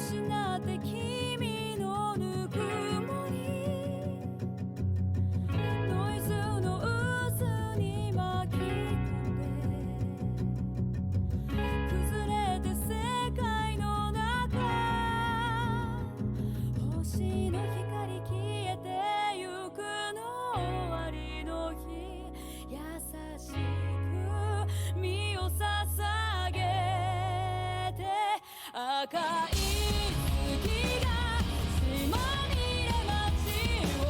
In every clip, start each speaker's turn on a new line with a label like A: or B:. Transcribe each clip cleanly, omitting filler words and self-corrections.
A: 失って君のぬくもりノイズの渦に巻き込んで崩れて世界の中星の光消えてゆくの終わりの日優しく身を捧げて赤い月が血まみれ街を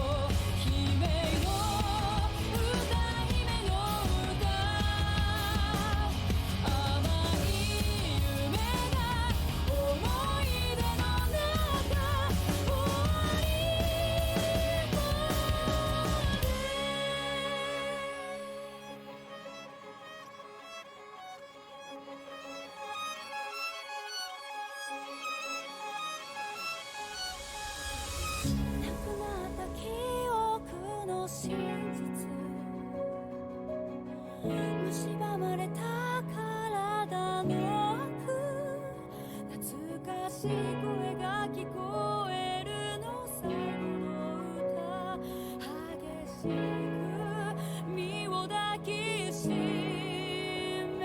A: 姫の歌姫の歌甘い夢が思い出の中終わりまでなくなった記憶の真実蝕まれた体の奥懐かしい声が聞こえるの最後の歌激しく身を抱きしめ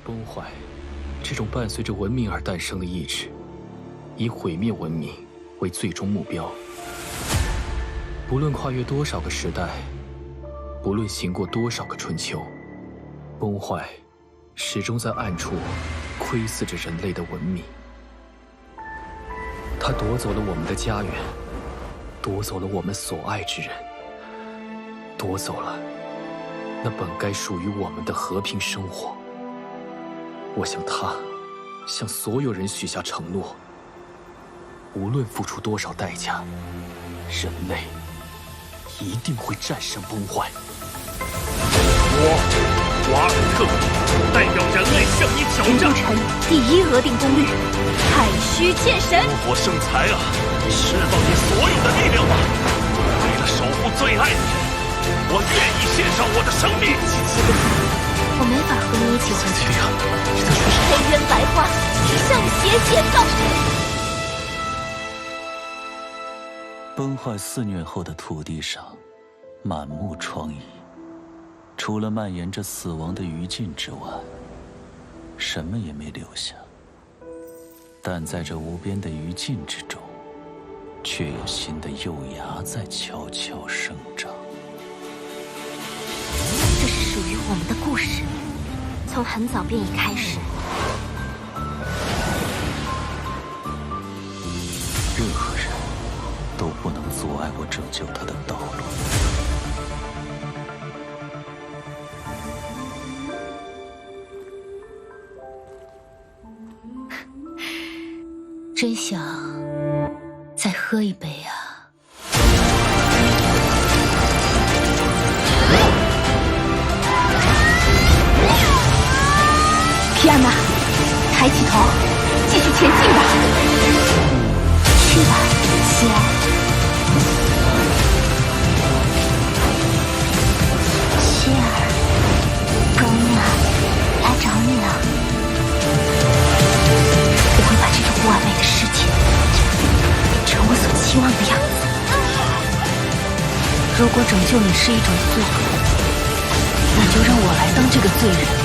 B: 崩坏，这种伴随着文明而诞生的意志，以毁灭文明为最终目标。不论跨越多少个时代，不论行过多少个春秋，崩坏始终在暗处窥伺着人类的文明。它夺走了我们的家园，夺走了我们所爱之人，夺走了那本该属于我们的和平生活。我向他，向所有人许下承诺，无论付出多少代价，人类一定会战胜崩坏。
C: 我瓦尔特代表人类向你挑战。
D: 臣第一额定功率，太虚剑神。
C: 我生财啊，释放你所有的力量吧！为了守护最爱的人，我愿意献上我的生命。
D: 我没法和你一起回去。黑渊白花，圣邪剑道。
E: 崩坏肆虐后的土地上，满目疮痍，除了蔓延着死亡的余烬之外，什么也没留下。但在这无边的余烬之中，却有新的幼芽在悄悄生长。
D: 这是属于我们的故事，从很早便已开始。
E: 任何人都不能阻碍我拯救他的道路。
D: 真想再喝一杯啊！皮安娜，抬起头，继续前进吧！去吧，希尔。希尔，高娜来找你了。我会把这个不完美的世界变成我所期望的样子。如果拯救你是一种罪恶，那就让我来当这个罪人。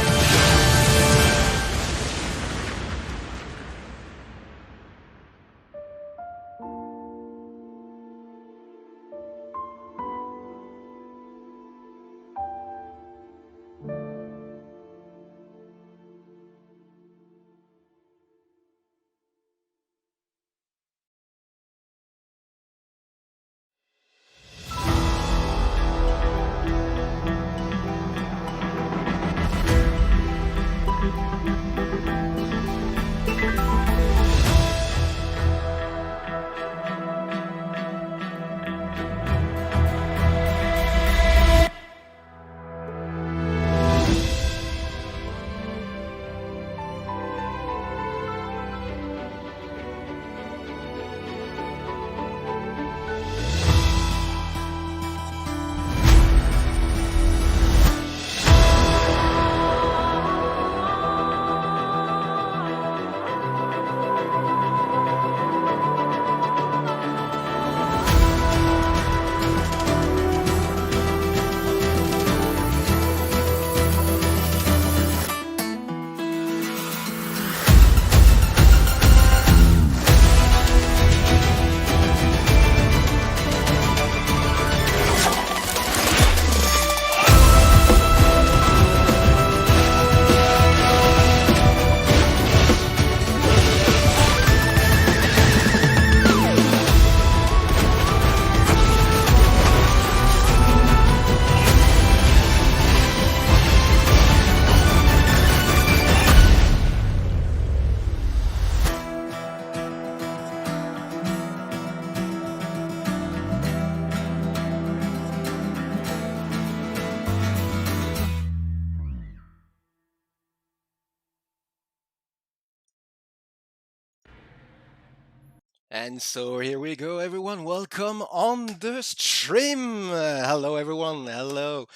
F: And so here we go, everyone. Welcome on the stream. Hello, everyone. Hello.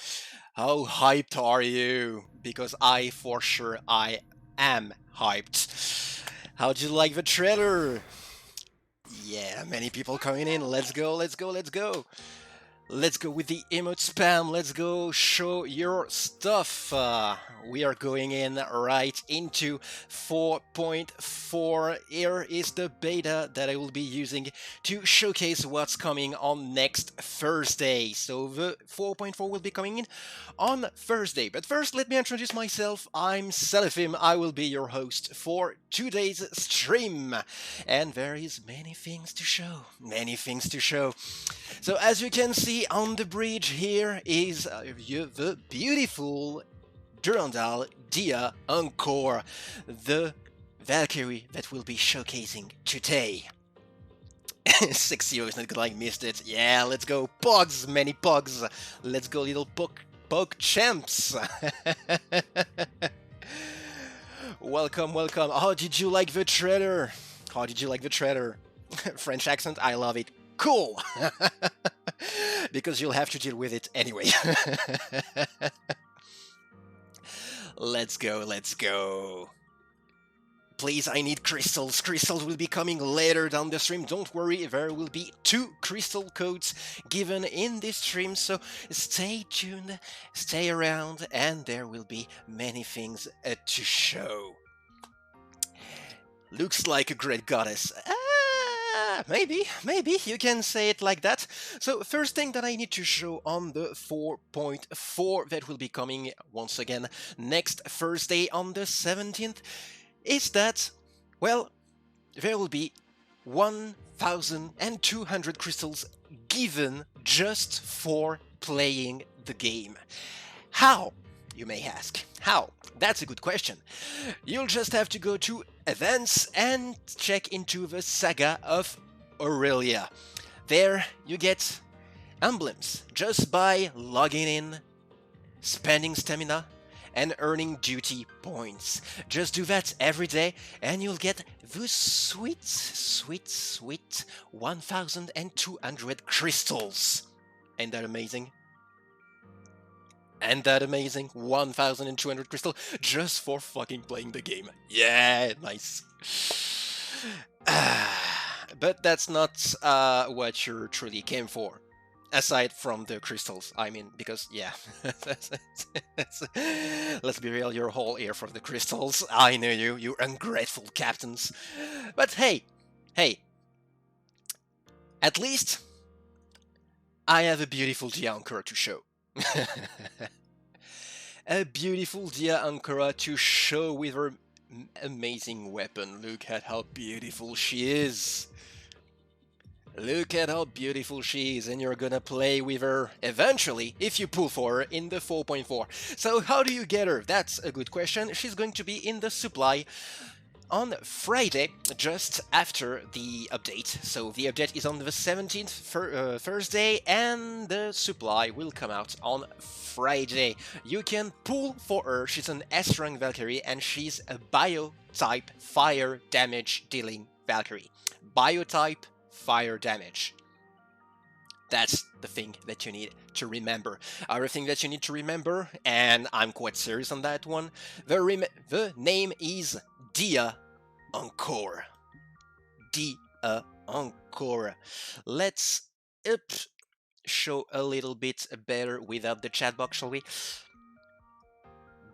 F: How hyped are you? Because for sure, I am hyped. How'd you like the trailer? Yeah, many people coming in. Let's go, let's go, let's go. Let's go with the emote spam. Let's go show your stuff. We are going in right into 4.4. Here is the beta that I will be using to showcase what's coming on next Thursday. So the 4.4 will be coming in on Thursday. But first, let me introduce myself. I'm Seraphim. I will be your host for today's stream. And there is many things to show. Many things to show. So as you can see on the bridge here is the beautiful Durandal Dia Encore, the Valkyrie that we'll be showcasing today. 6 is not gonna missed it. Yeah, let's go pugs, many pugs. Let's go little pug champs. Welcome, welcome. How did you like the trailer? How did you like the trailer? French accent, I love it. Cool! Because you'll have to deal with it anyway. Let's go, let's go. Please, I need crystals. Crystals will be coming later down the stream. Don't worry, there will be 2 crystal codes given in this stream, so stay tuned, stay around, and there will be many things to show. Looks like a great goddess. Maybe you can say it like that. So first thing that I need to show on the 4.4 that will be coming once again next Thursday on the 17th is that, well, there will be 1,200 crystals given just for playing the game. How? You may ask. How? That's a good question. You'll just have to go to events and check into the saga of Aurelia. There you get emblems just by logging in, spending stamina, and earning duty points. Just do that every day and you'll get those sweet 1,200 crystals. Ain't that amazing? And that amazing 1,200 crystal just for fucking playing the game. Yeah, nice. But that's not what you truly came for. Aside from the crystals, I mean, because, yeah. Let's be real, you're all here for the crystals. I know you ungrateful captains. But hey, at least I have a beautiful Dianker to show. A beautiful Dia Ankara to show with her amazing weapon. Look at how beautiful she is. Look at how beautiful she is, and you're gonna play with her eventually if you pull for her in the 4.4. So how do you get her? That's a good question. She's going to be in the supply on Friday, just after the update. So the update is on the 17th, Thursday, and the supply will come out on Friday. You can pull for her. She's an S-rank Valkyrie, and she's a bio-type fire damage dealing Valkyrie. Bio-type fire damage. That's the thing that you need to remember. Other thing that you need to remember, and I'm quite serious on that one, the name is Dia Encore. Dia Encore. Let's show a little bit better without the chat box, shall we?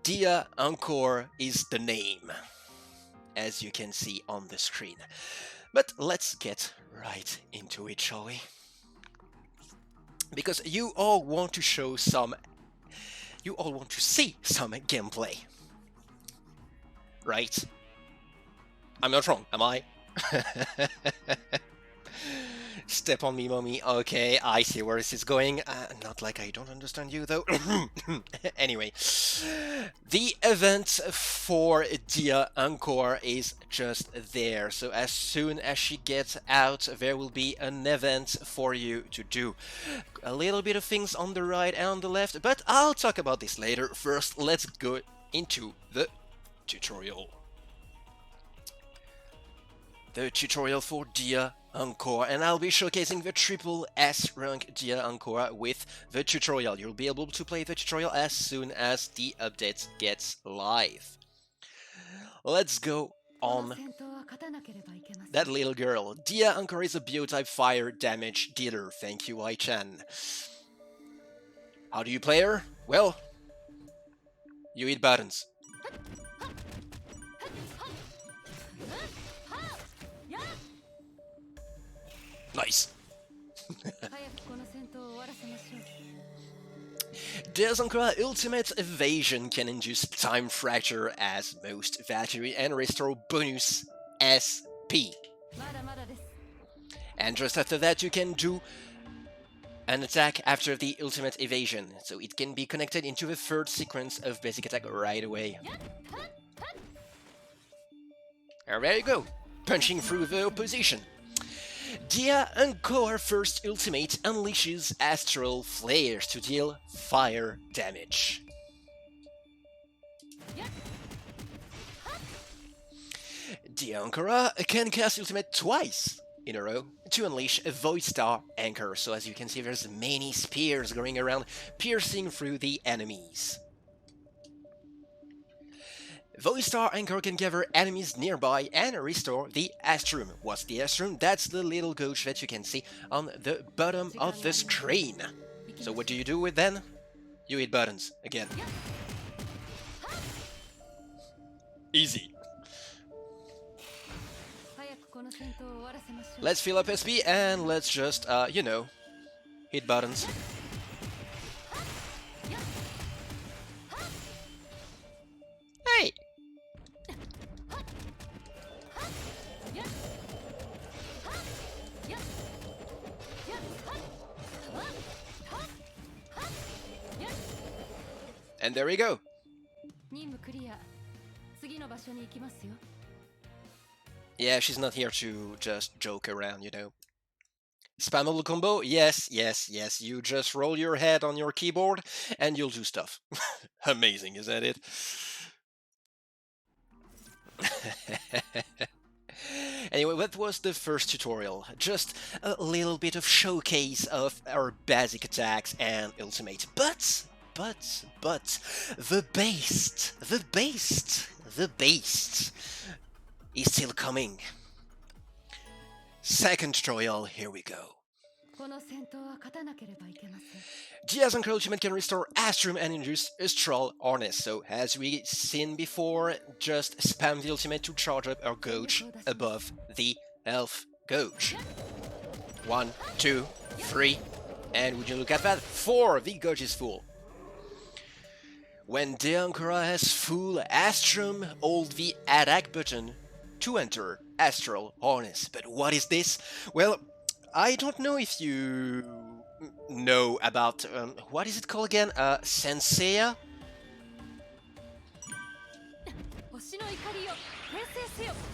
F: Dia Encore is the name, as you can see on the screen. But let's get right into it, shall we? Because you all want to show some... You all want to see some gameplay. Right? I'm not wrong, am I? Step on me, mommy. Okay, I see where this is going. Not like I don't understand you, though. Anyway, the event for Dia Encore is just there. So as soon as she gets out, there will be an event for you to do. A little bit of things on the right and on the left, but I'll talk about this later. First, let's go into the tutorial. The tutorial for Dia Encore, and I'll be showcasing the triple S rank Dia Encore with the tutorial. You'll be able to play the tutorial as soon as the update gets live. Let's go on that little girl. Dia Encore is a bio-type fire damage dealer. Thank you, Ai-chan. How do you play her? Well, you hit buttons. Nice. Desankura Ultimate Evasion can induce Time Fracture as most Valkyrie and restore bonus SP. And just after that you can do an attack after the Ultimate Evasion, so it can be connected into the third sequence of basic attack right away. And there you go, punching through the opposition. Dia Encore first ultimate unleashes astral flares to deal fire damage. Dia Encore can cast ultimate twice in a row to unleash a Void Star Anchor, so as you can see there's many spears going around piercing through the enemies. Void Star Anchor can gather enemies nearby and restore the Astrum. What's the Astrum? That's the little gauge that you can see on the bottom of the screen. So what do you do with then? You hit buttons again. Easy. Let's fill up SP and let's just, you know, hit buttons. Hey! And there we go. Yeah, she's not here to just joke around, you know. Spammable combo? Yes, yes, yes. You just roll your head on your keyboard and you'll do stuff. Amazing, is that it? Anyway, that was the first tutorial. Just a little bit of showcase of our basic attacks and ultimate. But, the beast is still coming. Second tutorial, here we go. Dia's Anchor Ultimate can restore Astrum and induce Astral Harness, so as we seen before, just spam the ultimate to charge up our gauge above the elf gauge. 1, 2, 3, and would you look at that? 4, the gauge is full. When Dia Ankara has full Astrum, hold the attack button to enter Astral Harness. But what is this? Well, I don't know if you know about, what is it called again? Senseiya?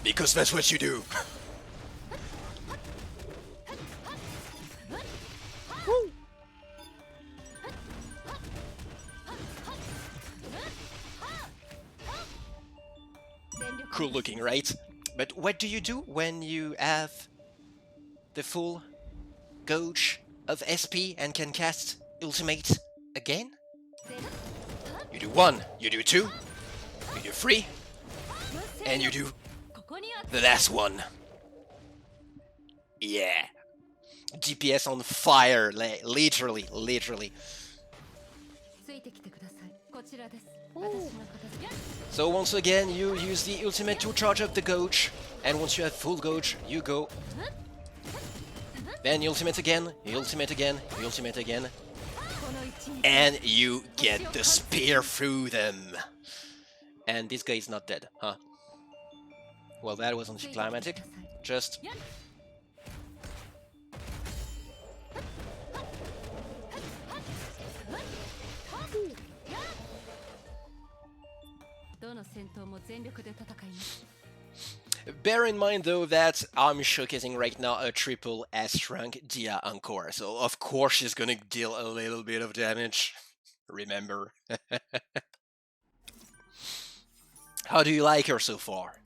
F: Because that's what you do. Cool looking, right? But what do you do when you have the full gauge of SP and can cast ultimate again? You do 1, you do 2, you do 3, and you do the last one. Yeah. DPS on fire, literally. So once again, you use the ultimate to charge up the gauge, and once you have full gauge, you go. Then ultimate again, ultimate again, ultimate again, and you get the spear through them. And this guy is not dead, huh? Well, that was anticlimactic. Just... Bear in mind though that I'm showcasing right now a triple S rank Dia Encore, so of course she's gonna deal a little bit of damage. Remember. How do you like her so far?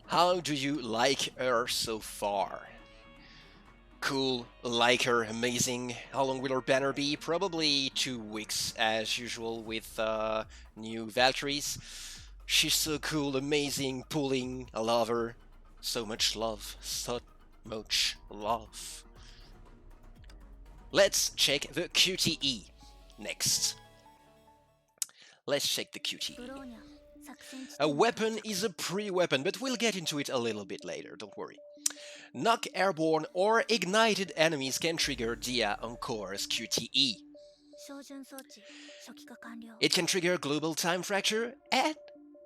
F: How do you like her so far? Cool, like her, amazing. How long will her banner be? Probably 2 weeks, as usual with new Valkyries. She's so cool, amazing, pulling, I love her. So much love, so much love. let's check the QTE next. Let's check the QTE. A weapon is a pre-weapon, but we'll get into it a little bit later, don't worry. Knock airborne or ignited enemies can trigger Dia Encore's QTE. It can trigger global time fracture and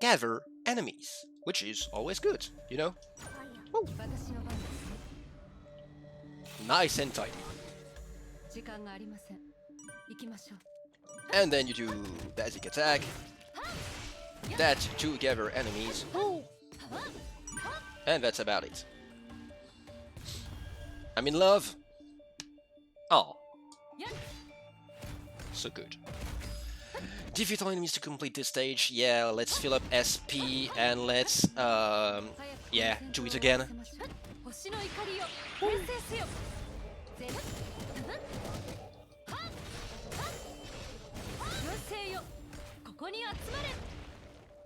F: gather enemies, which is always good, you know? Woo. Nice and tidy. And then you do basic attack. That to gather enemies. And that's about it. I'm in love. Oh. So good. Defeat all enemies to complete this stage. Yeah, let's fill up SP and let's yeah, do it again.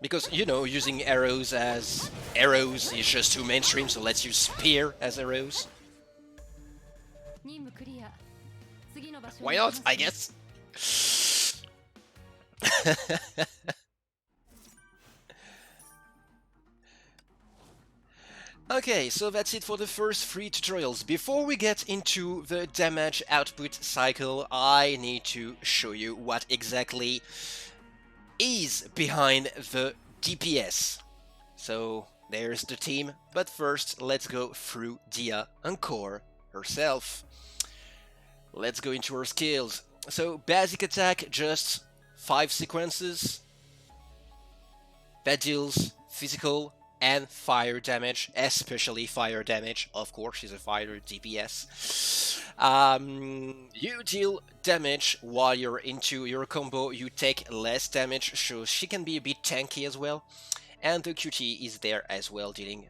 F: Because, you know, using arrows as arrows is just too mainstream, so let's use spear as arrows. Why not, I guess? Okay, so that's it for the first 3 tutorials. Before we get into the damage output cycle, I need to show you what exactly is behind the DPS. So there's the team, but first let's go through Dia Encore herself. Let's go into her skills. So basic attack, just 5 sequences that deals physical and fire damage, especially fire damage. Of course, she's a fire DPS. You deal damage while you're into your combo. You take less damage, so she can be a bit tanky as well. And the QT is there as well, dealing,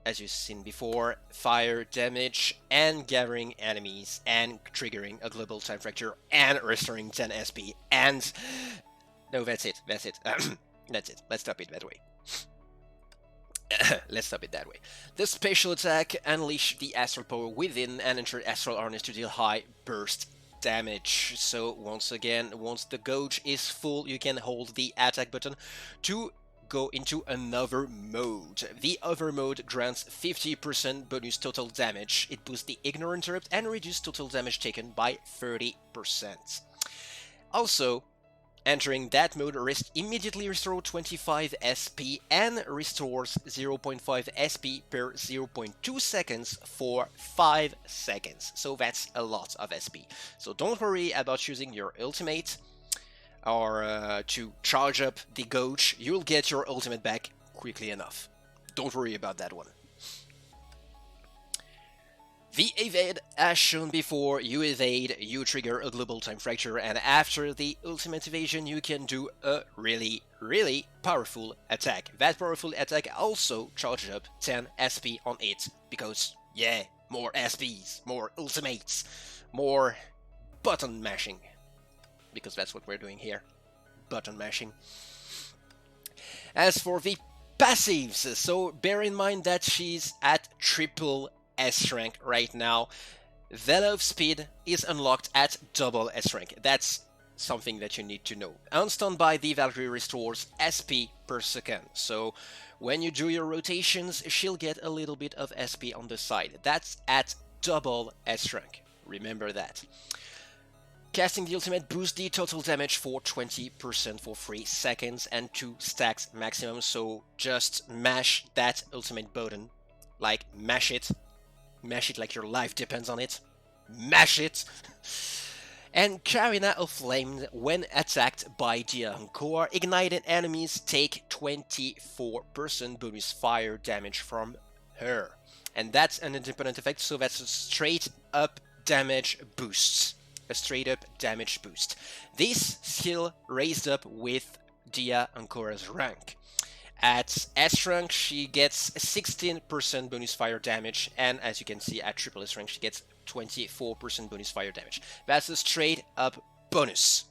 F: as you've seen before, fire damage and gathering enemies and triggering a global time fracture and restoring 10 SP. And no, that's it. That's it. That's it. Let's stop it that way. Let's stop it that way. The special attack, unleash the astral power within and enter astral harness to deal high burst damage. So once again, once the gauge is full, you can hold the attack button to go into another mode. The other mode grants 50% bonus total damage. It boosts the ignore interrupt and reduces total damage taken by 30%. Also, entering that mode immediately restores 25 SP and restores 0.5 SP per 0.2 seconds for 5 seconds. So that's a lot of SP. So don't worry about using your ultimate or to charge up the gauge. You'll get your ultimate back quickly enough. Don't worry about that one. The evade, as shown before, you evade, you trigger a global time fracture, and after the ultimate evasion you can do a really, really powerful attack. That powerful attack also charges up 10 SP on it, because, yeah, more SPs, more ultimates, more button mashing. Because that's what we're doing here, button mashing. As for the passives, so bear in mind that she's at triple S rank right now. Velo of Speed is unlocked at double S rank. That's something that you need to know. Unstunned by the Valkyrie restores SP per second. So when you do your rotations, she'll get a little bit of SP on the side. That's at double S rank. Remember that. Casting the ultimate boosts the total damage for 20% for 3 seconds and 2 stacks maximum. So just mash that ultimate button. Like, mash it. Mash it like your life depends on it. Mash it! And Karina of Flame, when attacked by Dia Encore, ignited enemies take 24% bonus fire damage from her. And that's an independent effect, so that's a straight up damage boost. A straight up damage boost. This skill raised up with Dia Encore's rank. At S rank, she gets 16% bonus fire damage, and as you can see, at triple S rank, she gets 24% bonus fire damage. That's a straight up bonus.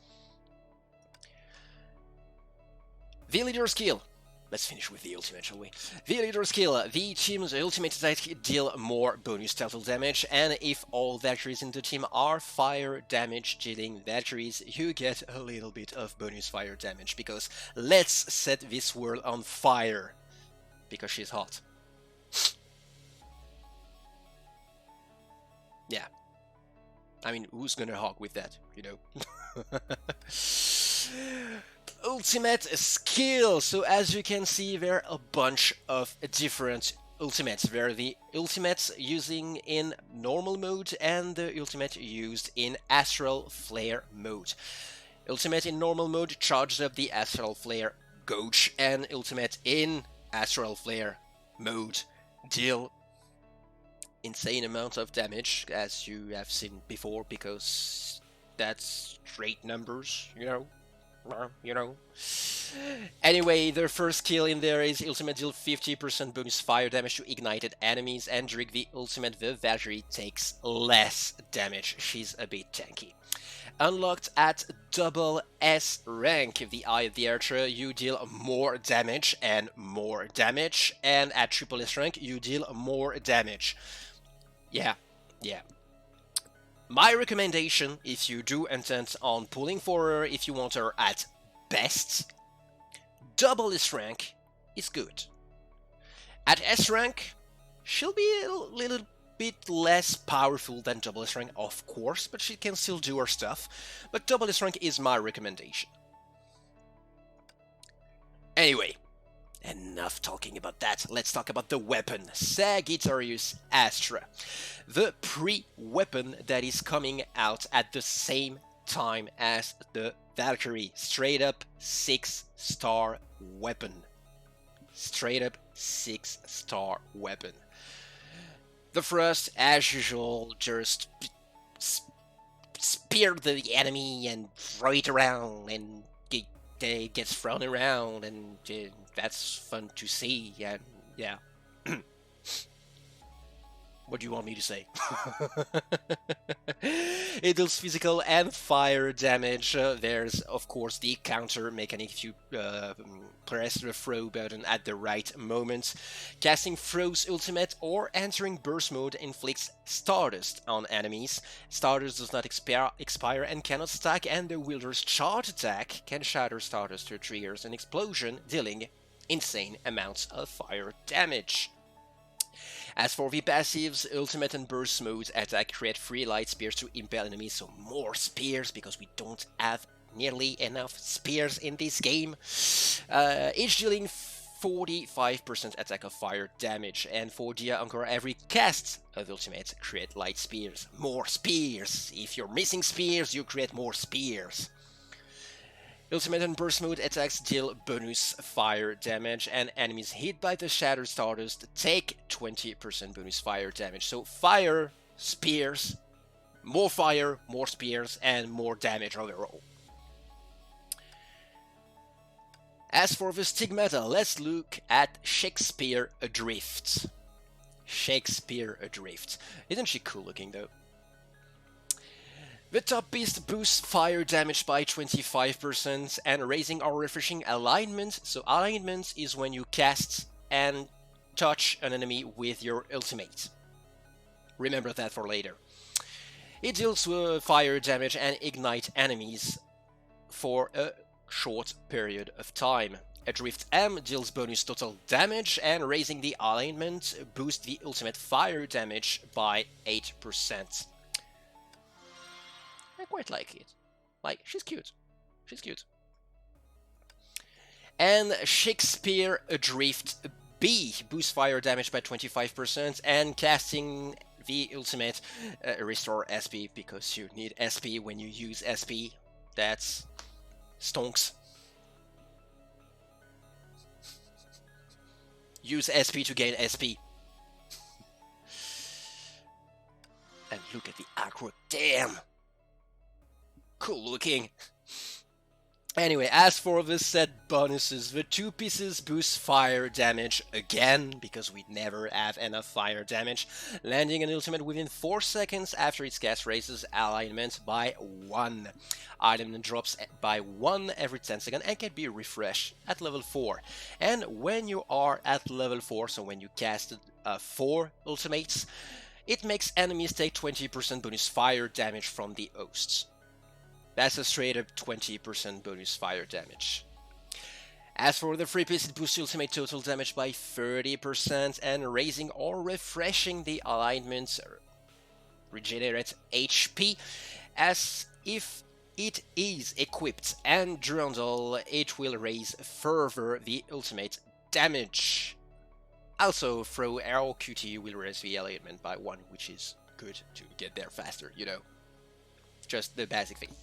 F: The leader skill. let's finish with the ultimate, shall we? The leader skill. The team's ultimate attack deal more bonus total damage, and if all Valkyries in the team are fire damage dealing Valkyries, you get a little bit of bonus fire damage, because let's set this world on fire, because she's hot. Yeah. I mean, who's gonna hog with that, you know? Ultimate skill. So as you can see, there are a bunch of different ultimates. There are the ultimates using in normal mode and the ultimate used in astral flare mode. Ultimate in normal mode charges up the astral flare gauge, and ultimate in astral flare mode deal insane amount of damage, as you have seen before, because that's straight numbers, you know. Anyway, the first skill in there is ultimate deal 50% bonus fire damage to ignited enemies, and during the ultimate the Valkyrie takes less damage. She's a bit tanky. Unlocked at double S rank, the Eye of the Archer, you deal more damage, and at triple S rank you deal more damage. Yeah. My recommendation, if you do intend on pulling for her, if you want her at best, double S rank is good. At S rank, she'll be a little bit less powerful than double S rank, of course, but she can still do her stuff. But double S rank is my recommendation. Anyway, enough talking about that. Let's talk about the weapon, Sagittarius Astra. The pre-weapon that is coming out at the same time as the Valkyrie. Straight up 6-star weapon. Straight up 6-star weapon. The thrust, as usual, just spear the enemy and throw it around, and it gets thrown around, and that's fun to see. And yeah. What do you want me to say? It deals physical and fire damage. There's, of course, the counter mechanic if you press the throw button at the right moment. Casting Throw's ultimate or entering burst mode inflicts Stardust on enemies. Stardust does not expire and cannot stack, and the wielder's charge attack can shatter Stardust to triggers an explosion, dealing insane amounts of fire damage. As for the passives, ultimate and burst mode attack create 3 light spears to impale enemies, so more spears because we don't have nearly enough spears in this game. Each dealing 45% attack of fire damage, and for Dia Encore, every cast of ultimate create light spears. More spears! If you're missing spears, you create more spears. Ultimate and burst mode attacks deal bonus fire damage, and enemies hit by the Shattered Stardust take 20% bonus fire damage. So fire, spears, more spears, and more damage overall. As for the Stigmata, let's look at Shakespeare Adrift. Shakespeare Adrift. Isn't she cool looking though? The top beast boosts fire damage by 25% and raising or refreshing alignment. So alignment is when you cast and touch an enemy with your ultimate. Remember that for later. It deals fire damage and ignite enemies for a short period of time. Adrift M deals bonus total damage, and raising the alignment boosts the ultimate fire damage by 8%. I quite like it. Like, she's cute. She's cute. And Shakespeare Adrift B boosts fire damage by 25%, and casting the ultimate restore SP, because you need SP when you use SP. That's stonks. Use SP to gain SP. And look at the aggro. Damn! Cool looking. Anyway, as for the set bonuses, the 2 pieces boost fire damage again, because we never have enough fire damage, landing an ultimate within 4 seconds after its cast raises alignment by 1. Alignment drops by 1 every 10 seconds and can be refreshed at level 4. And when you are at level 4, so when you casted 4 ultimates, it makes enemies take 20% bonus fire damage from the hosts. That's a straight up 20% bonus fire damage. As for the 3 piece, it boosts ultimate total damage by 30% and raising or refreshing the alignments regenerates HP as if it is equipped, and Durandal, it will raise further the ultimate damage. Also, throw arrow QT will raise the alignment by 1, which is good to get there faster, you know. Just the basic thing.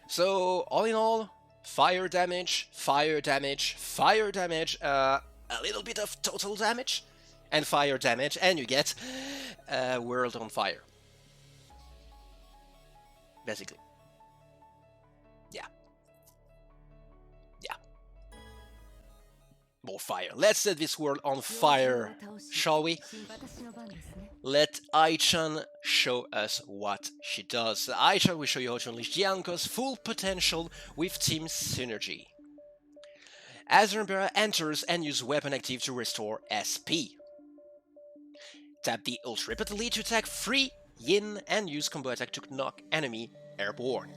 F: So, all in all, fire damage, fire damage, fire damage, a little bit of total damage, and fire damage, and you get World on Fire. Basically. Yeah. Yeah. More fire. Let's set this world on fire, shall we? Let Ai-chan show us what she does. Ai-chan will show you how to unleash Dianko's full potential with team synergy. Azure Emperor enters and use weapon active to restore SP. Tap the ult repeatedly to attack free Yin and use combo attack to knock enemy airborne.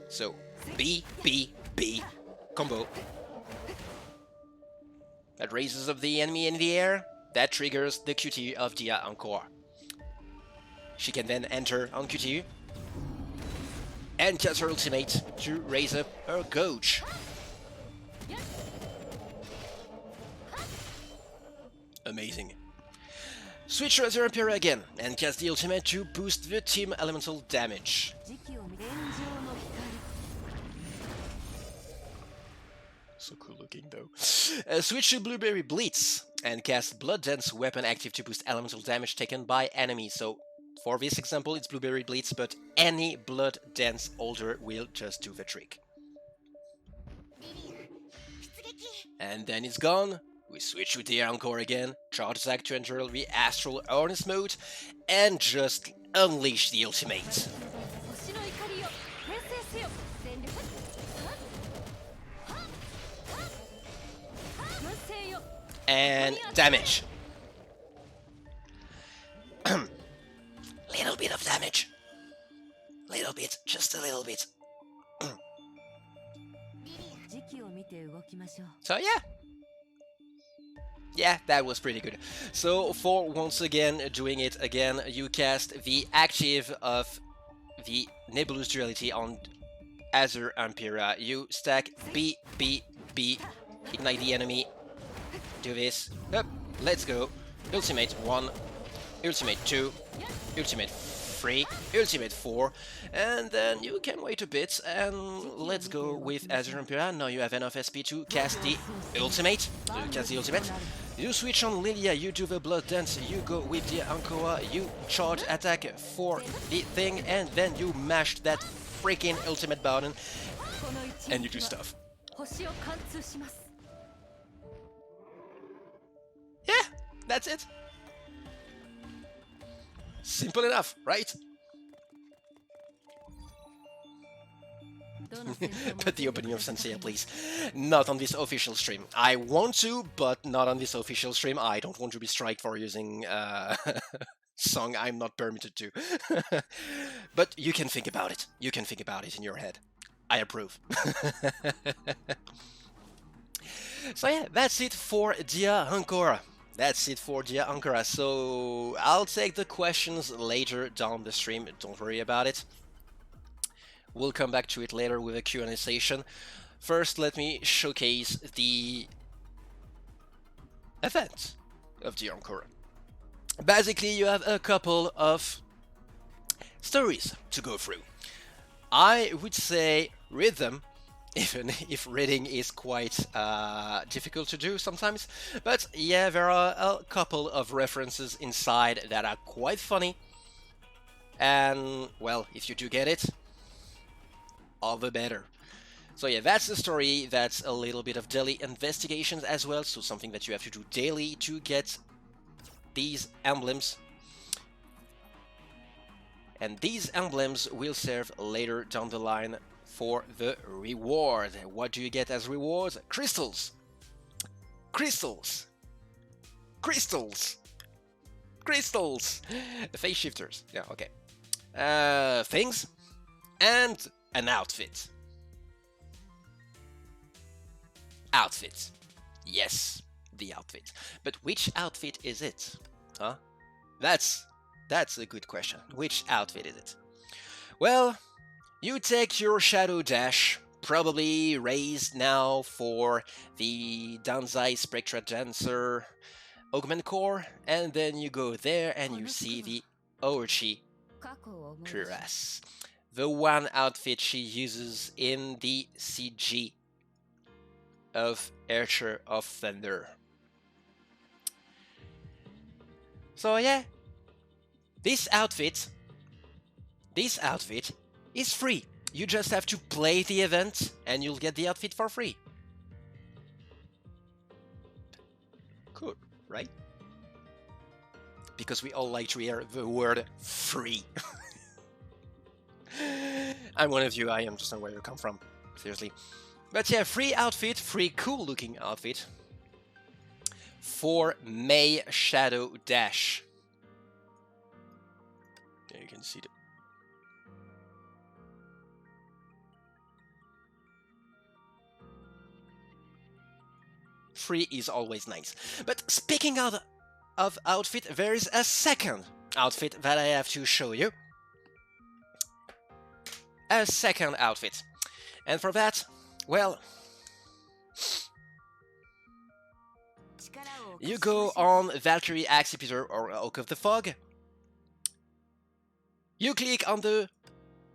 F: So, B, B, B, combo. That raises up the enemy in the air. That triggers the QT of Dia Encore. She can then enter on QT and cast her ultimate to raise up her gauge. Amazing. Switch to Azure Empire again and cast the ultimate to boost the team elemental damage. So cool looking though. Switch to Blueberry Blitz and cast Blood Dance weapon active to boost elemental damage taken by enemies. So for this example it's Blueberry Blitz, but any Blood Dance holder will just do the trick. And then it's gone. We switch with the Encore again, charge attack to enter the Astral Harness mode, and just unleash the ultimate. And damage. Little bit of damage. Little bit, just a little bit. So yeah. Yeah, that was pretty good. So for once again doing it again, you cast the active of the Nebulous Duality on Azure Empira. You stack B, B, B, ignite the enemy. Do this. Up, let's go. Ultimate 1, Ultimate 2, Ultimate 3, Ultimate 4, and then you can wait a bit and let's go with Azure Empire. Now you have enough SP to cast the ultimate. So you cast the ultimate. You switch on Lilia, you do the Blood Dance, you go with the Ankoa, you charge attack for the thing, and then you mash that freaking ultimate button and you do stuff. Yeah, that's it. Simple enough, right? Put the opening of Senseiya, please. Not on this official stream. I want to, but not on this official stream. I don't want to be striked for using song I'm not permitted to. But you can think about it. You can think about it in your head. I approve. So yeah, that's it for Dia Ancora. That's it for Dia Ankara. So I'll take the questions later down the stream. Don't worry about it. We'll come back to it later with a Q&A session. First, let me showcase the event of Dia Ankara. Basically, you have a couple of stories to go through. I would say read them, even if reading is quite difficult to do sometimes. But yeah, there are a couple of references inside that are quite funny. And, well, if you do get it, all the better. So yeah, that's the story. That's a little bit of daily investigations as well. So something that you have to do daily to get these emblems. And these emblems will serve later down the line for the reward. What do you get as reward? Crystals. Crystals. Crystals. Crystals. Phase shifters. Yeah, okay. Things. And an outfit. Outfit. Yes, the outfit. But which outfit is it? Huh? That's a good question. Which outfit is it? Well, you take your Shadow Dash, probably raised now for the Danzai Spectra Dancer Augment Core, and then you go there and you see the Orochi Cuirass. The one outfit she uses in the CG of Archer of Thunder. So yeah, this outfit is free. You just have to play the event and you'll get the outfit for free. Cool, right? Because we all like to hear the word free. I'm one of you, I understand where you come from, seriously. But yeah, free outfit, free cool looking outfit for May Shadow Dash. There you can see the free is always nice. But speaking of outfit, there is a second outfit that I have to show you. A second outfit. And for that, well, you go on Valkyrie Accipitor or Oak of the Fog. You click on the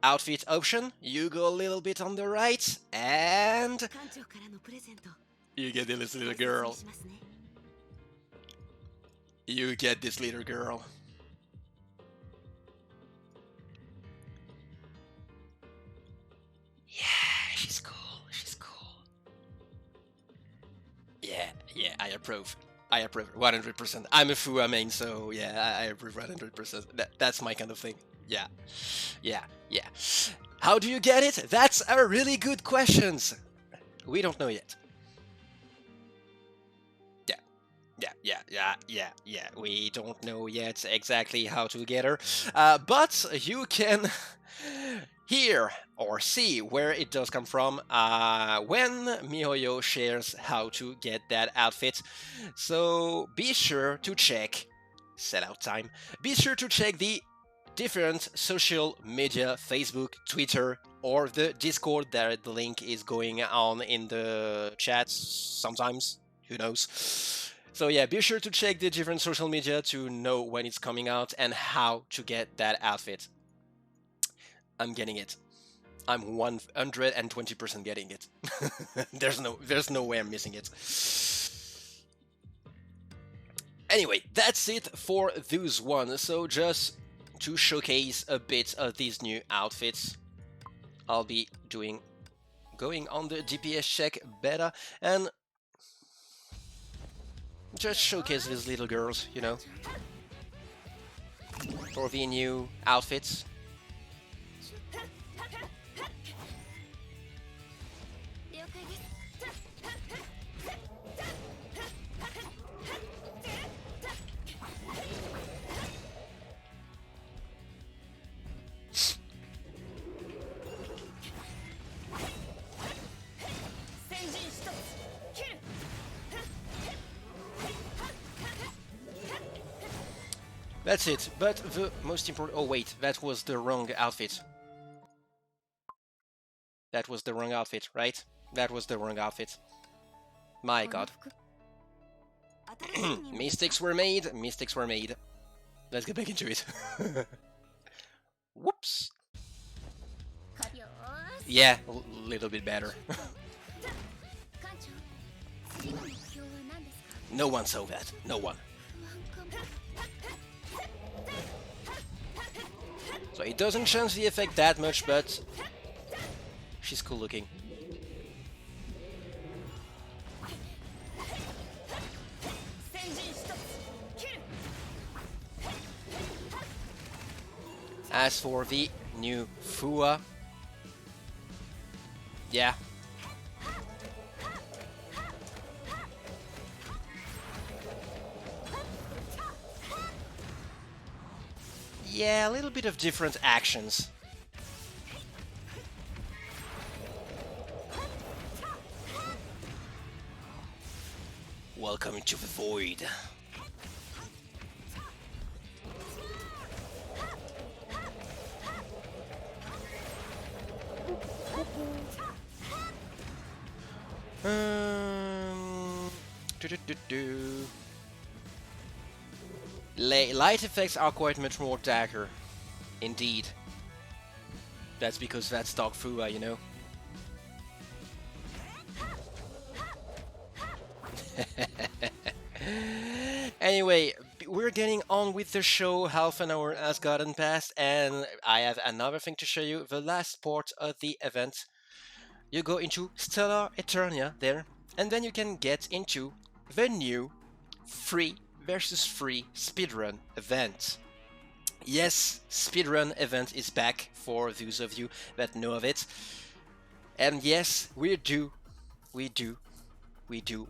F: outfit option, you go a little bit on the right, and you get this little girl. You get this little girl. Yeah, she's cool. She's cool. Yeah, I approve. I approve 100%. I'm a Fua main, so yeah, I approve 100%. That's my kind of thing. Yeah. How do you get it? That's a really good question. We don't know yet. Yeah. We don't know yet exactly how to get her, but you can hear or see where it does come from when MiHoYo shares how to get that outfit. So be sure to check sellout time. Be sure to check the different social media, Facebook, Twitter, or the Discord. That the link is going on in the chat sometimes. Who knows? So yeah, be sure to check the different social media to know when it's coming out and how to get that outfit. I'm getting it. I'm 120% getting it. there's no way I'm missing it. Anyway, that's it for those ones. So just to showcase a bit of these new outfits, I'll be going on the DPS check beta and just showcase these little girls, you know, for the new outfits. That's it, but the most important... Oh wait, that was the wrong outfit. That was the wrong outfit, right? That was the wrong outfit. My god. Mistakes were made, mistakes were made. Let's get back into it. Whoops. Yeah, a little bit better. No one saw that, no one. So it doesn't change the effect that much, but she's cool looking. As for the new Fua, yeah. Yeah, a little bit of different actions. Welcome to the void. Do. Light effects are quite much more dagger. Indeed. That's because that's Dog Fua, you know? Anyway, we're getting on with the show. Half an hour has gotten past, and I have another thing to show you. The last part of the event. You go into Stellar Eternia there, and then you can get into the new free versus free speedrun event. Yes, speedrun event is back for those of you that know of it. And yes, we do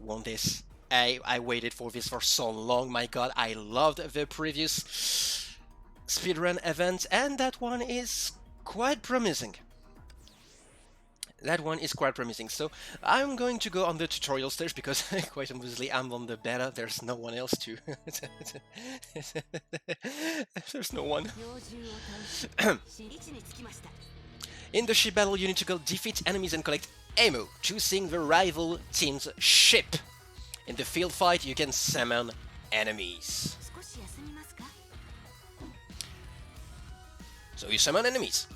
F: want this. I waited for this for so long, my god, I loved the previous speedrun event, and that one is quite promising. That one is quite promising. So I'm going to go on the tutorial stage because quite obviously I'm on the beta. There's no one else to. There's no one. In the ship battle, you need to go defeat enemies and collect ammo, choosing the rival team's ship. In the field fight, you can summon enemies. So you summon enemies.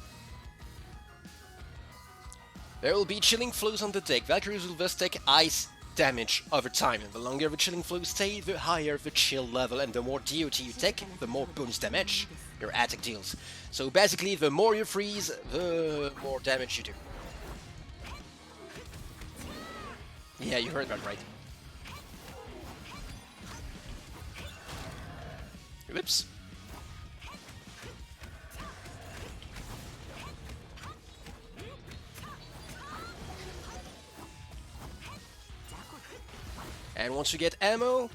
F: There will be chilling flows on the deck. Valkyries will thus take ice damage over time. And the longer the chilling flows stay, the higher the chill level, and the more DOT you take, the more bonus damage your attack deals. So basically, the more you freeze, the more damage you do. Yeah, you heard that right. Whoops. And once you get ammo,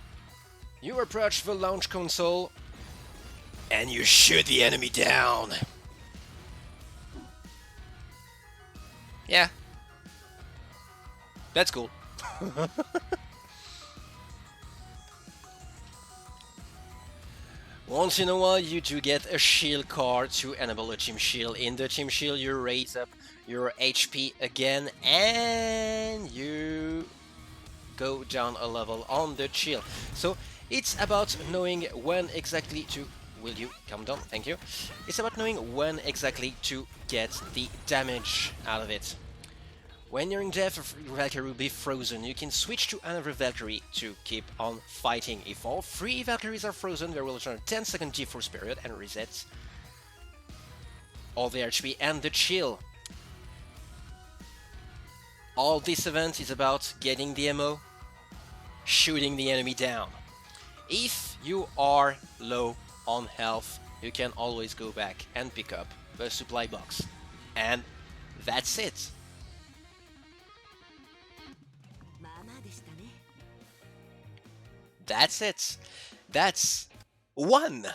F: you approach the launch console and you shoot the enemy down. Yeah. That's cool. Once in a while you do get a shield card to enable a team shield. In the team shield you raise up your HP again and you go down a level on the shield. So it's about knowing when exactly to... Will you calm down? Thank you. It's about knowing when exactly to get the damage out of it. When you're in death, your Valkyrie will be frozen. You can switch to another Valkyrie to keep on fighting. If all 3 Valkyries are frozen, there will return a 10-second defrost period and reset all the HP and the chill. All this event is about getting the ammo, shooting the enemy down. If you are low on health, you can always go back and pick up the supply box. And that's it. That's it. That's one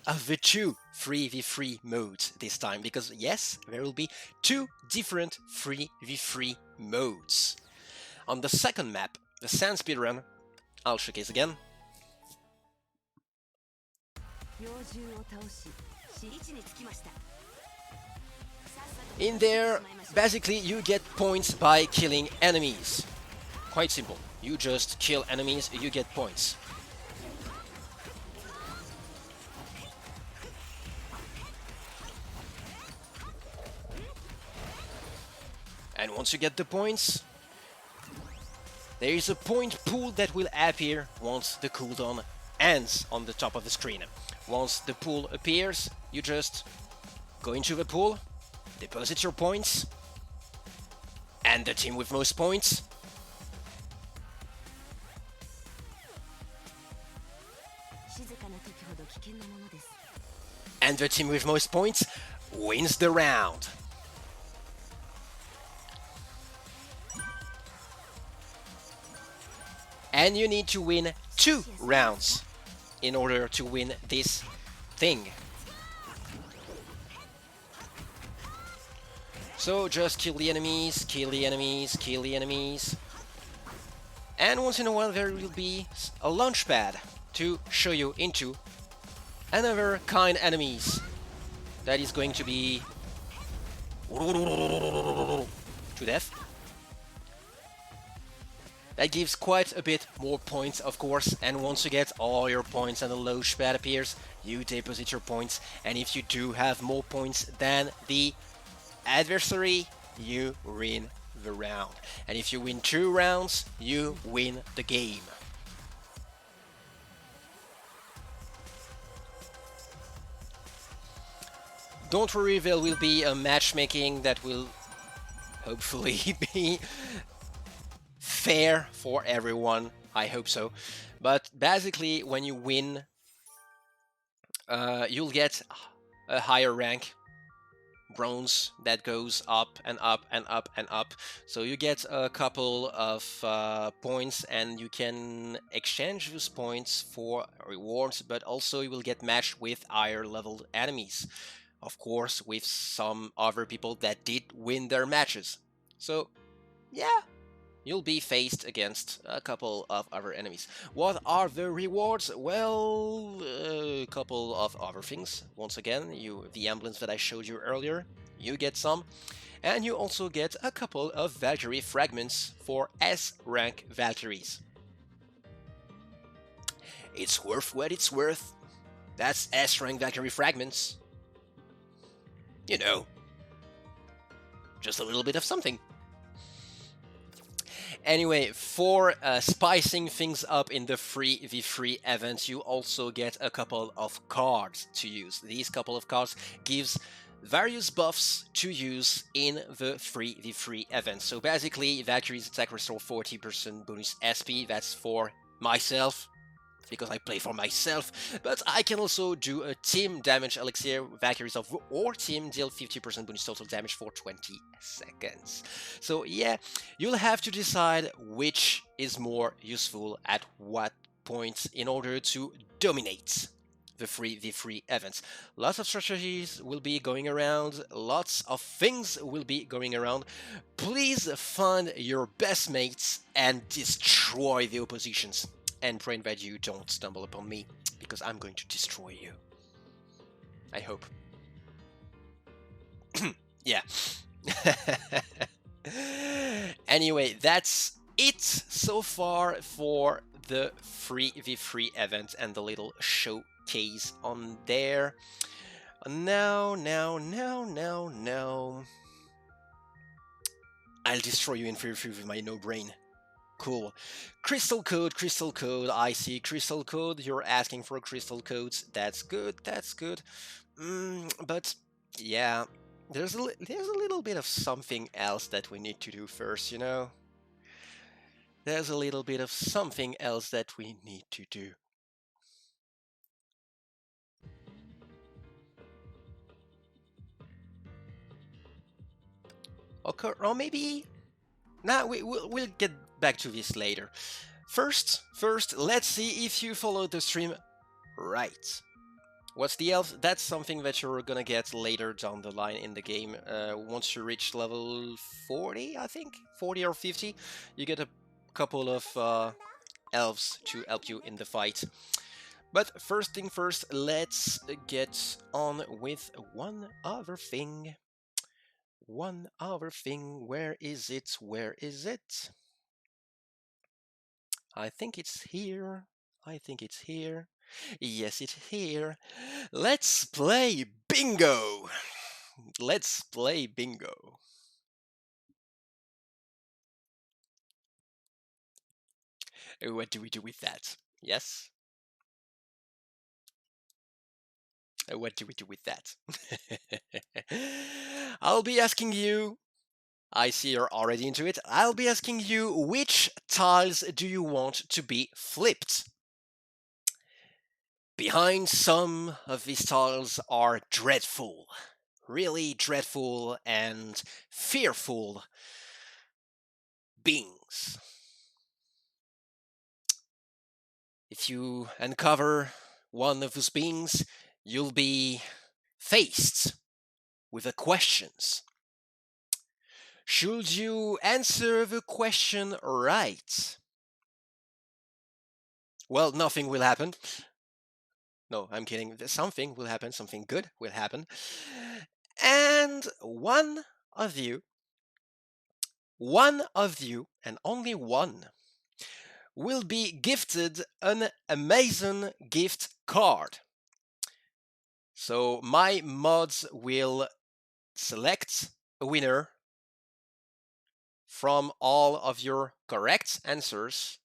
F: of the 2 3v3 modes this time, because yes, there will be 2 different 3v3 modes. On the second map, the Sand Speedrun, I'll showcase again. In there, basically you get points by killing enemies. Quite simple. You just kill enemies, you get points. And once you get the points, there is a point pool that will appear once the cooldown ends on the top of the screen. Once the pool appears, you just go into the pool, deposit your points, and the team with most points and the team with most points wins the round. And you need to win 2 rounds in order to win this thing. So just kill the enemies, kill the enemies, kill the enemies. And once in a while there will be a launch pad to show you into another kind enemies. That is going to be to death. That gives quite a bit more points, of course, and once you get all your points and the launch pad appears, you deposit your points, and if you do have more points than the adversary, you win the round. And if you win 2 rounds, you win the game. Don't worry, there will be a matchmaking that will hopefully be fair for everyone. I hope so. But basically, when you win, you'll get a higher rank, bronze, that goes up and up and up and up. So you get a couple of points, and you can exchange those points for rewards, but also you will get matched with higher leveled enemies. Of course, with some other people that did win their matches. So, yeah, you'll be faced against a couple of other enemies. What are the rewards? Well, a couple of other things. Once again, the emblems that I showed you earlier, you get some. And you also get a couple of Valkyrie fragments for S rank Valkyries. It's worth what it's worth. That's S rank Valkyrie fragments. You know, just a little bit of something. Anyway, for spicing things up in the 3v3 event, you also get a couple of cards to use. These couple of cards gives various buffs to use in the 3v3 event. So basically, Valkyrie's attack restore 40% bonus SP. That's for myself, because I play for myself, but I can also do a team damage elixir. Valkyries of or team deal 50% bonus total damage for 20 seconds. So yeah, you'll have to decide which is more useful at what point in order to dominate the 3v3 events. Lots of strategies will be going around, lots of things will be going around. Please find your best mates and destroy the oppositions. And pray that you don't stumble upon me, because I'm going to destroy you. I hope. Yeah. Anyway, that's it so far for the 3v3 event and the little showcase on there. Now. I'll destroy you in 3v3 with my no brain. Cool. Crystal code, I see crystal code. You're asking for crystal codes. That's good, that's good. But yeah, there's a little bit of something else that we need to do first, you know? There's a little bit of something else that we need to do. Okay, or maybe... Nah, we'll get back to this later. First, let's see if you followed the stream right. What's the elf? That's something that you're gonna get later down the line in the game. Once you reach level 40, I think? 40 or 50, you get a couple of elves to help you in the fight. But first thing first, let's get on with one other thing. One other thing. Where is it? Where is it? I think it's here. I think it's here. Yes, it's here. Let's play bingo. Let's play bingo. What do we do with that? Yes? What do we do with that? I'll be asking you, I see you're already into it, I'll be asking you, which tiles do you want to be flipped? Behind some of these titles are dreadful, really dreadful and fearful beings. If you uncover one of those beings, you'll be faced with the questions. Should you answer the question right? Well, nothing will happen. No, I'm kidding. Something will happen, something good will happen. And one of you, and only one, will be gifted an Amazon gift card. So my mods will select a winner from all of your correct answers,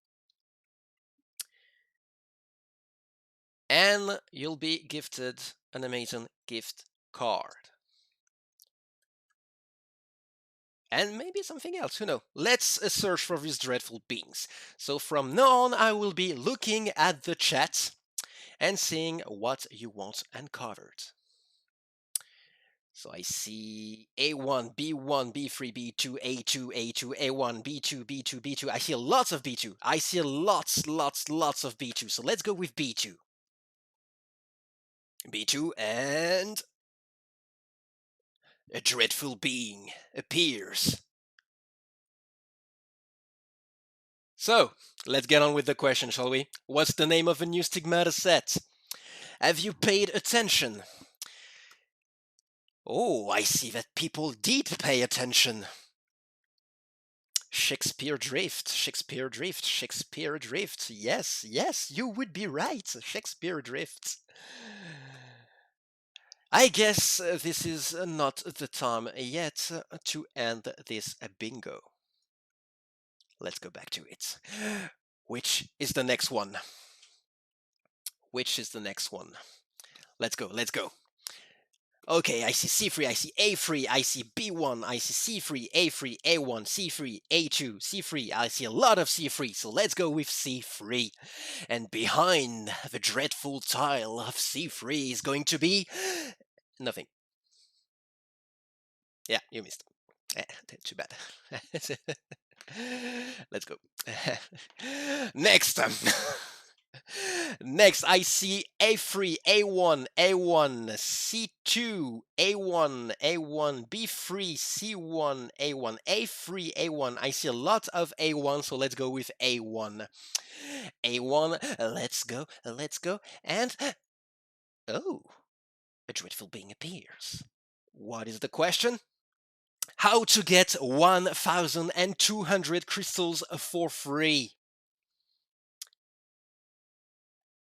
F: and you'll be gifted an Amazon gift card. And maybe something else, who knows? Let's search for these dreadful beings. So from now on, I will be looking at the chat and seeing what you want uncovered. So I see A1, B1, B3, B2, A2, A2, A1, B2, B2, B2. I see lots of B2. I see lots of B2. So let's go with B2. B2, and a dreadful being appears. So, let's get on with the question, shall we? What's the name of the new Stigmata set? Have you paid attention? Oh, I see that people did pay attention. Shakespeare Drift. Yes, you would be right. Shakespeare Drift. I guess this is not the time yet to end this bingo. Let's go back to it. Which is the next one? Let's go. Okay, I see C3, I see A3, I see B1, I see C3, A3, A1, C3, A2, C3. I see a lot of C3, so let's go with C3. And behind the dreadful tile of C3 is going to be nothing. Yeah, you missed. Too bad. Let's go. Next. Next, I see A3, A1, A1, C2, A1, A1, B3, C1, A1, A3, A1. I see a lot of A1, so let's go with A1. A1, let's go, and oh, a dreadful being appears. What is the question? How to get 1,200 crystals for free?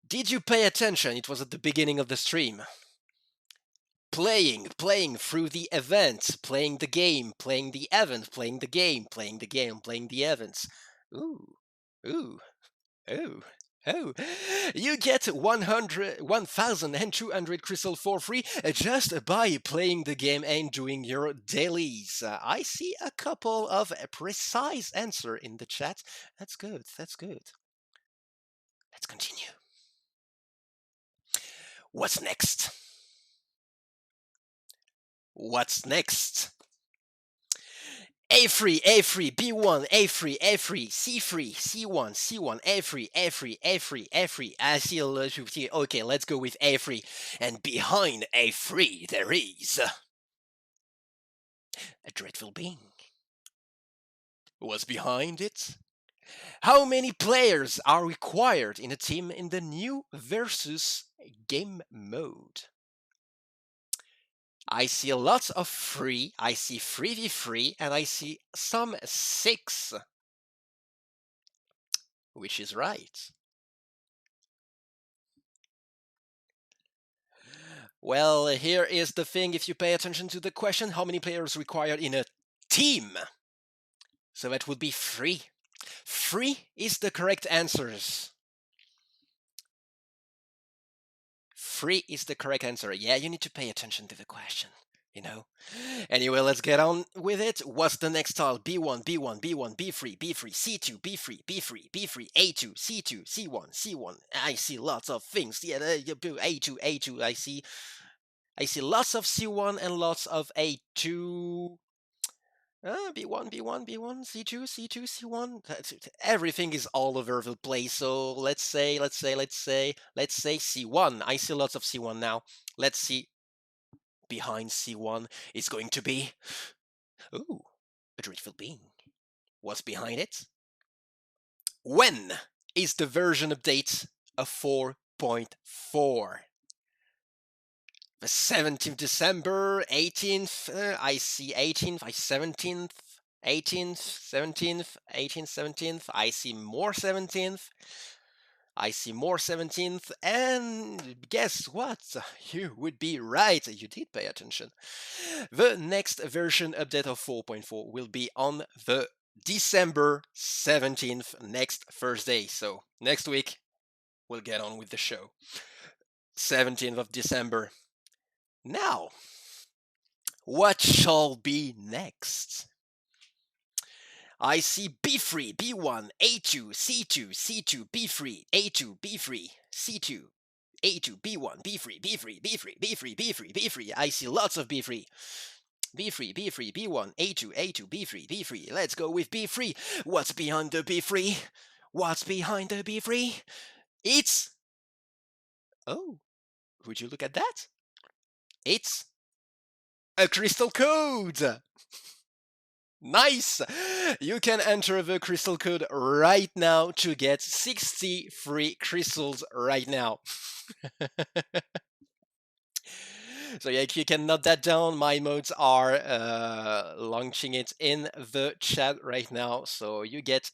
F: Did you pay attention? It was at the beginning of the stream. Playing through the events, playing the game, playing the event, playing the game, playing the game, playing the events. Ooh. You get 1,200 crystal for free just by playing the game and doing your dailies. I see a couple of precise answers in the chat. That's good. Let's continue. What's next? A3, B1, A3, C3, C1, A3. I see a lot of here. Okay, let's go with A3. And behind A3, there is a dreadful being. What's behind it? How many players are required in a team in the new versus game mode? I see a lot of 3, I see 3v3, and I see some 6. Which is right? Well, here is the thing. If you pay attention to the question, how many players required in a team? So that would be 3. 3 is the correct answers. 3 is the correct answer. Yeah, you need to pay attention to the question. you know. Anyway, let's get on with it. What's the next tile? B1, B1, B1, B3, B3, C2, B3, B3, B3, A2, C2, C1, C1. I see lots of things. Yeah, A2, A2. I see lots of C1 and lots of A2. B1, B1, B1, C2, C2, C1. Everything is all over the place. So let's say C1. I see lots of C1 now. Let's see. Behind C1 is going to be, ooh, a dreadful being. What's behind it? When is the version update of 4.4? The 17th December, 18th, I see 18th, I 17th, 18th, 17th, 18th, 17th, I see more 17th, I see more 17th, and guess what? You would be right, you did pay attention. The next version update of 4.4 will be on the December 17th, next Thursday. So next week, we'll get on with the show. 17th of December. Now, what shall be next? I see B3, B1, A2, C2, C2, B3, A2, B3, C2, A2, B1, B3, B3, B3, B3, B3, B3. I see lots of B3. B3, B3, B1, A2, A2, B3, B3. Let's go with B3. What's behind the B3? What's behind the B3? It's... Oh, would you look at that? It's a crystal code! Nice! You can enter the crystal code right now to get 60 free crystals right now. So yeah, you can note that down. My modes are launching it in the chat right now. So you get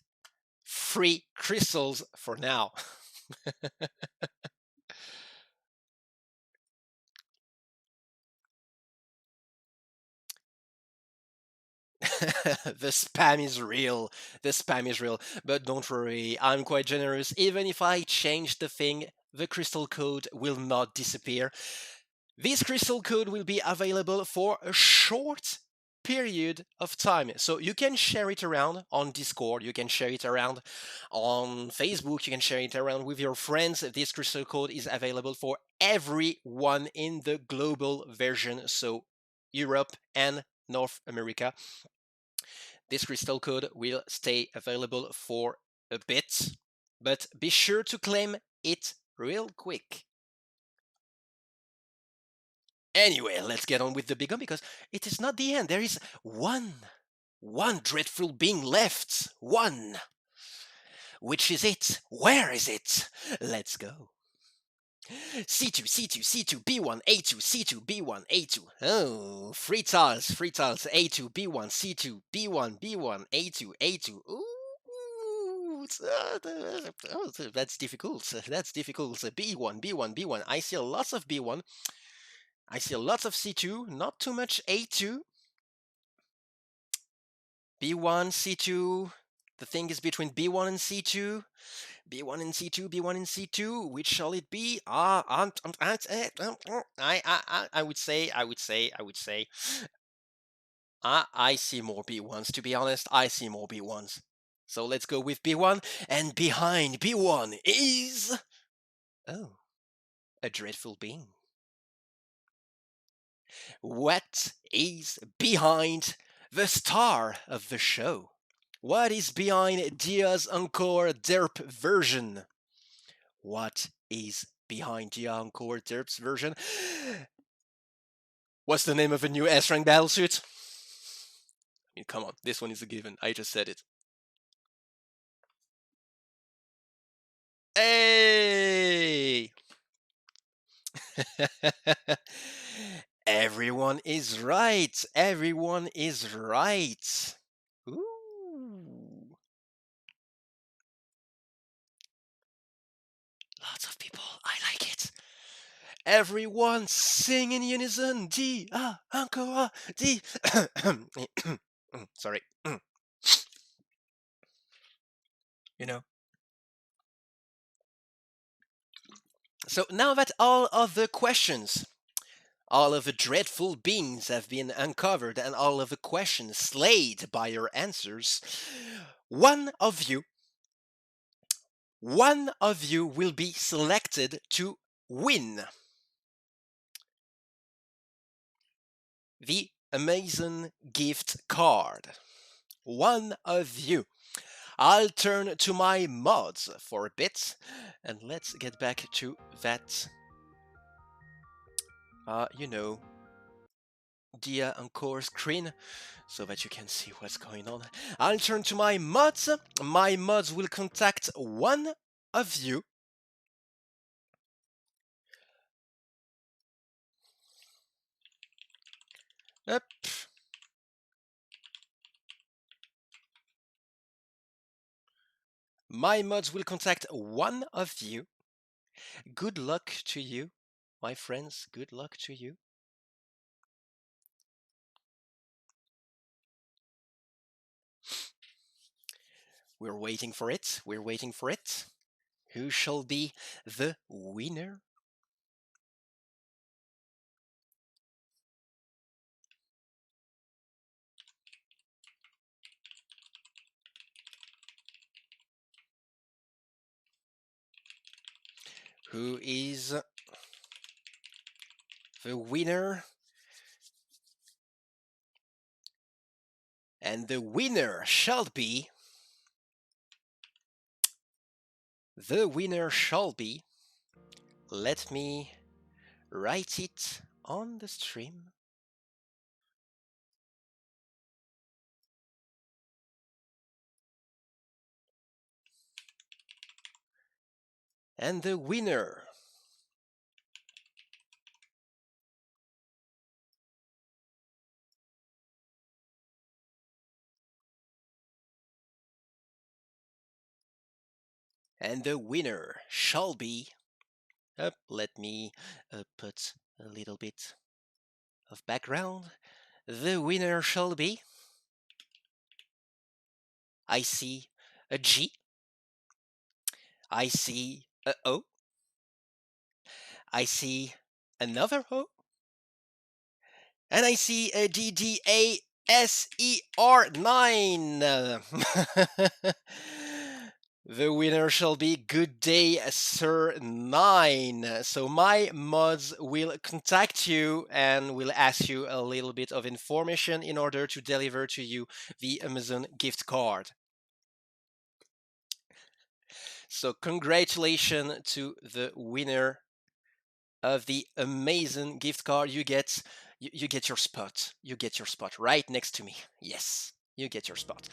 F: free crystals for now. The spam is real. The spam is real. But don't worry, I'm quite generous. Even if I change the thing, the crystal code will not disappear. This crystal code will be available for a short period of time. So you can share it around on Discord, you can share it around on Facebook, you can share it around with your friends. This crystal code is available for everyone in the global version, so Europe and North America. This crystal code will stay available for a bit, but be sure to claim it real quick. Anyway, let's get on with the big one because it is not the end. There is one dreadful being left. One. Which is it? Where is it? Let's go. C2, C2, C2, B1, A2, C2, B1, A2. Oh, three tiles, A2, B1, C2, B1, B1, A2, A2. Ooh, that's difficult. That's difficult. B1, B1, B1. I see lots of B1. I see lots of C2, not too much A2. B1, C2. The thing is between B1 and C2. B1 and C2, B1 and C2. Which shall it be? I would say. I see more B1s. To be honest, I see more B1s. So let's go with B1. And behind B1 is... Oh, a dreadful being. What is behind the star of the show? What is behind Dia's Encore Derp version? What is behind Dia Encore Derp's version? What's the name of a new S-Rank battlesuit? I mean, come on, this one is a given. I just said it. Hey! Everyone is right. Everyone is right. Ooh. Lots of people. I like it. Everyone sing in unison. D, encore, D. Sorry. You know. So now that all of the questions All of the dreadful beings have been uncovered and all of the questions slayed by your answers. One of you will be selected to win the Amazon gift card. One of you. I'll turn to my mods for a bit, and let's get back to that, the Encore screen, so that you can see what's going on. I'll turn to my mods. My mods will contact one of you. Up. My mods will contact one of you. Good luck to you, my friends. Good luck to you. We're waiting for it. We're waiting for it. Who shall be the winner? Who is the winner? And the winner shall be... Let me write it on the stream. And the winner shall be... let me put a little bit of background. The winner shall be... I see a G. I see a O. I see another O. And I see a DDASER9. The winner shall be Good Day Sir 9. So my mods will contact you and will ask you a little bit of information in order to deliver to you the Amazon gift card. So congratulations to the winner of the amazing gift card. You get your spot. You get your spot right next to me. Yes, you get your spot.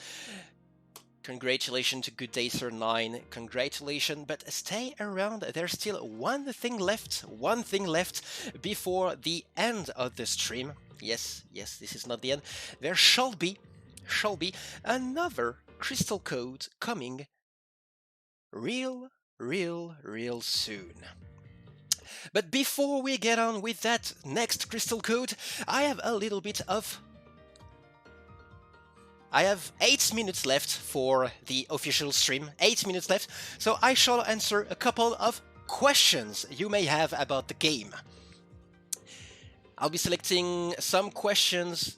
F: Congratulations to Good Day Sir 9. Congratulations, but stay around. There's still one thing left before the end of the stream. Yes, this is not the end. There shall be another crystal code coming real soon. But before we get on with that next crystal code, I have 8 minutes left for the official stream. 8 minutes left, so I shall answer a couple of questions you may have about the game. I'll be selecting some questions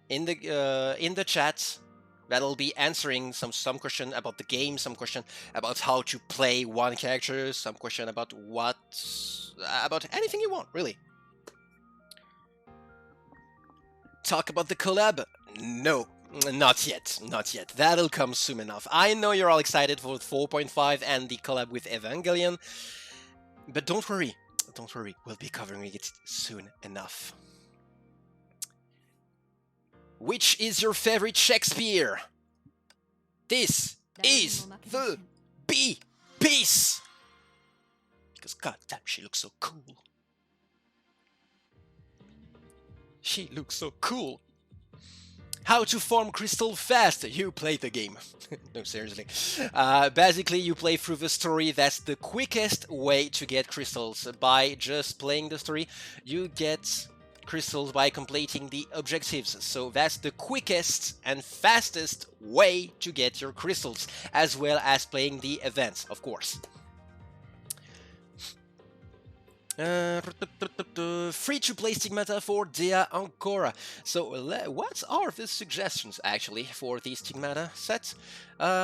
F: in the chat that'll be answering some question about the game, some question about how to play one character, some question about about anything you want, really. Talk about the collab? No, not yet. That'll come soon enough. I know you're all excited for 4.5 and the collab with Evangelion, but don't worry, we'll be covering it soon enough. Which is your favorite Shakespeare? This is the B piece! Because goddamn, she looks so cool. She looks so cool. How to farm crystal fast? You play the game. No, seriously. Basically, you play through the story. That's the quickest way to get crystals. By just playing the story, you get crystals by completing the objectives. So that's the quickest and fastest way to get your crystals, as well as playing the events, of course. Free-to-play stigmata for Dia Ancora. So, what are the suggestions actually for the stigmata set?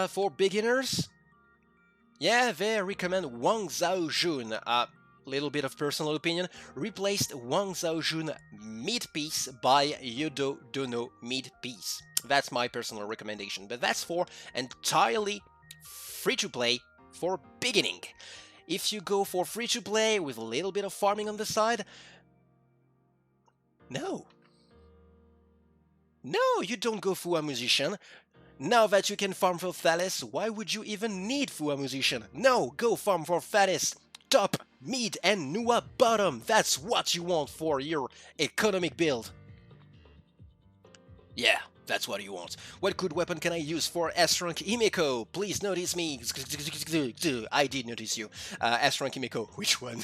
F: For beginners, yeah, they recommend Wang Zhaojun. Little bit of personal opinion. Replaced Wang Zhaojun mid piece by Yudo Dono mid piece. That's my personal recommendation. But that's for entirely free-to-play for beginning. If you go for free-to-play with a little bit of farming on the side, no. No, you don't go Fua Musician. Now that you can farm for Thales, why would you even need Fua Musician? No, go farm for Thales. Top, mid, and Nua bottom. That's what you want for your economic build. Yeah, that's what you want. What good weapon can I use for S-Rank Himeko? Please notice me. I did notice you. S-Rank Himeko, which one?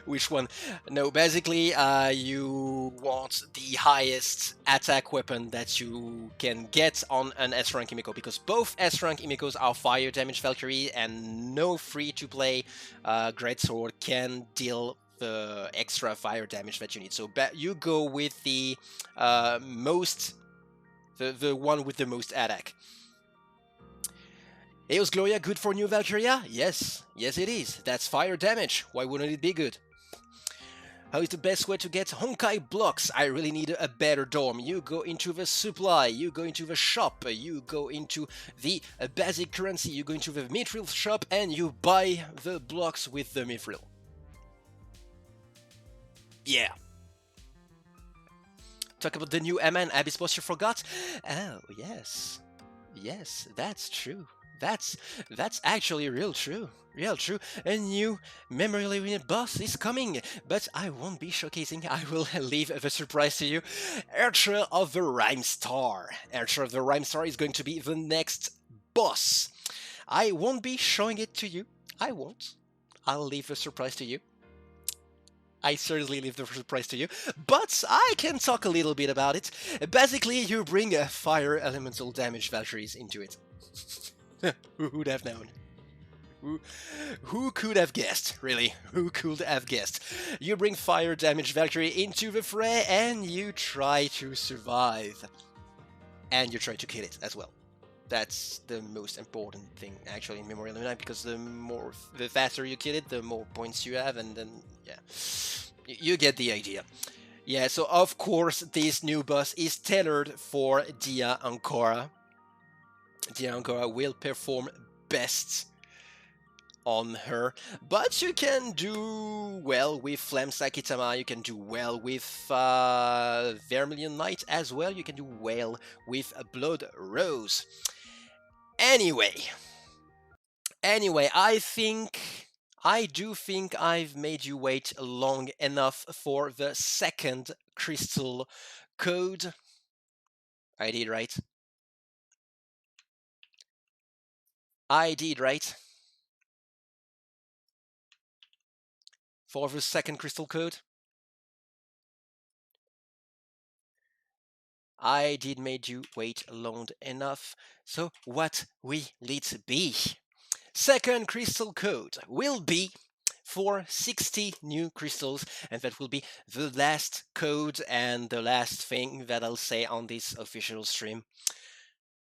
F: Which one? No, basically, you want the highest attack weapon that you can get on an S-Rank Himeko, because both S-Rank Himekos are fire damage Valkyrie, and no free-to-play Greatsword can deal the extra fire damage that you need. So you go with the the one with the most attack. Eos Gloria good for new Valkyria? Yes, yes it is. That's fire damage. Why wouldn't it be good? How is the best way to get Honkai blocks? I really need a better dorm. You go into the supply, you go into the shop, you go into the basic currency, you go into the mithril shop, and you buy the blocks with the mithril. Yeah. Talk about the new MN Abyss boss you forgot? Oh, yes. Yes, that's true. That's actually real true. Real true. A new memory living boss is coming, but I won't be showcasing. I will leave the surprise to you. Archer of the Rhyme Star. Archer of the Rhyme Star is going to be the next boss. I won't be showing it to you. I won't. I'll leave the surprise to you. I certainly leave the surprise to you, but I can talk a little bit about it. Basically, you bring fire elemental damage Valkyries into it. Who would have known? Who could have guessed, really? Who could have guessed? You bring fire damage Valkyrie into the fray and you try to survive. And you try to kill it as well. That's the most important thing actually in Memorial Night, because the faster you kill it, the more points you have, and then yeah, you get the idea. Yeah, so of course this new boss is tailored for Dia Ancora. Dia Ancora will perform best on her, but you can do well with Flame Sakitama, you can do well with Vermilion Knight as well, you can do well with Blood Rose. Anyway, I do think I've made you wait long enough for the second crystal code. I did right. I did right. For the second crystal code. I did made you wait long enough. So what will it be? Second crystal code will be for 60 new crystals, and that will be the last code and the last thing that I'll say on this official stream.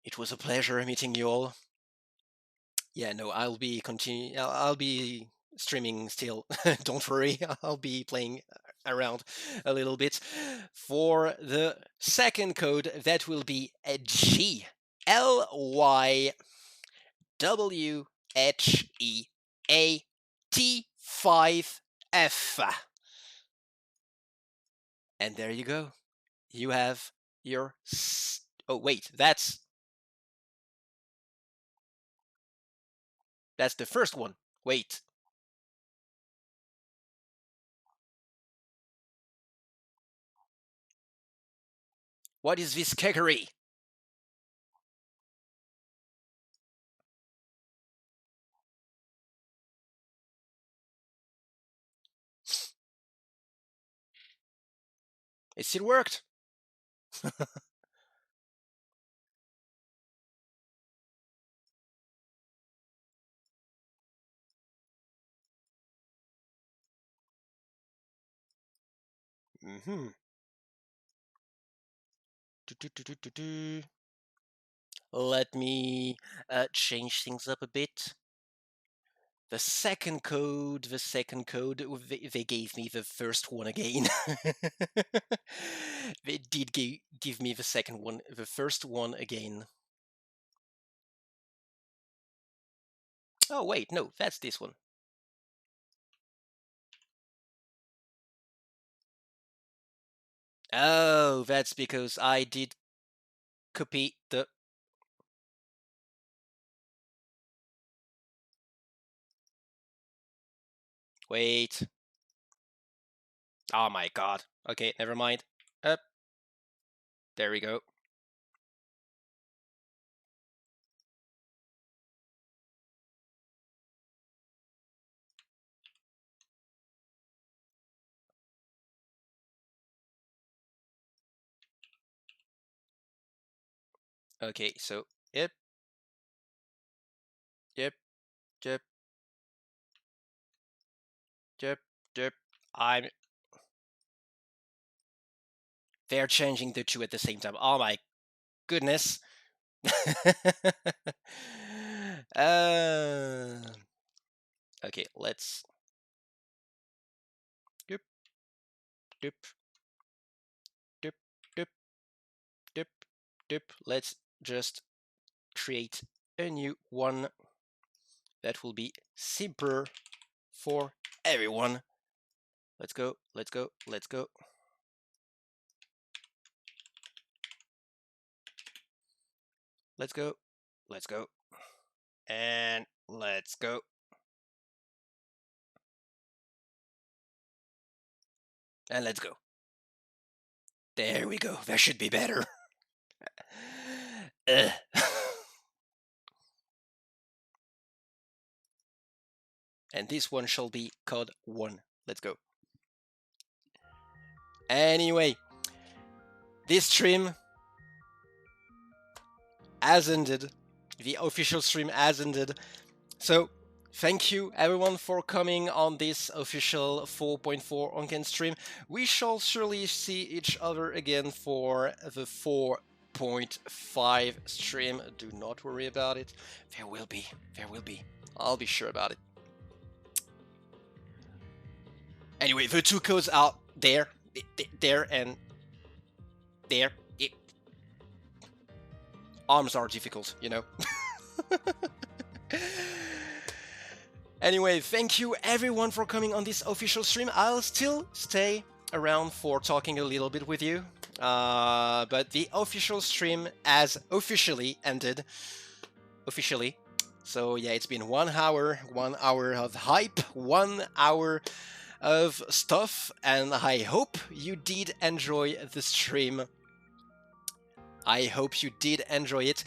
F: It was a pleasure meeting you all. Yeah, no, I'll be streaming still. Don't worry, I'll be playing around a little bit. For the second code, that will be GLYWHEAT5F. And there you go. You have your... Oh, wait, that's the first one. Wait. What is this keggery? It still worked. Mm-hmm. Let me change things up a bit. The second code, they gave me the first one again. They did give me the second one, the first one again. Oh, wait, no, that's this one. Oh, that's because I did copy the... Wait. Oh my god. Okay, never mind. Up. There we go. Okay, so, yep. Yep. Yep. Yep. Yep. They're changing the two at the same time. Oh my goodness. Okay, let's... Doop, doop, doop, doop, doop, doop. Let's just create a new one that will be simpler for everyone. Let's go, let's go, let's go. Let's go, let's go. And let's go. And let's go. There we go. That should be better. And this one shall be code 1. Let's go. Anyway, this stream has ended. The official stream has ended. So, thank you everyone for coming on this official 4.4 Honkai stream. We shall surely see each other again for the 4.5 stream. Do not worry about it. There will be. I'll be sure about it. Anyway, the two codes are there and there. Arms are difficult, you know. Anyway, thank you everyone for coming on this official stream. I'll still stay around for talking a little bit with you. But the official stream has officially ended. Officially. So yeah, it's been 1 hour, 1 hour of hype, 1 hour of stuff, and I hope you did enjoy the stream. I hope you did enjoy it.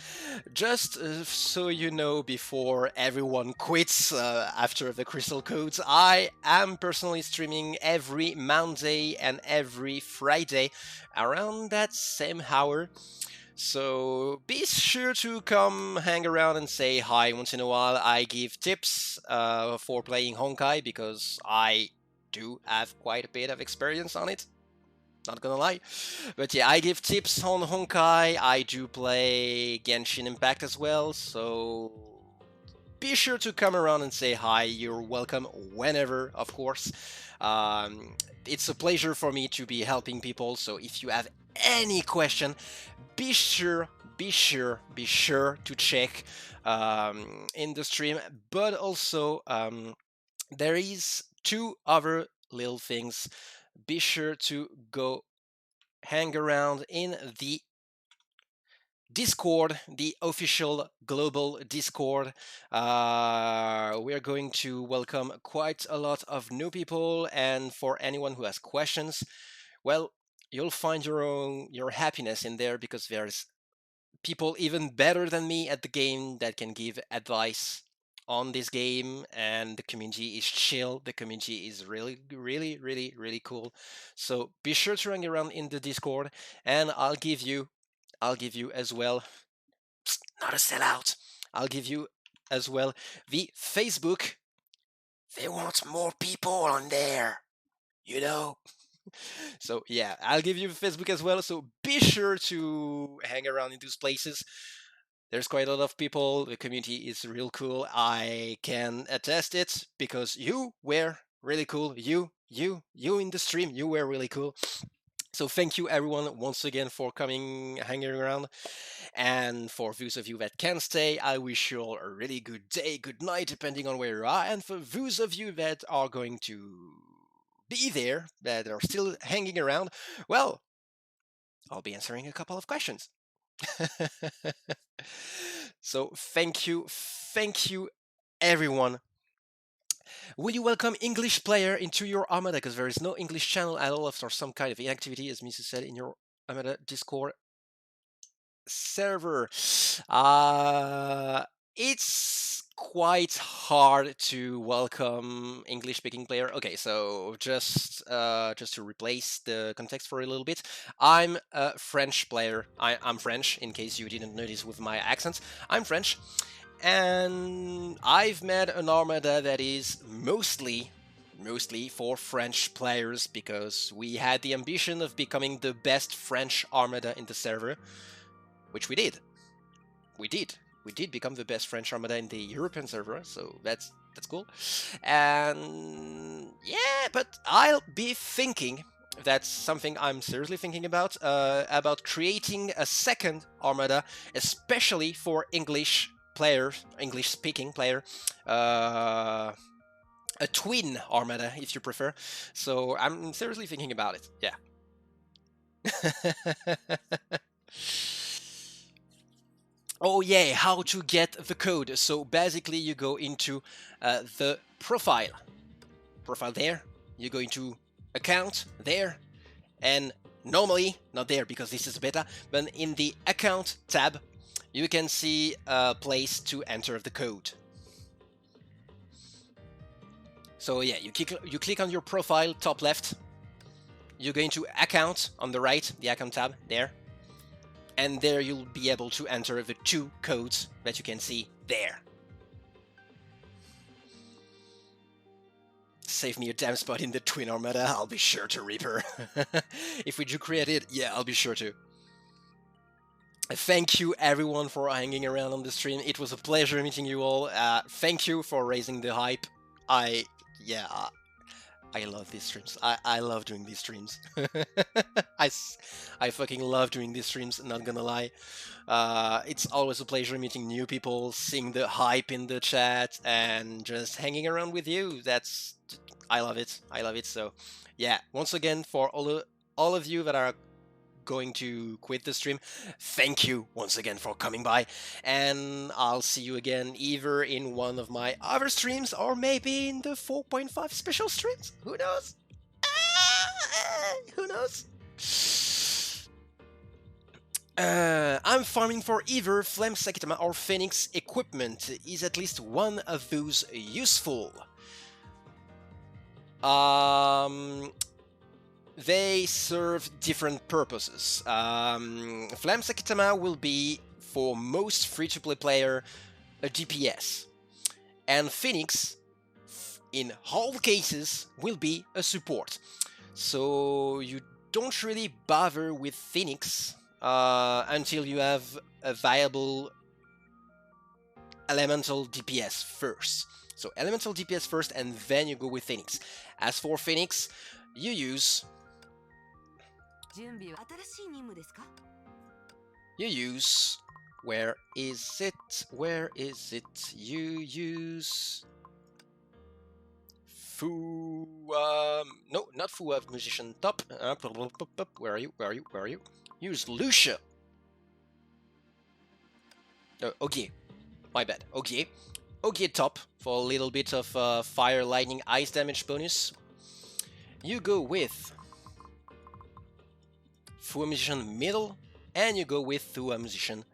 F: Just so you know, before everyone quits after the Crystal Codes, I am personally streaming every Monday and every Friday around that same hour. So be sure to come hang around and say hi once in a while. I give tips for playing Honkai because I do have quite a bit of experience on it. Not gonna lie. But yeah, I give tips on Honkai. I do play Genshin Impact as well, so be sure to come around and say hi. You're welcome whenever, of course. It's a pleasure for me to be helping people, so if you have any question, be sure to check in the stream. But also, there is 2 other little things. Be sure to go hang around in the Discord, the official global Discord. We are going to welcome quite a lot of new people, and for anyone who has questions, well, you'll find your happiness in there, because there's people even better than me at the game that can give advice on this game, and the community is chill. The community is really cool. So be sure to hang around in the Discord, and I'll give you as well, not a sellout, I'll give you as well the Facebook. They want more people on there, you know. So yeah, I'll give you Facebook as well. So be sure to hang around in those places. There's quite a lot of people. The community is real cool. I can attest it because you were really cool. You in the stream, you were really cool. So thank you everyone once again for coming, hanging around. And for those of you that can stay, I wish you all a really good day, good night, depending on where you are. And for those of you that are going to be there, that are still hanging around, well, I'll be answering a couple of questions. So thank you everyone. Will you welcome English player into your Armada? Because there is no English channel at all after some kind of inactivity, as Misu said, in your Armada Discord server. It's quite hard to welcome English speaking player. Okay, so just to replace the context for a little bit, I'm a French player. I'm French, in case you didn't notice with my accent. I'm French, and I've made an armada that is mostly for French players because we had the ambition of becoming the best French armada in the server, which we did. We did become the best French armada in the European server, so that's cool. And yeah, but I'll be thinking, that's something I'm seriously thinking about creating a second armada, especially for English players, English speaking player, a twin armada if you prefer. So I'm seriously thinking about it. Yeah. Oh yeah, how to get the code. So basically you go into the profile there, you go into account there, and normally, not there because this is a beta, but in the account tab, you can see a place to enter the code. So yeah, you click on your profile, top left, you go into account on the right, the account tab there, and there you'll be able to enter the 2 codes that you can see there. Save me a damn spot in the Twin Armada, I'll be sure to Reaper. If we do create it, yeah, I'll be sure to. Thank you everyone for hanging around on the stream. It was a pleasure meeting you all. Thank you for raising the hype. I love these streams. I love doing these streams. I fucking love doing these streams, not gonna lie. It's always a pleasure meeting new people, seeing the hype in the chat, and just hanging around with you. I love it. I love it. So, yeah, once again, for all of you that are going to quit the stream, thank you once again for coming by, and I'll see you again either in one of my other streams or maybe in the 4.5 special streams. Who knows? Who knows? I'm farming for either Flame Sakitama or Phoenix equipment. Is at least one of those useful? They serve different purposes. Flame Sakitama will be, for most free-to-play player, a DPS. And Phoenix, in all cases, will be a support. So you don't really bother with Phoenix until you have a viable elemental DPS first. So elemental DPS first, and then you go with Phoenix. As for Phoenix, you use... Where is it? Where is it? You use... no, not Fu of Musician Top. Where are you? Where are you? Where are you? Use Lucia. Okay, my bad. Okay, top for a little bit of fire, lightning, ice damage bonus. You go with Fu Musician middle, and you go with Fu Musician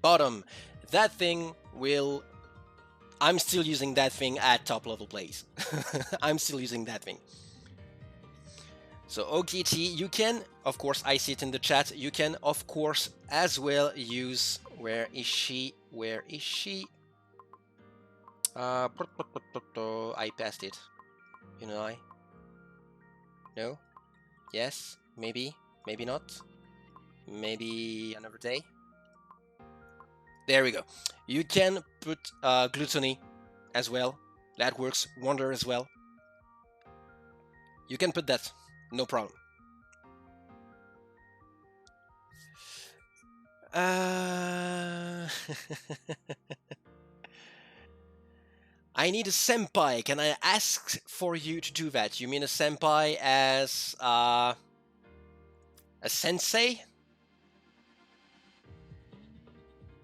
F: bottom. That thing will... I'm still using that thing at top level plays. I'm still using that thing. So OKT, you can, of course, I see it in the chat, you can, of course, as well use... Where is she? Where is she? I passed it. You know, No? Yes, maybe, maybe not. Maybe another day. There we go. You can put gluttony as well. That works wonder as well. You can put that, no problem. I need a senpai. Can I ask for you to do that? You mean a senpai as a sensei?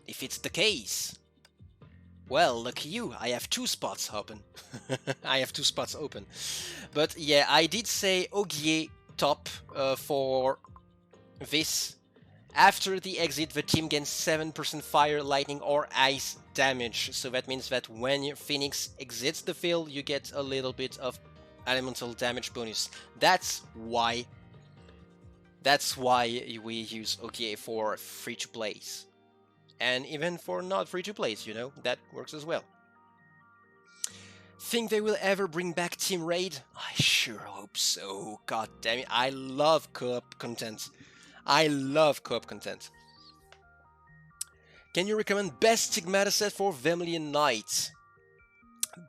F: If it's the case, well, lucky you. I have 2 spots open. I have 2 spots open. But yeah, I did say Ogier top for this. After the exit, the team gains 7% fire, lightning, or ice damage. So that means that when your Phoenix exits the field, you get a little bit of elemental damage bonus. That's why we use Ogier for free-to-plays. And even for not free-to-plays, you know, that works as well. Think they will ever bring back Team Raid? I sure hope so. God damn it, I love co-op content. I love co-op content. Can you recommend best Stigmata set for Vermilion Knight?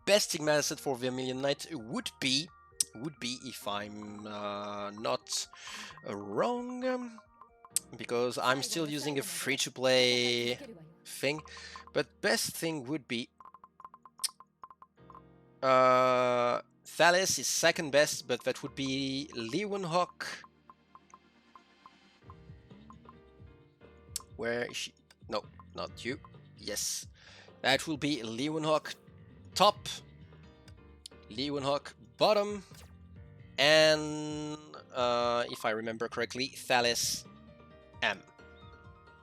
F: Best Stigmata set for Vermilion Knight would be, if I'm not wrong, because I'm still using a free-to-play thing, but best thing would be Thales is second best, but that would be Leeuwenhoek. Where is she? No, not you. Yes, that will be Leeuwenhoek top, Leeuwenhoek bottom, and if I remember correctly, Thales M.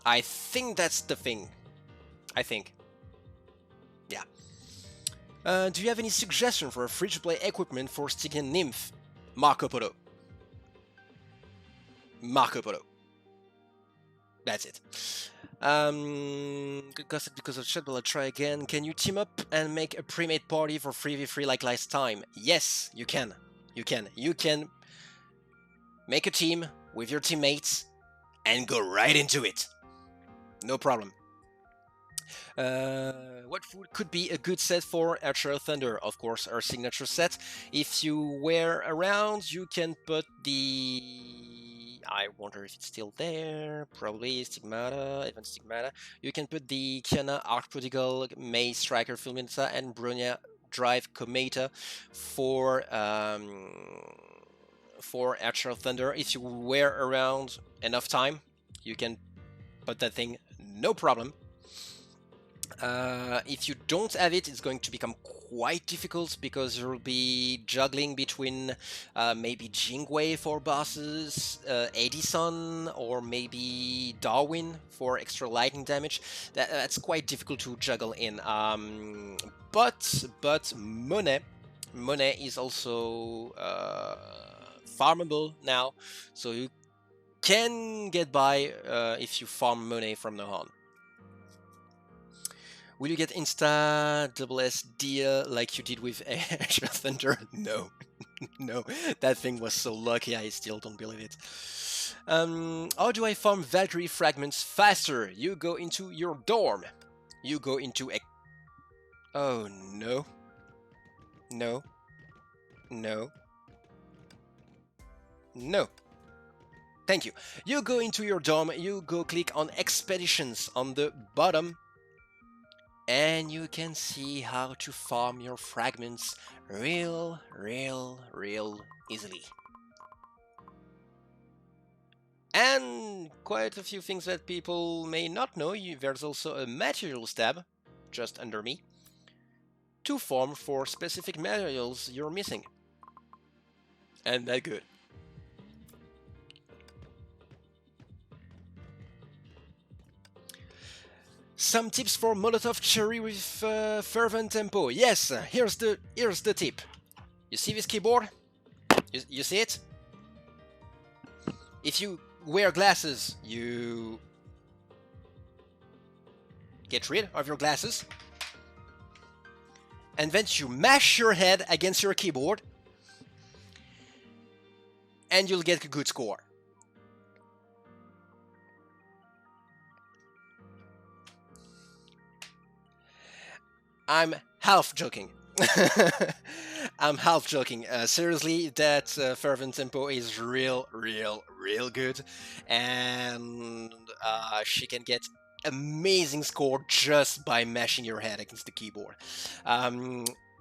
F: I think that's the thing. I think. Yeah. Do you have any suggestion for a free-to-play equipment for Stygian Nymph? Marco Polo. Marco Polo. That's it. Good gossip because of chat, but I'll try again. Can you team up and make a pre-made party for 3v3 like last time? Yes, you can. You can. You can make a team with your teammates and go right into it. No problem. What food could be a good set for Archer Thunder? Of course, our signature set. If you were around, you can put the... I wonder if it's still there. Probably Stigmata, even Stigmata. You can put the Kiana Arc Prodigal, May Striker Fulminata, and Bronya Drive Cometa for Archer Thunder. If you were around enough time, you can put that thing, no problem. If you don't have it, it's going to become quite difficult because you'll be juggling between maybe Jingwei for bosses, Edison, or maybe Darwin for extra lightning damage. That's quite difficult to juggle in. But Monet is also farmable now, so you can get by if you farm Monet from now on. Will you get Insta double S deal like you did with Azure Thunder? No. No, that thing was so lucky, I still don't believe it. How do I farm Valkyrie fragments faster? You go into your dorm. You go into a... Oh, no. No. No. No. Thank you. You go into your dorm, you go click on Expeditions on the bottom, and you can see how to farm your fragments real easily. And quite a few things that people may not know. There's also a materials tab just under me to farm for specific materials you're missing. And that good. Some tips for Molotov Cherry with fervent tempo. Yes, here's the tip. You see this keyboard? You see it? If you wear glasses, you get rid of your glasses, and then you mash your head against your keyboard, and you'll get a good score. I'm half joking. I'm half joking. Seriously, that fervent tempo is real good, and she can get amazing score just by mashing your head against the keyboard.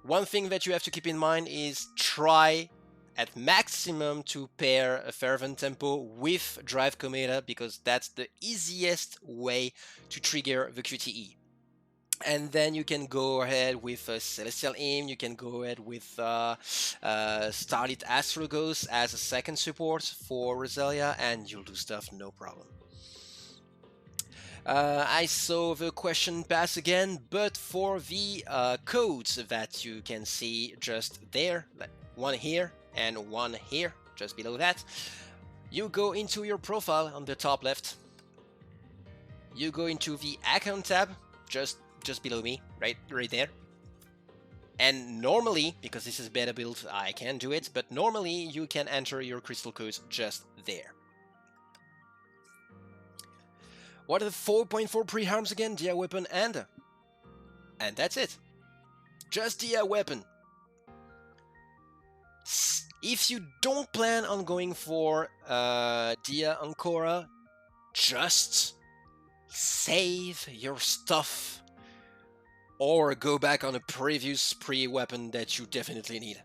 F: One thing that you have to keep in mind is try at maximum to pair a fervent tempo with drive cometa, because that's the easiest way to trigger the QTE. And then you can go ahead with Celestial Aim, you can go ahead with Starlit Astrologos as a second support for Roselia, and you'll do stuff no problem. I saw the question pass again, but for the codes that you can see just there, one here and one here, just below that, you go into your profile on the top left, you go into the account tab, just below me, right there. And normally, because this is beta build, I can't do it, but normally you can enter your crystal codes just there. What are the 4.4 pre-harms again? Dia weapon and that's it. Just Dia weapon. If you don't plan on going for Dia Ancora, just save your stuff or go back on a previous pre-weapon that you definitely need.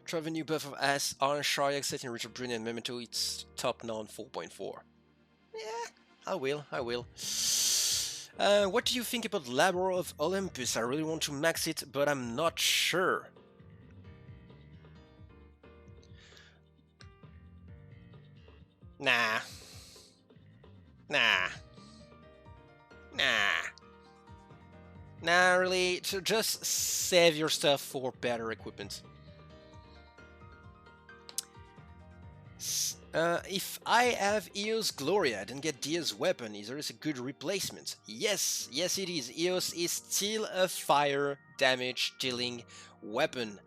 F: Try the new buff of As Orange Shariak set in Richard Brunner and Memento. It's top non 4.4. Yeah, I will. What do you think about Labor of Olympus? I really want to max it, but I'm not sure. Nah, really, so just save your stuff for better equipment. If I have Eos Gloria, then get Dia's weapon. Is there a good replacement? Yes, it is. Eos is still a fire damage dealing weapon.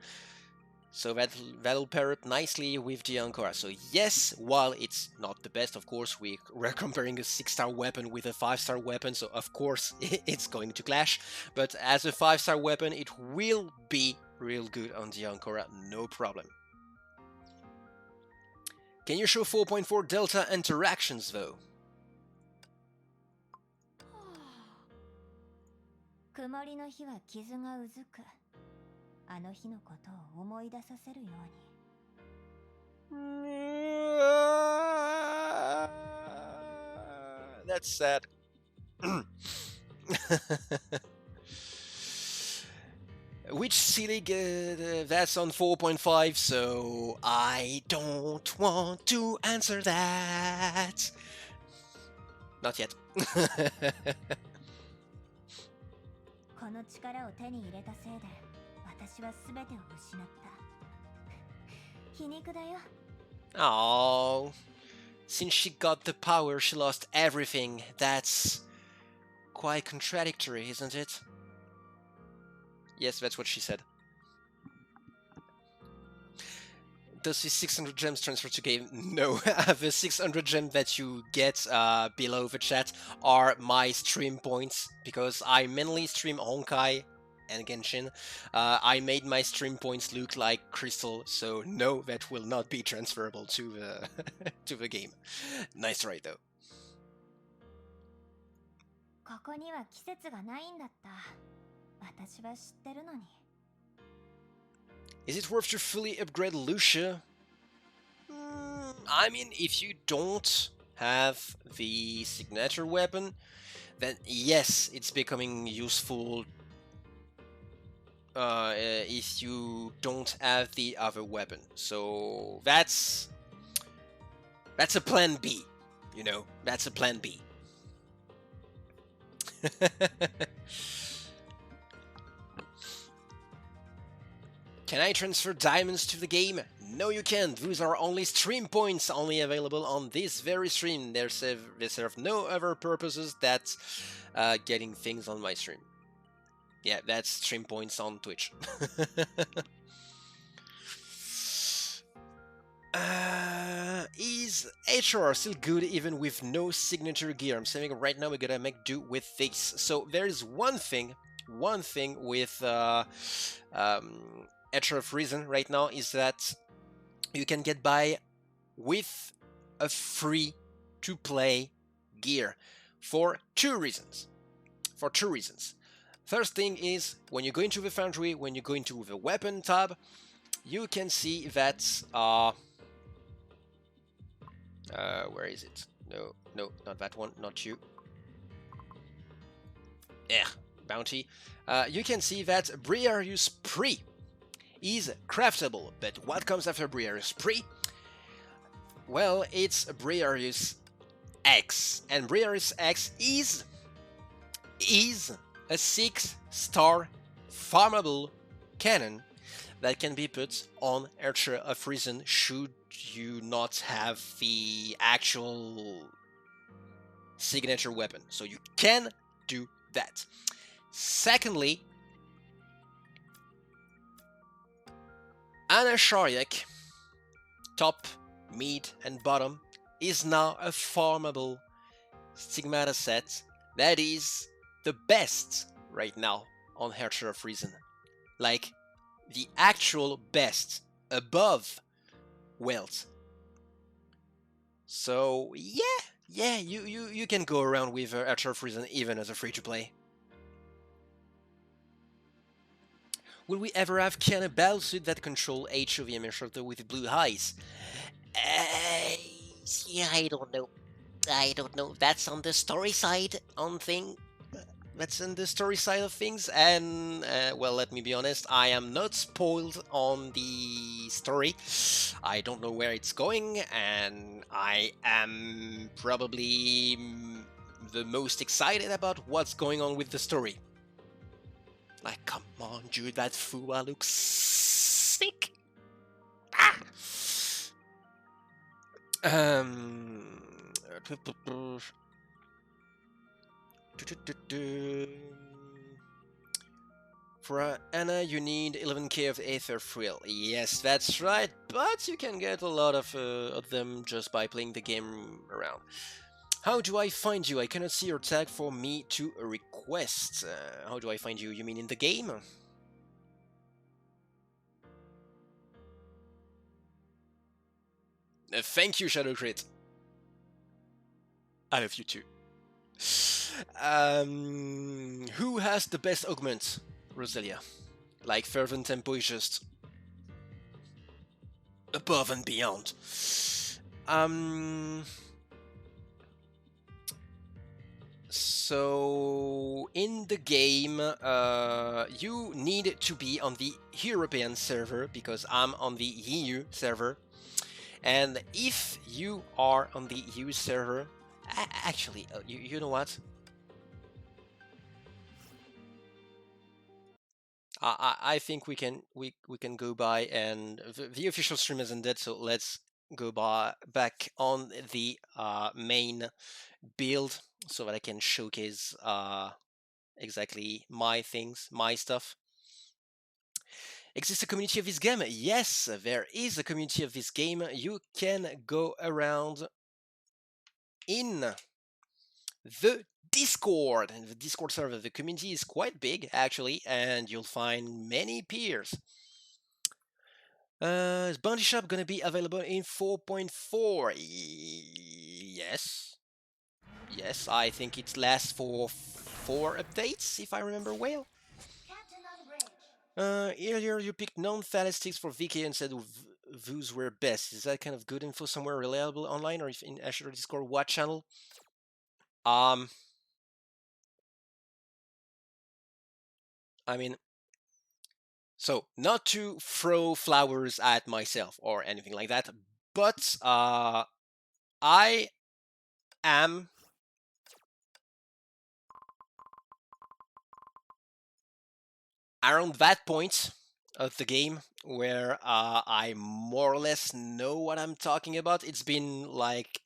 F: So that'll pair up nicely with the Ancora. So yes, while it's not the best, of course, we're comparing a 6-star weapon with a 5-star weapon, so of course it's going to clash. But as a 5-star weapon, it will be real good on the Ancora, no problem. Can you show 4.4 Delta interactions though?
A: 曇りの日は傷がうずく。あの日のことを思い出させるように。
F: That's sad. Which silly that's on 4.5, so I don't want to answer that. Not yet.
A: この力を手に入れたせいで私は全てを失った。皮肉だよ。
F: Oh, since she got the power, she lost everything. That's quite contradictory, isn't it? Yes, that's what she said. Does the 600 gems transfer to game? No, the 600 gems that you get below the chat are my stream points, because I mainly stream Honkai and Genshin. I made my stream points look like crystal, so no, that will not be transferable to the to the game. Nice try though.
A: ここには季節がないんだった。私は知ってるのに。
F: Is it worth to fully upgrade Lucia? I mean, if you don't have the signature weapon, then yes, it's becoming useful if you don't have the other weapon. So that's a plan B, you know, that's a plan B. Can I transfer diamonds to the game? No, you can't. Those are only stream points, only available on this very stream. They serve no other purposes than getting things on my stream. Yeah, that's stream points on Twitch. Is HR still good even with no signature gear? I'm saying right now we're gonna make do with this. So there is one thing with HR of Reason right now is that you can get by with a free to play gear for two reasons. First thing is when you go into the foundry, when you go into the weapon tab, you can see that where is it? No, not that one, not you. Bounty. You can see that Briareus Pre is craftable, but what comes after Briareus Pre? Well, it's Briareus X, and Briareus X is a 6-star farmable cannon that can be put on Archer of Reason should you not have the actual signature weapon. So you can do that. Secondly, Anna Shariak, top, mid, and bottom, is now a farmable Stigmata set that is the best right now on Archer of Reason. Like, the actual best, above Welt. So yeah, you can go around with Archer of Reason even as a free-to-play. Will we ever have Kiana battlesuit that control HOV Minnesota with blue eyes? Yeah, I don't know. That's on the story side on thing. That's in the story side of things, and well, let me be honest, I am not spoiled on the story. I don't know where it's going, and I am probably the most excited about what's going on with the story. Like, come on, dude, that Fua looks sick. For Anna, you need 11k of Aether Frill. Yes, that's right, but you can get a lot of them just by playing the game around. How do I find you? I cannot see your tag for me to request. How do I find you? You mean in the game? Thank you, Shadow Crit. I love you too. Who has the best augment? Roselia. Like, Fervent Tempo is just above and beyond. So in the game, you need to be on the European server because I'm on the EU server. And if you are on the EU server, actually, you know what? I think we can go by, and the official stream isn't dead, so let's go back on the main build so that I can showcase exactly my things, my stuff. Exists a community of this game? Yes, there is a community of this game. You can go around in the Discord, and the Discord server, the community is quite big actually, and you'll find many peers. Is Bounty Shop gonna be available in 4.4? Yes. Yes, I think it lasts for 4 updates, if I remember well. Earlier you picked non-thalistics for VK and said those were best. Is that kind of good info somewhere reliable online, or if in Azure Discord what channel? I mean, so not to throw flowers at myself or anything like that, but I am around that point of the game where I more or less know what I'm talking about. It's been like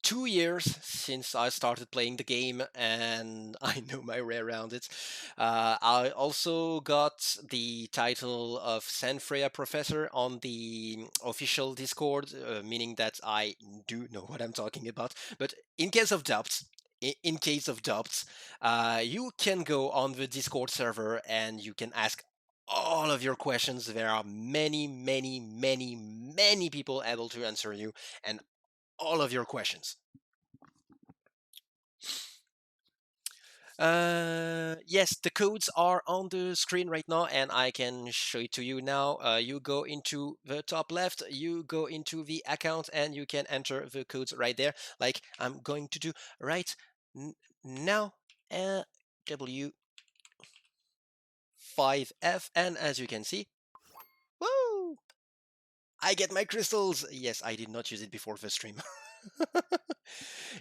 F: 2 years since I started playing the game, and I know my way around it. I also got the title of Sanfreya Professor on the official Discord, meaning that I do know what I'm talking about. But in case of doubts, in case of doubts, you can go on the Discord server and you can ask all of your questions. There are many, many, many, many people able to answer you and all of your questions. Yes, the codes are on the screen right now, and I can show it to you now. You go into the top left, you go into the account, and you can enter the codes right there, like I'm going to do right now. W5F, and as you can see, woo! I get my crystals! Yes, I did not use it before the stream.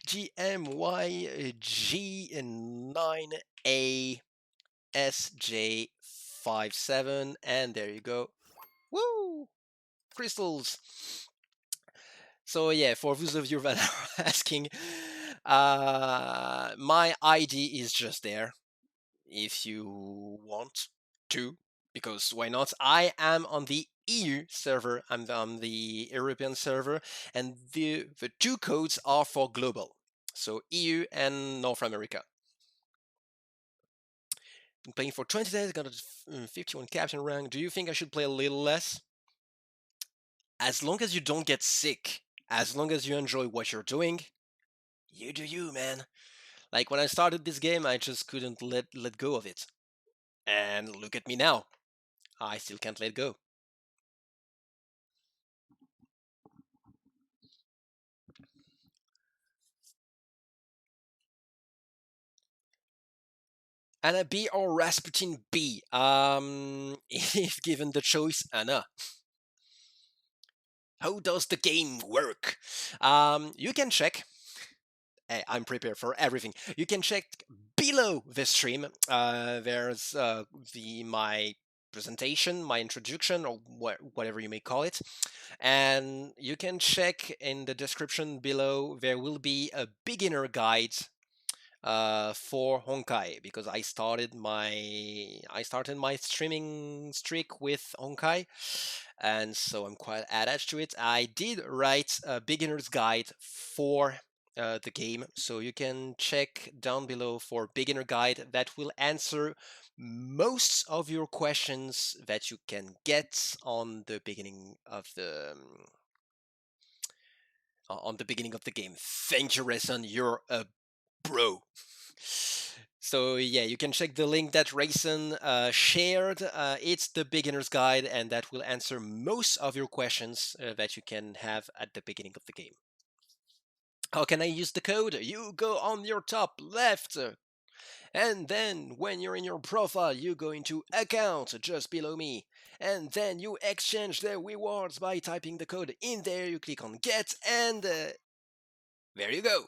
F: GMYG9ASJ57, and there you go. Woo! Crystals! So yeah, for those of you that are asking, my ID is just there if you want to, because why not? I am on the EU server, I'm on the European server, and the two codes are for global, so EU and North America. Been playing for 20 days, got a 51 captain rank. Do you think I should play a little less? As long as you don't get sick, as long as you enjoy what you're doing, you do you, man. Like when I started this game, I just couldn't let go of it. And look at me now. I still can't let go. Anna B or Rasputin B? If given the choice, Anna. How does the game work? You can check. I'm prepared for everything. You can check below the stream. There's my presentation, my introduction, or whatever you may call it, and you can check in the description below. There will be a beginner guide for Honkai, because I started my streaming streak with Honkai, and so I'm quite attached to it. I did write a beginner's guide for the game, so you can check down below for beginner guide that will answer most of your questions that you can get on the beginning of the game. Thank you, Rayson. You're a bro. So yeah, you can check the link that Rayson shared. It's the beginner's guide, and that will answer most of your questions that you can have at the beginning of the game. How can I use the code? You go on your top left, and then when you're in your profile, you go into account just below me, and then you exchange the rewards by typing the code in there. You click on get, and there you go.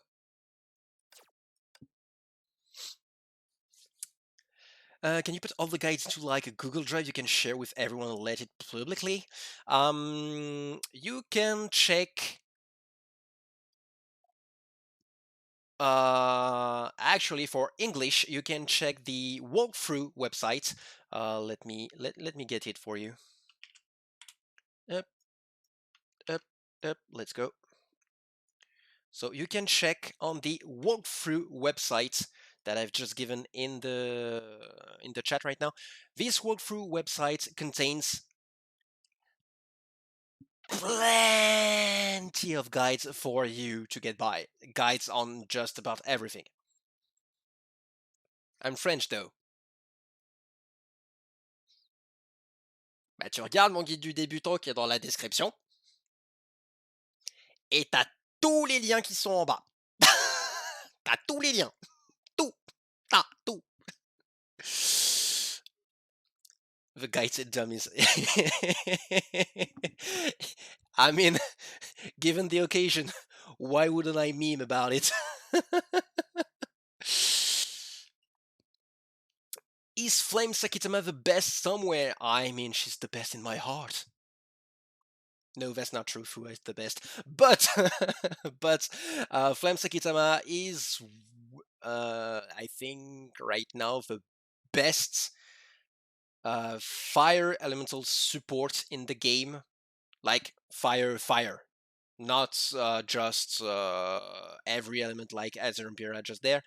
F: Can you put all the guides into like a Google Drive you can share with everyone and let it publicly? You can check. Actually, for English, you can check the walkthrough website. Let me get it for you. Up, up, up. Let's go. So you can check on the walkthrough website that I've just given in the chat right now. This walkthrough website contains plenty of guides for you to get by. Guides on just about everything. I'm French though. Bah, tu regardes mon guide du débutant qui est dans la description. Et t'as tous les liens qui sont en bas. T'as tous les liens. Tout. T'as tout. The guides and dummies. I mean, given the occasion, why wouldn't I meme about it? Is Flame Sakitama the best somewhere? I mean, she's the best in my heart. No, that's not true. Fu is the best, but Flame Sakitama is, I think, right now the best fire elemental support in the game. Like fire, not just every element like Azure and Pyrrha just there.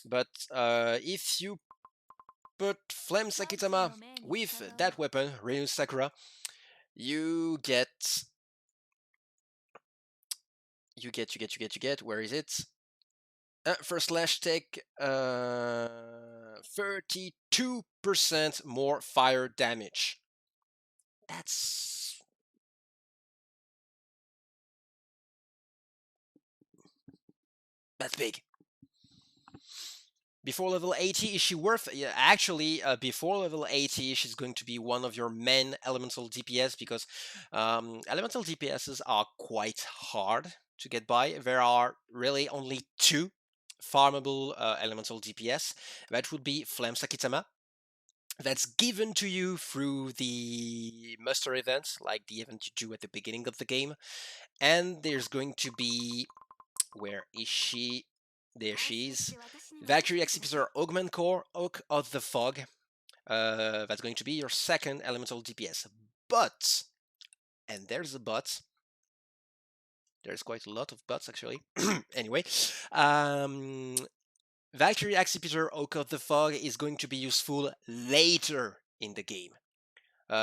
F: But if you put Flame Sakitama with that weapon, Ryu Sakura, you get, where is it? First slash take 32% more fire damage. That's big. Before level 80, is she worth? Yeah, actually, before level 80, she's going to be one of your main elemental DPS, because elemental DPSs are quite hard to get by. There are really only two farmable elemental DPS. That would be Flame Sakitama. That's given to you through the muster event, like the event you do at the beginning of the game. And there's going to be, where is she? There she is. Valkyrie Executor Augment Core, Oak of the Fog. That's going to be your second elemental DPS. But, and there's a but. There's quite a lot of buts actually. Anyway, Valkyrie Executor Oak of the Fog is going to be useful later in the game.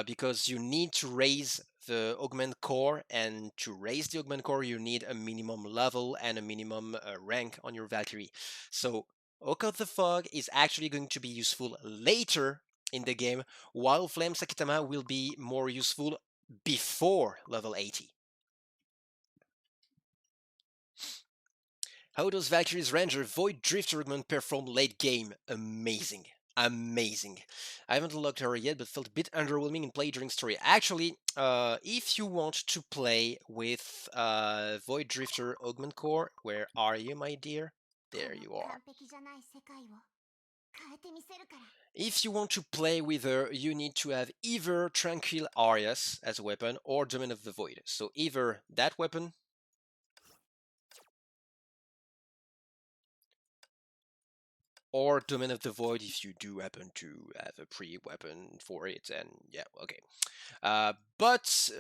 F: Because you need to raise the augment core, and to raise the augment core you need a minimum level and a minimum rank on your Valkyrie. So Oak of the Fog is actually going to be useful later in the game, while Flame Sakitama will be more useful before level 80. How does Valkyrie's Ranger Void Drifter augment perform late game? Amazing. Amazing. I haven't unlocked her yet, but felt a bit underwhelming in play during story. Actually, if you want to play with Void Drifter Augment Core, where are you, my dear? There you are. If you want to play with her, you need to have either Tranquil Arias as a weapon or Domain of the Void. So either that weapon, or Domain of the Void if you do happen to have a pre-weapon for it, and yeah, okay. But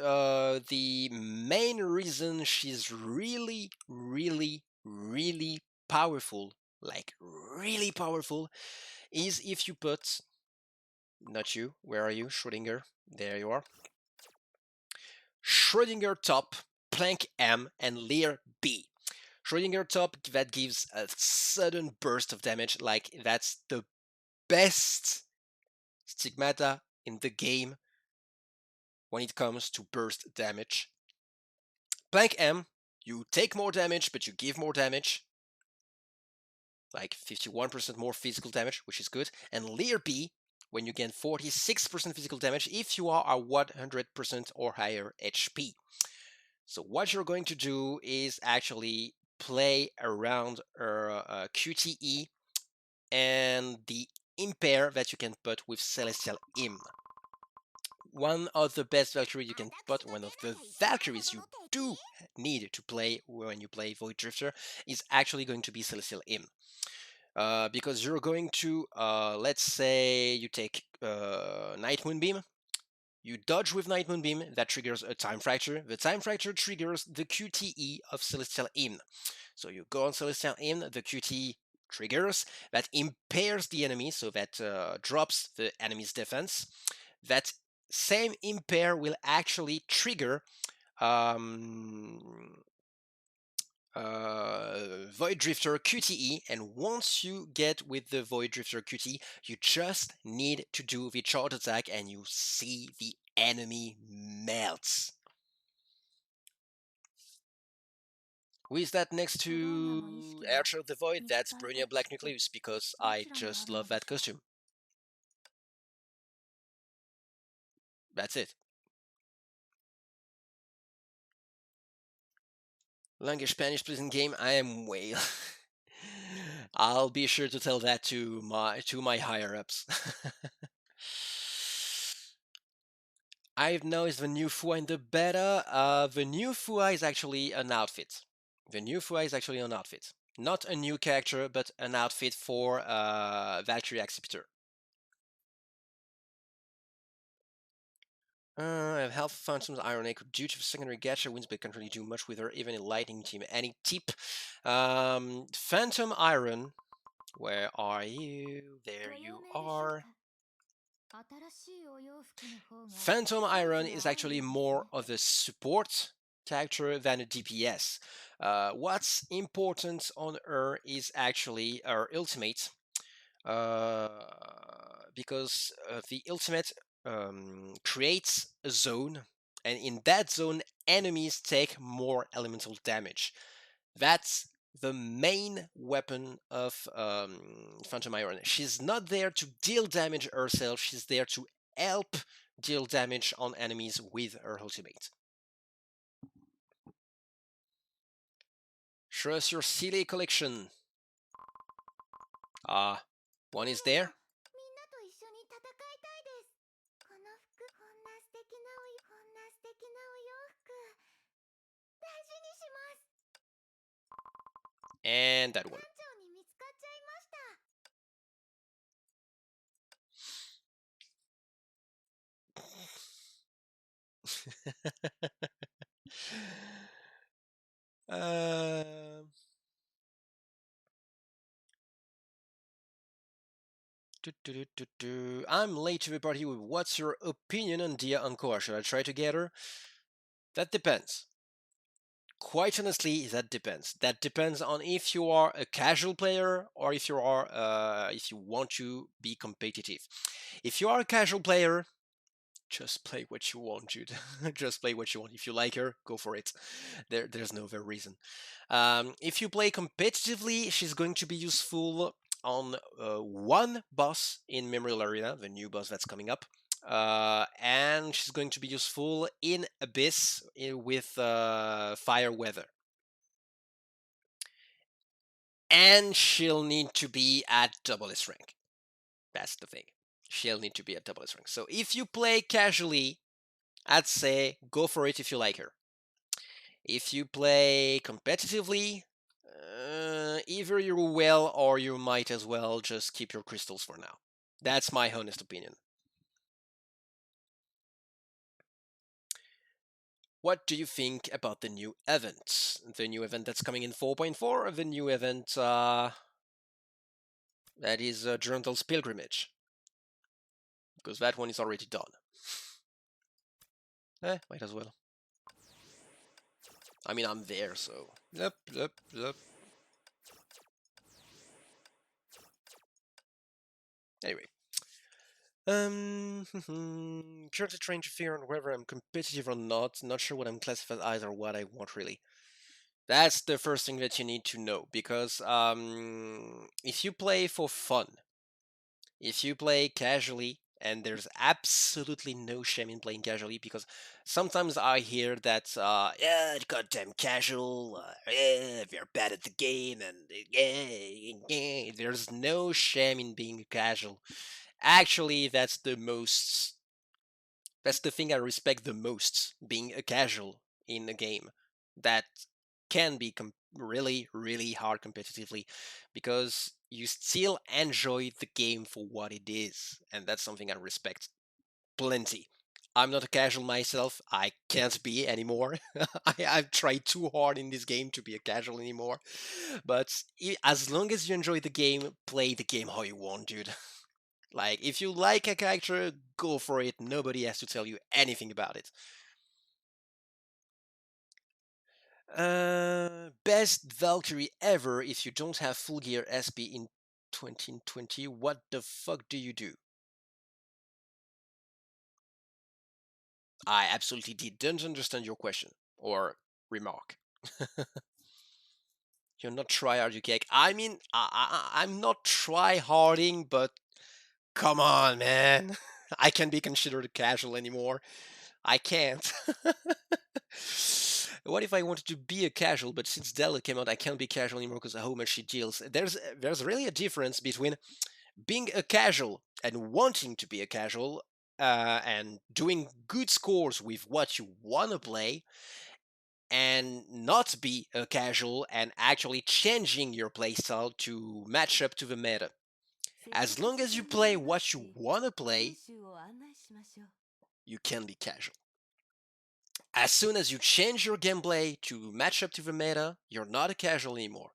F: the main reason she's really, really, really powerful, like really powerful, is if you put, not you, where are you, Schrodinger? There you are. Schrodinger top, Plank M, and Lear B. Schrodinger top, that gives a sudden burst of damage, like that's the best stigmata in the game when it comes to burst damage. Plank M, you take more damage, but you give more damage, like 51% more physical damage, which is good. And Lear B, when you gain 46% physical damage if you are at 100% or higher HP. So what you're going to do is actually play around QTE and the impair that you can put with Celestial Hymn. One of the best Valkyries you can put, one of the Valkyries you do need to play when you play Void Drifter, is actually going to be Celestial Hymn. Because you're going to, let's say you take Night Moonbeam, you dodge with Night Moonbeam, that triggers a Time Fracture. The Time Fracture triggers the QTE of Celestial Hymn. So you go on Celestial Hymn, the QTE triggers, that impairs the enemy, so that drops the enemy's defense. That same impair will actually trigger Void Drifter QTE, and once you get with the Void Drifter QTE, you just need to do the charge attack and you see the enemy melts. Who is that next to Archer of the Void? That's Brunia Black Nucleus, because I just love that costume. That's it. Language Spanish, please, in game. I am whale. I'll be sure to tell that to my higher ups. I've noticed the new Fua in the beta. The new Fua is actually an outfit. The new Fua is actually an outfit. Not a new character, but an outfit for Valkyrie Acceptor. Health Phantom's ironic due to secondary gacha wins but can't really do much with her even in lightning team. Any tip? Phantom Iron, where are you? There you are. Phantom Iron is actually more of a support character than a DPS. What's important on her is actually her ultimate, because the ultimate creates a zone, and in that zone, enemies take more elemental damage. That's the main weapon of Phantom Iron. She's not there to deal damage herself, she's there to help deal damage on enemies with her ultimate. Show us your silly collection. One is there. And that one. I'm late to the party. What's your opinion on Dia Ankoa? Should I try to get her? That depends. Quite honestly, that depends. That depends on if you are a casual player or if you want to be competitive. If you are a casual player, just play what you want, dude. Just play what you want. If you like her, go for it. There's no other reason. If you play competitively, she's going to be useful on one boss in Memorial Arena, the new boss that's coming up. And she's going to be useful in Abyss with Fire Weather. And she'll need to be at double S rank. That's the thing. She'll need to be at double S rank. So if you play casually, I'd say go for it if you like her. If you play competitively, either you will or you might as well just keep your crystals for now. That's my honest opinion. What do you think about the new event? The new event that's coming in 4.4 or the new event that is Journal's Pilgrimage? Because that one is already done. Might as well. I mean, I'm there, so... Yep. Anyway. Currently trying to figure out whether I'm competitive or not. Not sure what I'm classified as or what I want really. That's the first thing that you need to know, because if you play for fun, if you play casually, and there's absolutely no shame in playing casually, because sometimes I hear that, yeah, goddamn casual, yeah, they're bad at the game, and yeah, there's no shame in being casual. Actually, that's the thing I respect the most, being a casual in a game that can be really, really hard competitively, because you still enjoy the game for what it is, and that's something I respect plenty. I'm not a casual myself. I can't be anymore. I've tried too hard in this game to be a casual anymore. But as long as you enjoy the game, play the game how you want, dude. Like, if you like a character, go for it. Nobody has to tell you anything about it. Best Valkyrie ever if you don't have full gear SP in 2020. What the fuck do you do? I absolutely didn't understand your question or remark. You're not tryhard, you cake. I mean, I'm not tryharding, but come on, man. I can't be considered a casual anymore. I can't. What if I wanted to be a casual, but since Della came out, I can't be casual anymore because of how much she deals? There's really a difference between being a casual and wanting to be a casual, and doing good scores with what you want to play, and not be a casual and actually changing your playstyle to match up to the meta. As long as you play what you want to play, you can be casual. As soon as you change your gameplay to match up to the meta, you're not a casual anymore.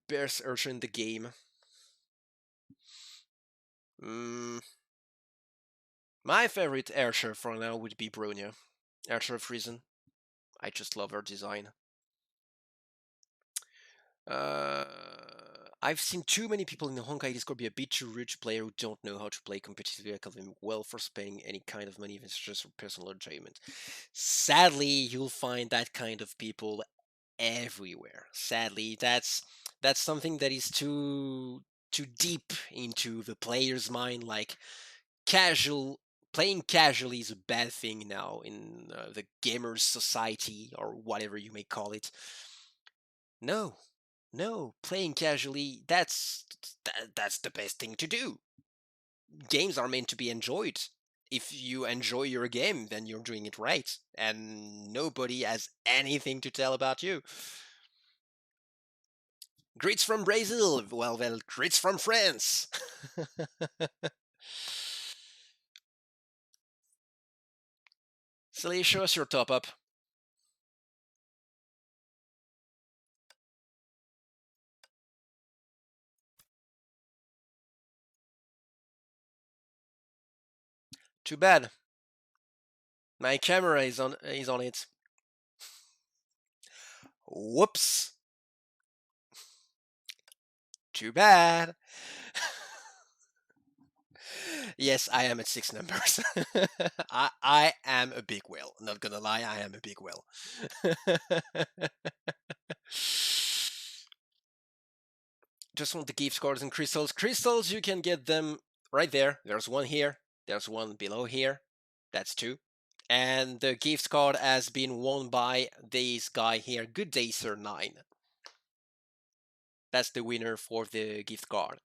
F: Best Urchin in the game. My favorite Archer for now would be Bronya. Archer of Reason. I just love her design. I've seen too many people in the Honkai Discord be a bit too rude to player who don't know how to play competitively. I call them well for paying any kind of money if it's just for personal enjoyment. Sadly, you'll find that kind of people everywhere. Sadly, that's something that is too deep into the player's mind. Like playing casually is a bad thing now in the gamers society, or whatever you may call it. No, playing casually, that's the best thing to do. Games are meant to be enjoyed. If you enjoy your game, then you're doing it right, and nobody has anything to tell about you. Greets from Brazil. Well, greets from France. Silly, show us your top up. Too bad. My camera is on it. Whoops. Too bad. Yes, I am at 6 numbers. I am a big whale. Not gonna lie, I am a big whale. Just want the gift cards and crystals. Crystals, you can get them right there. There's one here. There's one below here. That's 2. And the gift card has been won by this guy here. Good day, Sir 9. That's the winner for the gift card.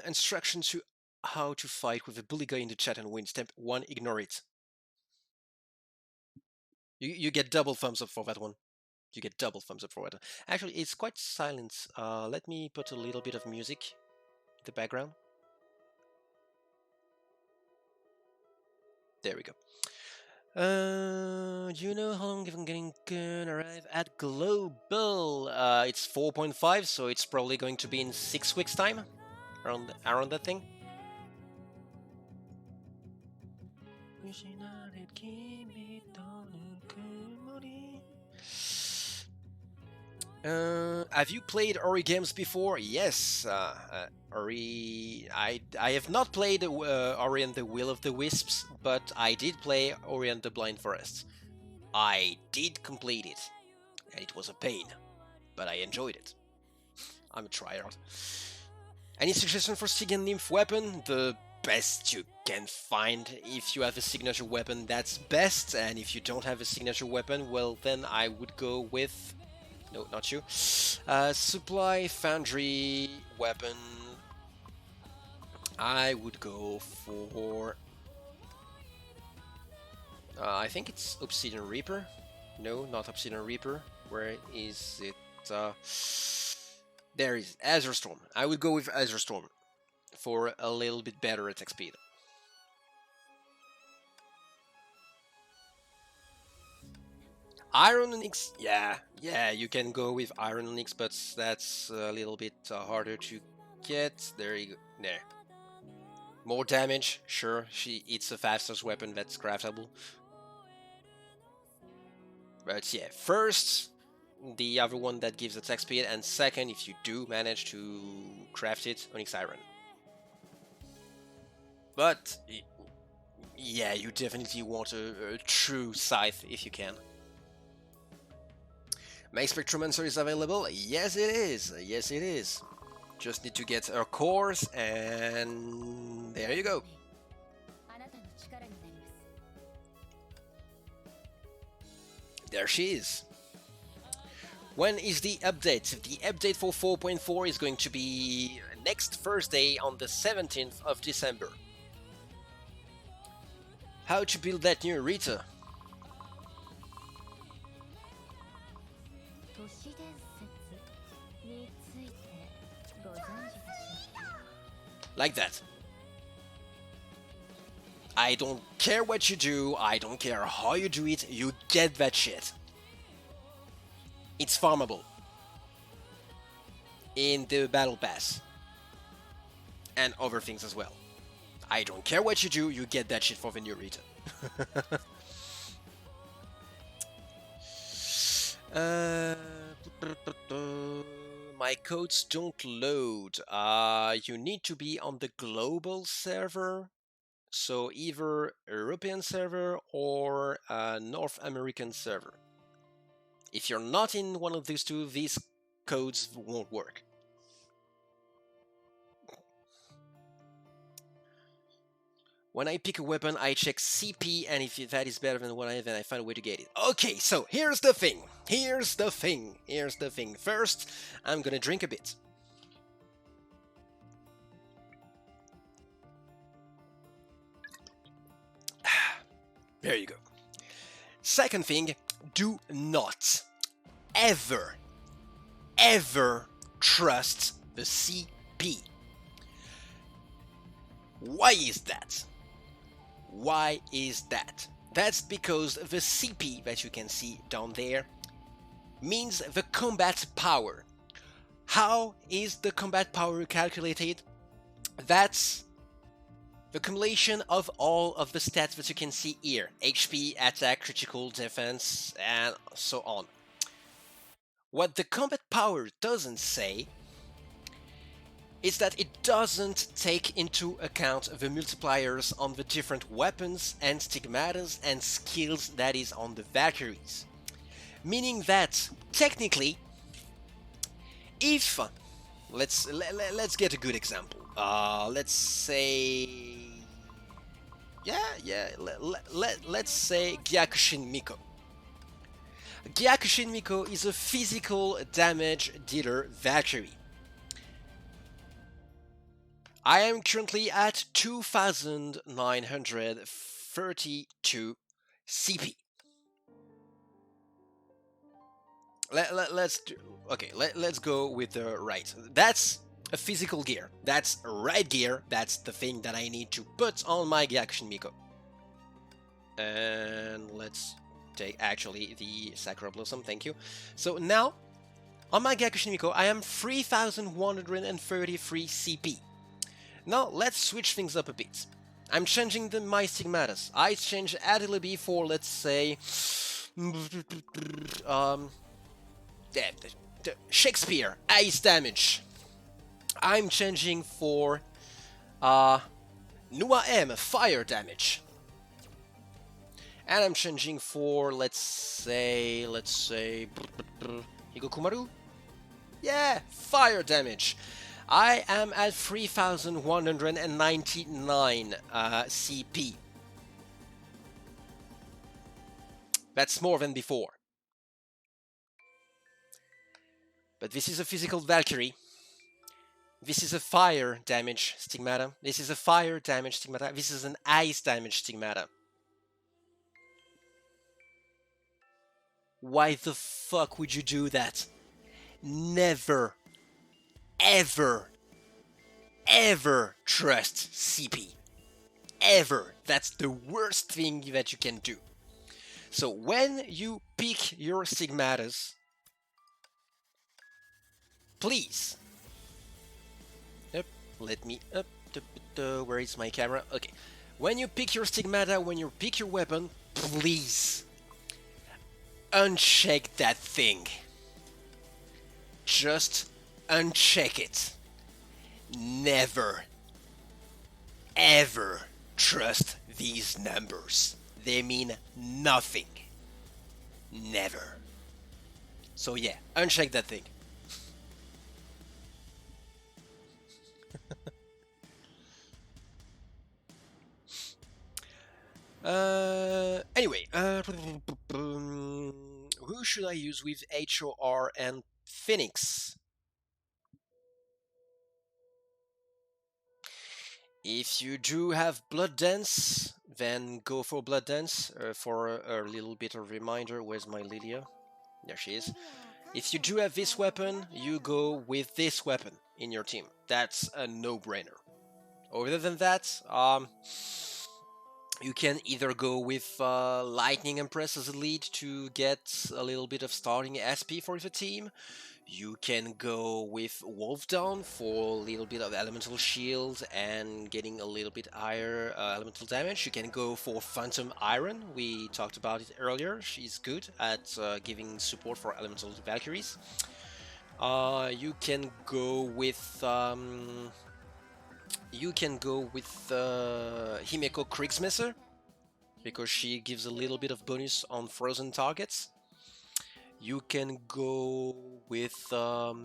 F: Instructions to how to fight with a bully guy in the chat and win. Step 1, ignore it. You get double thumbs up for that one. You get double thumbs up for that one. Actually, it's quite silent. Let me put a little bit of music in the background. There we go. Do you know how long I'm gonna arrive at Global? It's 4.5, so it's probably going to be in 6 weeks' time, around that thing. Have you played Ori games before? Yes, Ori. I have not played Ori and the Will of the Wisps, but I did play Ori and the Blind Forest. I did complete it, and it was a pain, but I enjoyed it. I'm a tryhard. Any suggestion for Stygian Nymph weapon? The best you can find. If you have a signature weapon, that's best, and if you don't have a signature weapon, well, then I would go with... No, not you. Supply, foundry, weapon. I would go for... I think it's Obsidian Reaper. No, not Obsidian Reaper. Where is it? There is Azure Storm. I would go with Azure Storm for a little bit better attack speed. Iron Onyx, yeah, you can go with Iron Onyx, but that's a little bit harder to get. There you go, there. More damage, sure, it's a fastest weapon that's craftable. But yeah, first, the other one that gives attack speed, and second, if you do manage to craft it, Onyx Iron. But, yeah, you definitely want a true scythe if you can. My Spectromancer is available? Yes, it is. Yes, it is. Just need to get our cores, and there you go. There she is. When is the update? The update for 4.4 is going to be next Thursday on the 17th of December. How to build that new Rita? Like that. I don't care what you do, I don't care how you do it, you get that shit. It's farmable in the battle pass and other things as well. I don't care what you do, you get that shit for the new Rita. My codes don't load. You need to be on the global server, so either European server or North American server. If you're not in one of these two, these codes won't work. When I pick a weapon, I check CP, and if that is better than what I have, then I find a way to get it. Okay, so here's the thing. First, I'm gonna drink a bit. There you go. Second thing, do not ever trust the CP. Why is that? That's because the CP that you can see down there means the combat power. How is the combat power calculated? That's the accumulation of all of the stats that you can see here. HP, attack, critical, defense, and so on. What the combat power doesn't say is that it doesn't take into account the multipliers on the different weapons and stigmatas and skills that is on the Valkyries. Meaning that, technically, if... Let's get a good example. Let's say... Let's say Gyakushin Miko. Gyakushin Miko is a physical damage dealer Valkyrie. I am currently at 2,932 CP. Let's go with the right. That's a physical gear. That's right gear. That's the thing that I need to put on my Gyakushin Miko. And let's take actually the Sakura Blossom. Thank you. So now on my Gyakushin Miko, I am 3,133 CP. Now let's switch things up a bit. I'm changing my stigmatas. I change Adelaby for, let's say, Shakespeare, ice damage. I'm changing for Nua M, fire damage. And I'm changing for, let's say, Higokumaru? Yeah, fire damage. I am at 3,199 CP. That's more than before. But this is a physical Valkyrie. This is a fire damage stigmata. This is a fire damage stigmata. This is an ice damage stigmata. Why the fuck would you do that? Never, ever trust CP. Ever. That's the worst thing that you can do. So when you pick your stigmatas, please. Let me up. Where is my camera? Okay. When you pick your stigmata, when you pick your weapon, please uncheck that thing. Just uncheck it. Never, ever trust these numbers. They mean nothing. Never. So yeah, uncheck that thing. Anyway, Who should I use with HOR and Phoenix? If you do have Blood Dance, then go for Blood Dance. For a little bit of reminder, where's my Lilia? There she is. If you do have this weapon, you go with this weapon in your team. That's a no-brainer. Other than that, you can either go with Lightning Empress as a lead to get a little bit of starting SP for the team. You can go with Wolfdown for a little bit of elemental shield and getting a little bit higher elemental damage. You can go for Phantom Iron. We talked about it earlier. She's good at giving support for elemental Valkyries. You can go with Himeko Kriegsmesser because she gives a little bit of bonus on frozen targets. You can go with no,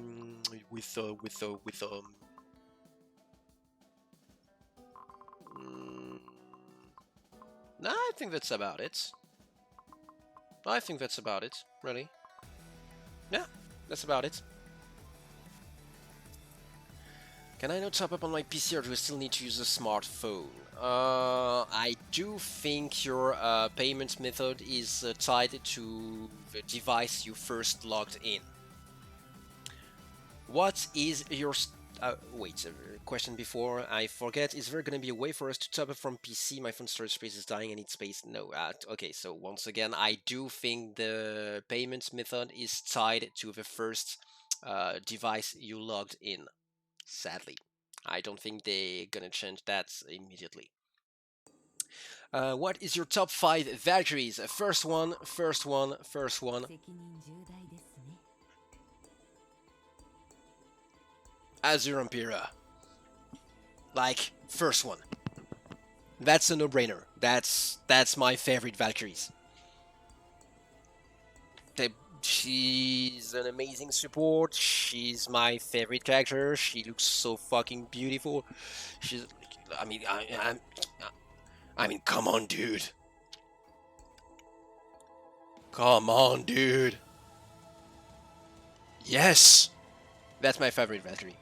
F: I think that's about it. I think that's about it, really. Yeah, that's about it. Can I now top up on my PC or do I still need to use a smartphone? I do think your payment method is tied to the device you first logged in. What is your... wait, a question before I forget. Is there going to be a way for us to top up from PC? My phone storage space is dying, I need space. No, okay, so once again, I do think the payment method is tied to the first device you logged in. Sadly, I don't think they're gonna change that immediately. What is your top 5 Valkyries? First one. Azure Empira. Like, first one. That's a no-brainer. That's my favorite Valkyries. She's an amazing support. She's my favorite character. She looks so fucking beautiful. She's, I mean, I mean, come on, dude. Come on, dude. Yes, that's my favorite Valkyrie.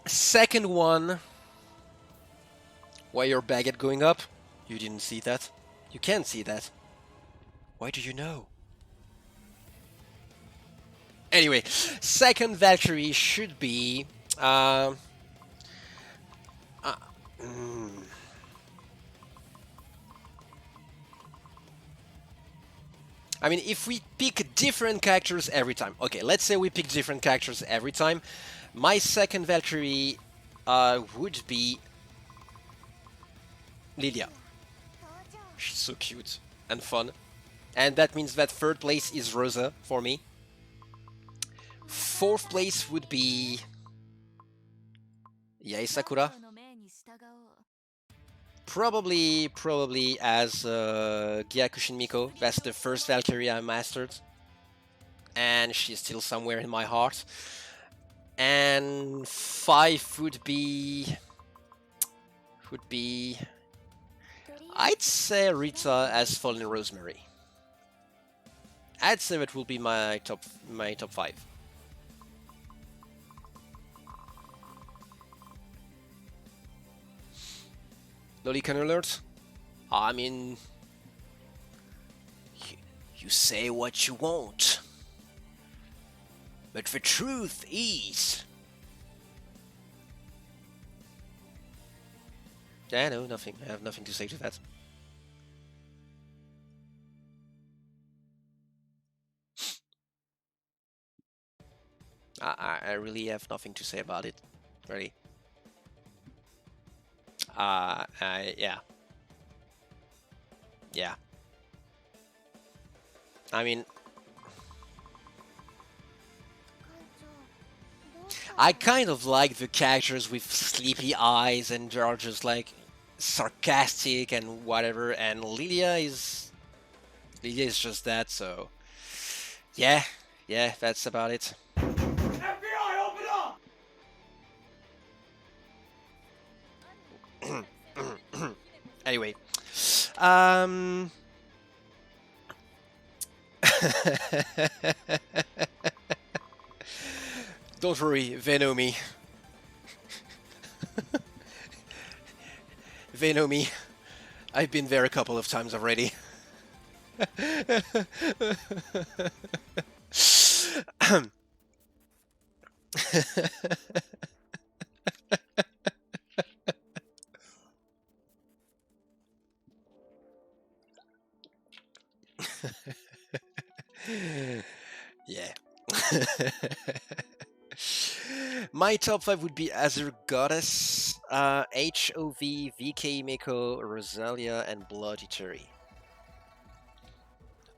F: Second one. Why your baguette going up? You didn't see that. You can't see that. Why do you know? Anyway, second Valkyrie should be... I mean, if we pick different characters every time... Okay, let's say we pick different characters every time. My second Valkyrie would be... Lilia. She's so cute and fun. And that means that third place is Rosa for me. Fourth place would be Yae Sakura. Probably as Gyakushin Miko. That's the first Valkyrie I mastered. And she's still somewhere in my heart. And 5 would be... I'd say Rita as Fallen Rosemary. I'd say that will be my top 5. Lolican alert. I mean, you say what you want, but the truth is, yeah, no, nothing. I have nothing to say to that. I really have nothing to say about it, really. Yeah. I mean, I kind of like the characters with sleepy eyes and they're just like sarcastic and whatever, and Lilia is just that, so yeah, that's about it.
C: FBI, open up!
F: Anyway, Don't worry, they know me. They know me. I've been there a couple of times already. Yeah. My top 5 would be Azure Goddess, HOV, VK Miko, Rosalia, and Bloody Terry.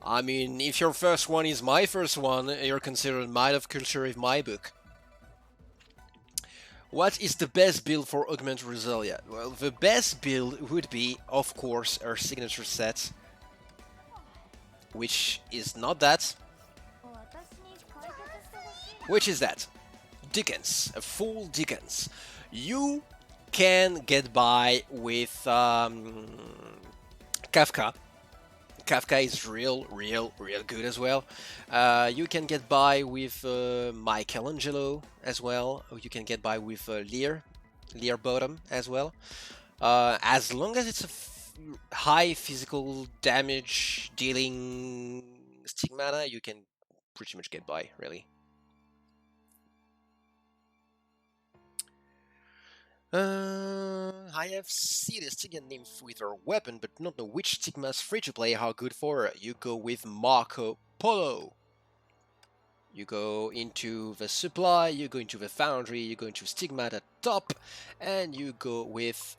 F: I mean, if your first one is my first one, you're considered Might of Culture in my book. What is the best build for Augment Rosalia? Well, the best build would be, of course, her signature set, which is not that. Which is that? Dickens, a full Dickens. You can get by with Kafka. Kafka is real good as well. You can get by with Michelangelo as well. You can get by with Lear Bottom as well. As long as it's a high physical damage dealing Stigmata, you can pretty much get by, really. I have seen a Stygian nymph with her weapon, but not know which Stigmas free-to-play are good for her. You go with Marco Polo. You go into the supply, you go into the foundry, you go into Stigmata top, and you go with...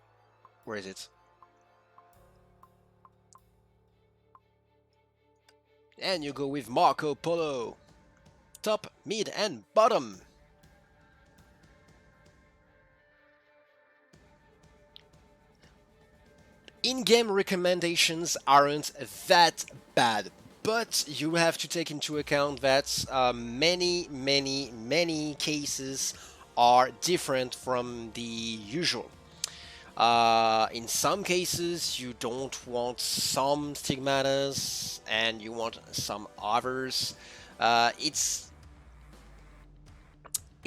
F: where is it? And you go with Marco Polo. Top, mid, and bottom. In-game recommendations aren't that bad, but you have to take into account that many cases are different from the usual. In some cases, you don't want some stigmatas and you want some others.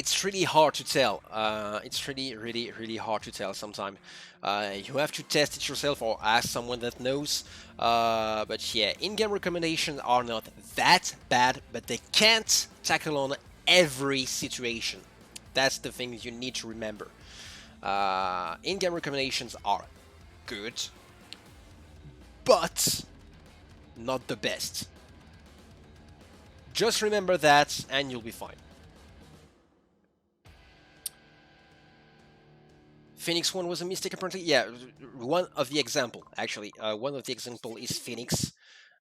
F: It's really hard to tell. It's really hard to tell sometimes. You have to test it yourself or ask someone that knows. But yeah, in-game recommendations are not that bad, but they can't tackle on every situation. That's the thing you need to remember. In-game recommendations are good, but not the best. Just remember that and you'll be fine. Phoenix 1 was a mistake apparently. Yeah, one of the example actually. One of the example is Phoenix.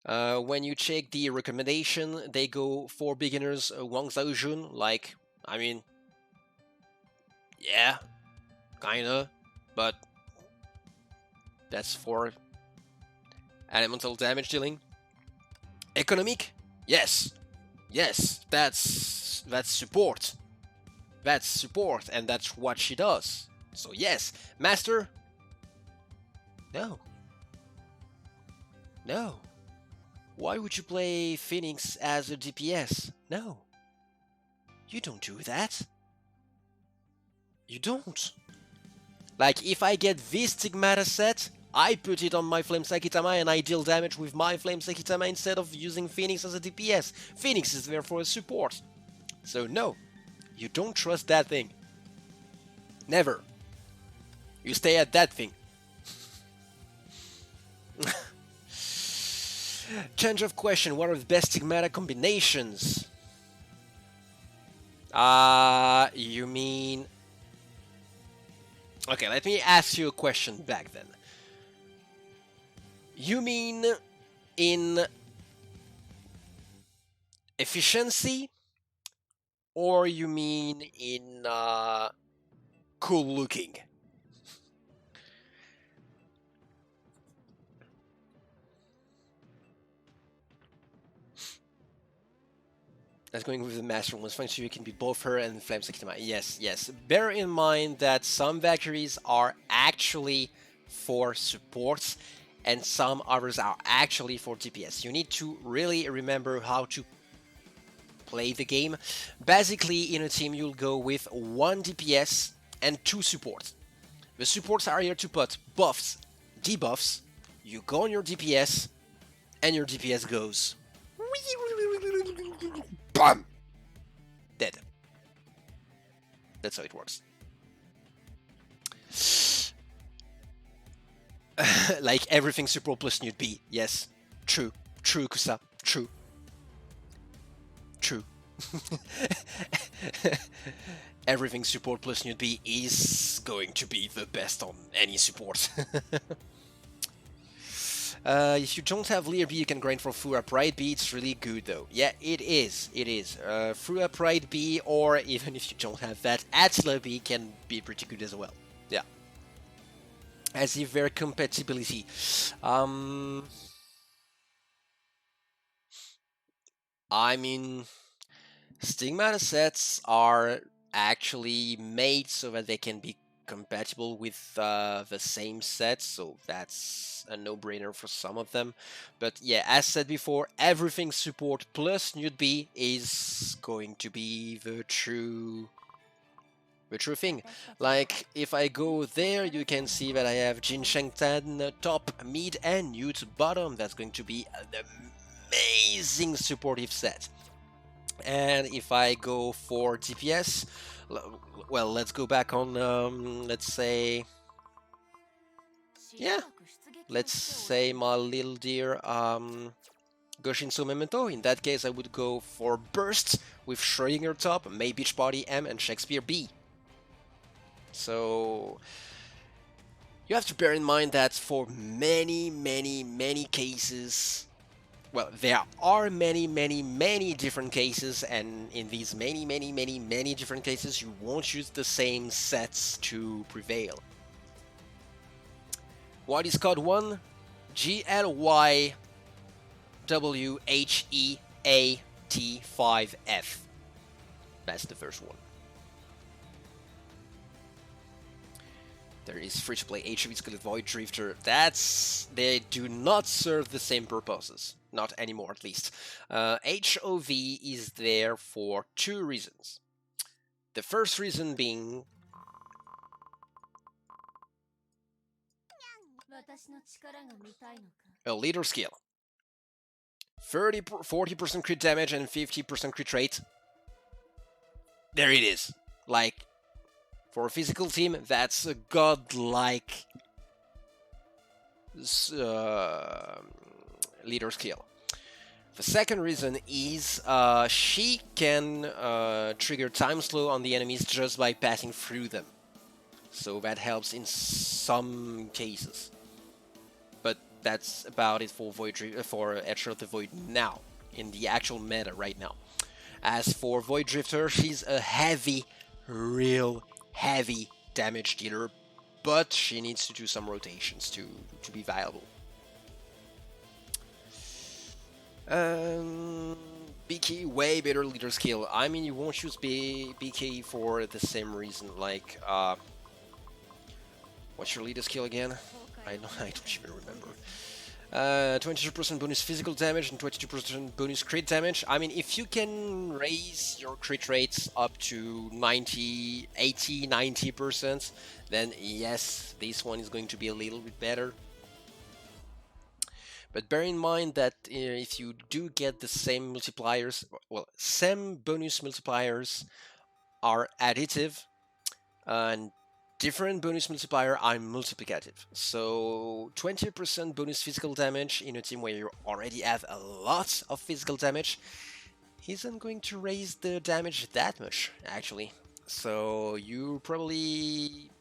F: When you check the recommendation, they go for beginners Wang Zhaojun. Like, I mean, yeah, kinda, but that's for elemental damage dealing. Economic, yes, that's support. That's support, and that's what she does. So yes, Master? No. No. Why would you play Phoenix as a DPS? No. You don't do that. You don't. Like, if I get this Stigmata set, I put it on my Flame Sakitama and I deal damage with my Flame Sakitama instead of using Phoenix as a DPS. Phoenix is there for a support. So no, you don't trust that thing. Never. You stay at that thing. Change of question. What are the best Stigmata combinations? You mean... Okay, let me ask you a question back then. You mean in efficiency? Or you mean in cool looking? That's going with the Master Woman's function, so you can be both her and Flame Sakitama. Yes, yes. Bear in mind that some Valkyries are actually for supports, and some others are actually for DPS. You need to really remember how to play the game. Basically, in a team, you'll go with 1 DPS and 2 supports. The supports are here to put buffs, debuffs. You go on your DPS, and your DPS goes. BAM! Dead. That's how it works. Like everything support plus Newt B. Yes. True. True, Kusa. True. True. Everything support plus Newt B is going to be the best on any support. If you don't have Lear B, you can grind for Fu Upright B. It's really good though. Yeah, it is. It is. Fu Upright B, or even if you don't have that, Atla B can be pretty good as well. Yeah. As if their compatibility. I mean, Stigmata sets are actually made so that they can be compatible with the same set, so that's a no-brainer for some of them. But yeah, as said before, everything support plus Newt B is going to be the true thing. Like, if I go there, you can see that I have Jin Sheng Tan top, mid, and Newt bottom. That's going to be an amazing supportive set. And if I go for DPS, well, let's go back on, let's say, yeah, let's say my little dear Goshinso Memento. In that case, I would go for Burst with Schrödinger top, May Beachbody M, and Shakespeare B. So you have to bear in mind that for many cases, well, there are many different cases, and in these many different cases, you won't use the same sets to prevail. What is code 1? GLYWHEAT5F. That's the first one. There is free-to-play HOV Skeleton Void Drifter. They do not serve the same purposes. Not anymore, at least. HOV is there for 2 reasons. The first reason being a leader skill. 40% crit damage and 50% crit rate. There it is. Like, for a physical team, that's a godlike leader skill. The second reason is she can trigger time slow on the enemies just by passing through them. So that helps in some cases. But that's about it for Edge of the Void now, in the actual meta right now. As for Void Drifter, she's a real heavy damage dealer, but she needs to do some rotations to be viable. BK, way better leader skill. I mean, you won't use BK for the same reason. Like, what's your leader skill again? I don't even remember. 22% bonus physical damage and 22% bonus crit damage. I mean, if you can raise your crit rates up to 90%, then yes, this one is going to be a little bit better. But bear in mind that if you do get the same multipliers, well, same bonus multipliers are additive, and different bonus multiplier are multiplicative. So 20% bonus physical damage in a team where you already have a lot of physical damage isn't going to raise the damage that much, actually. So you probably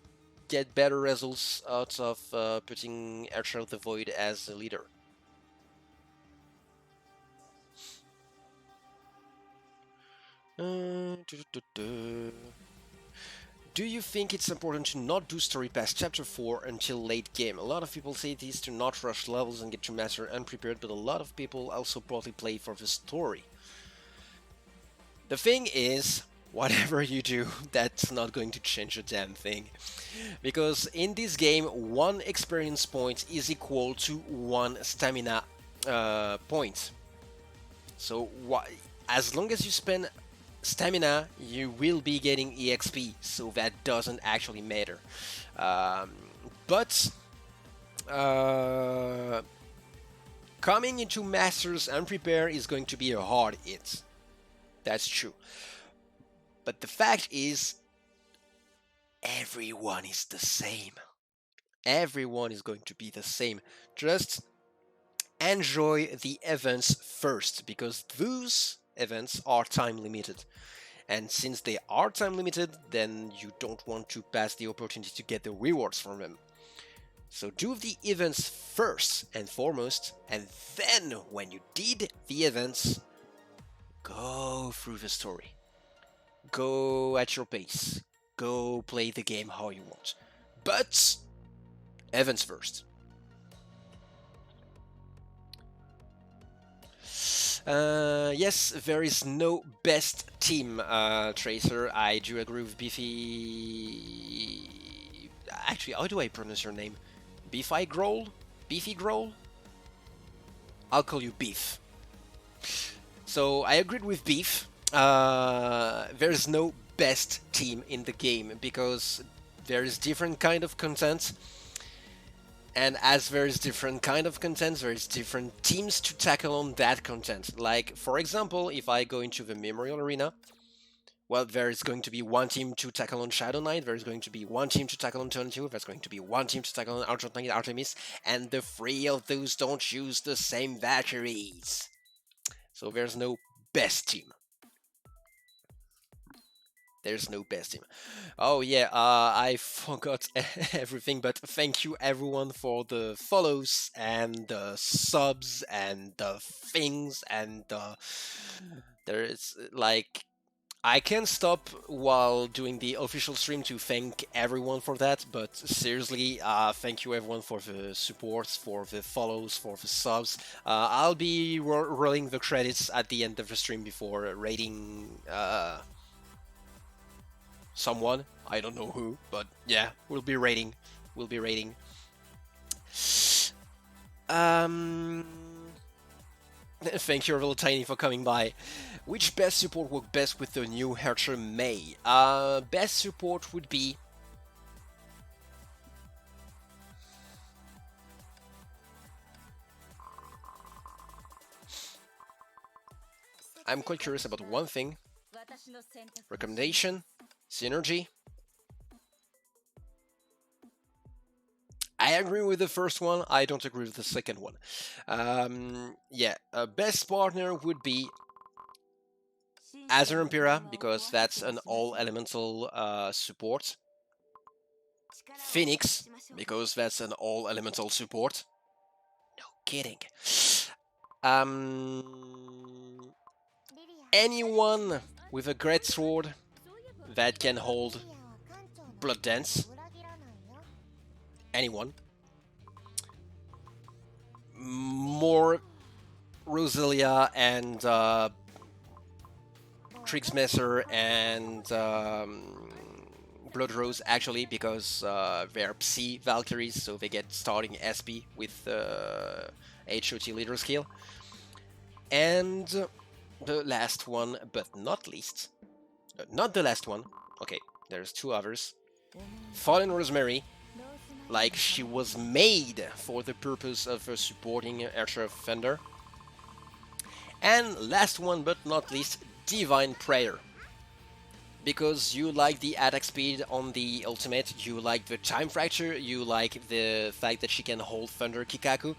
F: get better results out of putting Archer of the Void as a leader. Do you think it's important to not do story past chapter 4 until late game? A lot of people say this to not rush levels and get to master unprepared, but a lot of people also probably play for the story. The thing is, whatever you do, that's not going to change a damn thing. Because in this game, 1 experience point is equal to 1 stamina point. So as long as you spend stamina, you will be getting EXP, so that doesn't actually matter. But coming into Masters unprepared is going to be a hard hit. That's true. But the fact is, everyone is the same. Everyone is going to be the same. Just enjoy the events first, because those events are time limited. And since they are time limited, then you don't want to pass the opportunity to get the rewards from them. So do the events first and foremost, and then when you did the events, go through the story. Go at your pace. Go play the game how you want. But events first. Yes, there is no best team, Tracer. I do agree with Beefy. Actually, how do I pronounce your name? Beefy Growl? Beefy Growl? I'll call you Beef. So I agreed with Beef. There's no best team in the game because there is different kind of content. And as there is different kind of content, there is different teams to tackle on that content. Like, for example, if I go into the Memorial Arena, well, there is going to be one team to tackle on Shadow Knight, there is going to be one team to tackle on Turn 2, there's going to be one team to tackle on Argent Knight Artemis, and the 3 of those don't use the same batteries. So there's no best team. There's no best team. Oh yeah, I forgot everything, but thank you everyone for the follows and the subs and the things and there is like I can't stop while doing the official stream to thank everyone for that, but seriously, thank you everyone for the support, for the follows, for the subs. I'll be rolling the credits at the end of the stream before rating someone. I don't know who, but yeah, we'll be rating. Thank you, Little Tiny, for coming by. Which best support worked best with the new Hercher May? Best support would be... I'm quite curious about one thing. Recommendation? Synergy? I agree with the first one, I don't agree with the second one. Yeah, best partner would be Azure Empira, because that's an all-elemental support. Phoenix, because that's an all-elemental support. No kidding. Anyone with a great sword that can hold Blood Dance. Anyone. More Roselia and Trixmesser and Blood Rose, actually, because they're Psi Valkyries, so they get starting SP with HOT leader skill. And the last one, but not least, not the last one, okay, there's 2 others. Fallen Rosemary, like she was made for the purpose of supporting Archer of Thunder. And last one but not least, Divine Prayer. Because you like the attack speed on the ultimate, you like the time fracture, you like the fact that she can hold Thunder Kikaku.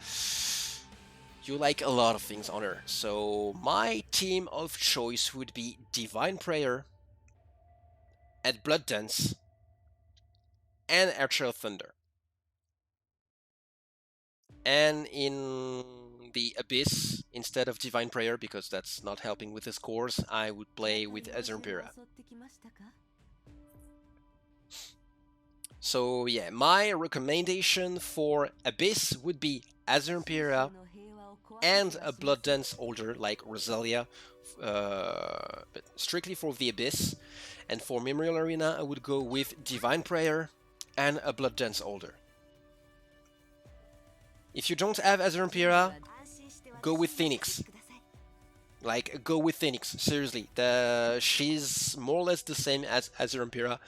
F: You like a lot of things on her. So my team of choice would be Divine Prayer, and Blood Dance, and Archer of Thunder. And in the Abyss, instead of Divine Prayer, because that's not helping with the scores, I would play with Azure Empira. So yeah, my recommendation for Abyss would be Azure Empira, and a Blood Dance holder like Rosalia, but strictly for the Abyss. And for Memorial Arena, I would go with Divine Prayer and a Blood Dance holder. If you don't have Azure Empira, go with Phoenix. Like, go with Phoenix, seriously. She's more or less the same as Azure Empira.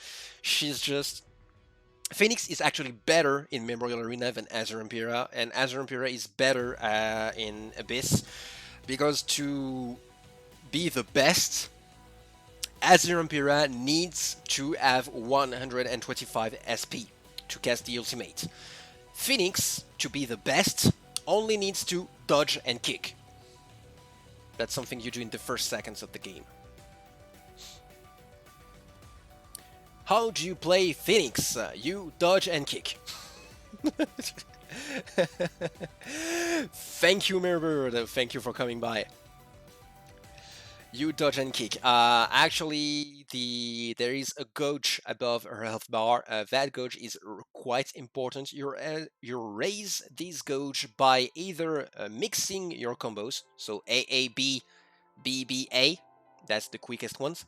F: She's just... Phoenix is actually better in Memorial Arena than Azure Empira, and Azure Empira is better in Abyss, because to be the best, Azure Empira needs to have 125 SP to cast the ultimate. Phoenix, to be the best, only needs to dodge and kick. That's something you do in the first seconds of the game. How do you play Phoenix? You dodge and kick. Thank you, Mirror. Thank you for coming by. You dodge and kick. Actually, there is a gauge above her health bar. That gauge is quite important. You raise this gauge by either mixing your combos, so AAB, BBA. That's the quickest ones.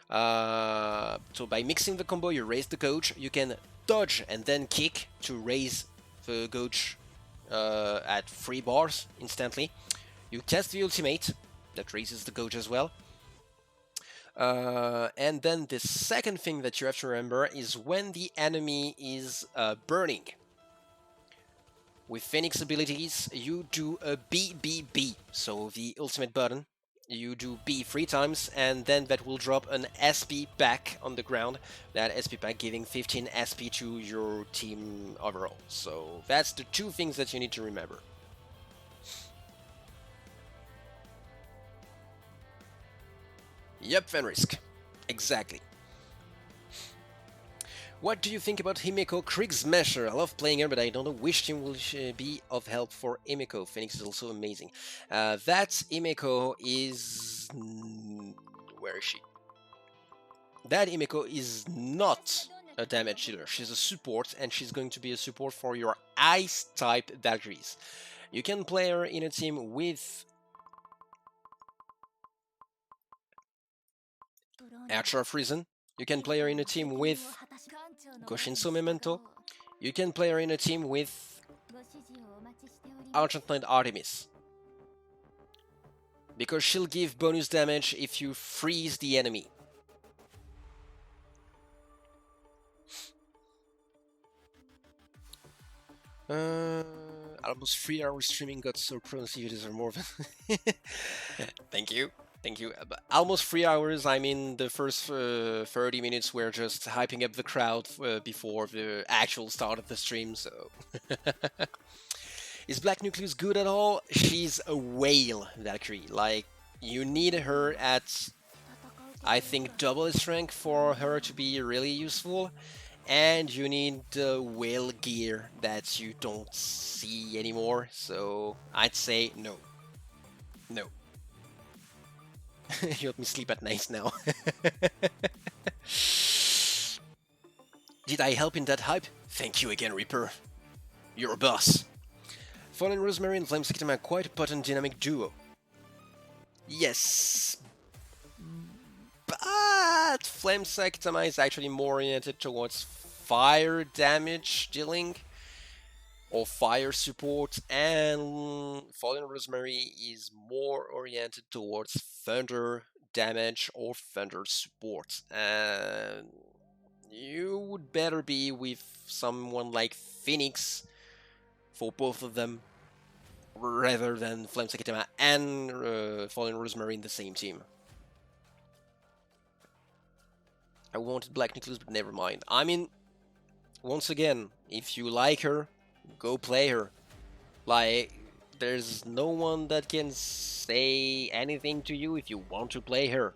F: So by mixing the combo, you raise the gauge. You can dodge and then kick to raise the gauge at 3 bars instantly. You test the ultimate. That raises the gauge as well. And then the second thing that you have to remember is when the enemy is burning. With Phoenix abilities, you do a BBB, so the ultimate button. You do B 3 times, and then that will drop an SP pack on the ground. That SP pack giving 15 SP to your team overall. So that's the 2 things that you need to remember. Yep, Fenrisk. Exactly. What do you think about Himeko Kriegsmesher? I love playing her, but I don't know which team will be of help for Himeko. Phoenix is also amazing. That Himeko is... Where is she? That Himeko is not a damage dealer. She's a support, and she's going to be a support for your Ice-type Valkyries. You can play her in a team with Archer of Reason. You can play her in a team with Goshinso Memento. You can play her in a team with Argent Knight Artemis, because she'll give bonus damage if you freeze the enemy. Almost 3 hours streaming got so pronounced you deserve more than... Thank you. Thank you. Almost 3 hours. I mean, the first 30 minutes were just hyping up the crowd before the actual start of the stream, so... Is Black Nucleus good at all? She's a whale, Valkyrie. Like, you need her at, I think, double strength for her to be really useful. And you need the whale gear that you don't see anymore, so I'd say no. No. You let me sleep at night now. Did I help in that hype? Thank you again, Reaper. You're a boss. Fallen Rosemary and Flame Sanctum are quite a potent dynamic duo. Yes. But Flame Sanctum is actually more oriented towards fire damage dealing or fire support, and Fallen Rosemary is more oriented towards thunder damage or thunder support. And you would better be with someone like Phoenix for both of them, rather than Flame Sanctum and Fallen Rosemary in the same team. I wanted Black Nucleus, but never mind. I mean, once again, if you like her, go play her. Like, there's no one that can say anything to you if you want to play her.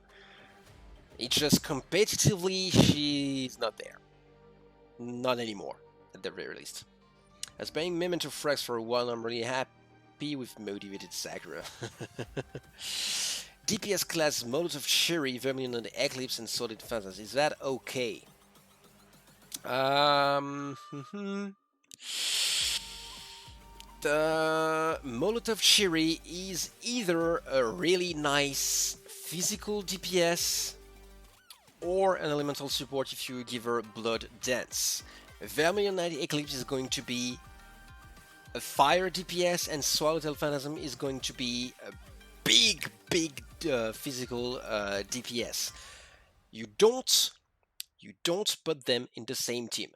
F: It's just competitively, she's not there. Not anymore, at the very least. As playing Memento Frax for a while, I'm really happy with Motivated Sakura. DPS class Molotov Cherry, Vermilion and Eclipse, and Solid Phantasm. Is that okay? The Molotov Cherry is either a really nice physical DPS or an elemental support if you give her Blood Dance. Vermilion Night Eclipse is going to be a fire DPS, and Swallowtail Phantasm is going to be a big physical DPS. You don't put them in the same team.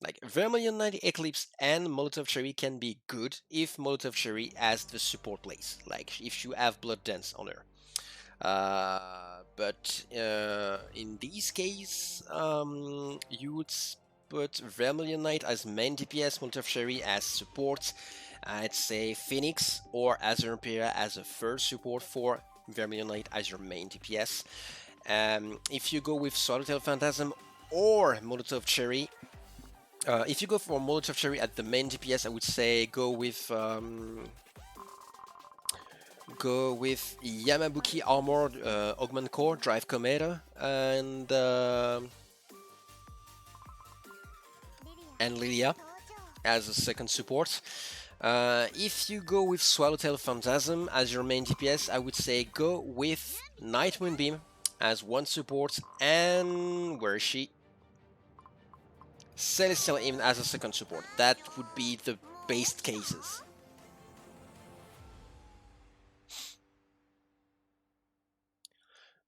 F: Like Vermilion Night Eclipse and Molotov Cherry can be good if Molotov Cherry has the support lace, like if you have Blood Dance on her. But in this case, you would put Vermilion Knight as main DPS, Molotov Cherry as support. I'd say Phoenix or Azure Impera as a first support for Vermilion Knight as your main DPS. If you go with Swallowtail Phantasm or Molotov Cherry, if you go for Molotov Cherry at the main DPS, I would say go with Yamabuki Armored Augment Core, Drive Cometa, and Lilia as a second support. If you go with Swallowtail Phantasm as your main DPS, I would say go with Night Moonbeam as one support, and where is she? Celestial Hymn as a second support. That would be the base cases.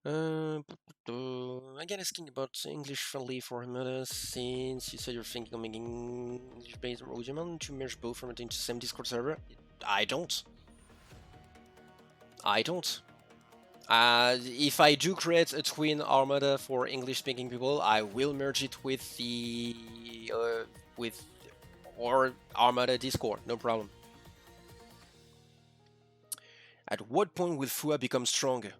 F: Again, asking about English friendly for Hamada, since you said you're thinking of making English based Rogemon to merge both from it into the same Discord server. I don't. If I do create a twin Armada for English speaking people, I will merge it with the or Armada Discord, no problem. At what point will Fua become stronger?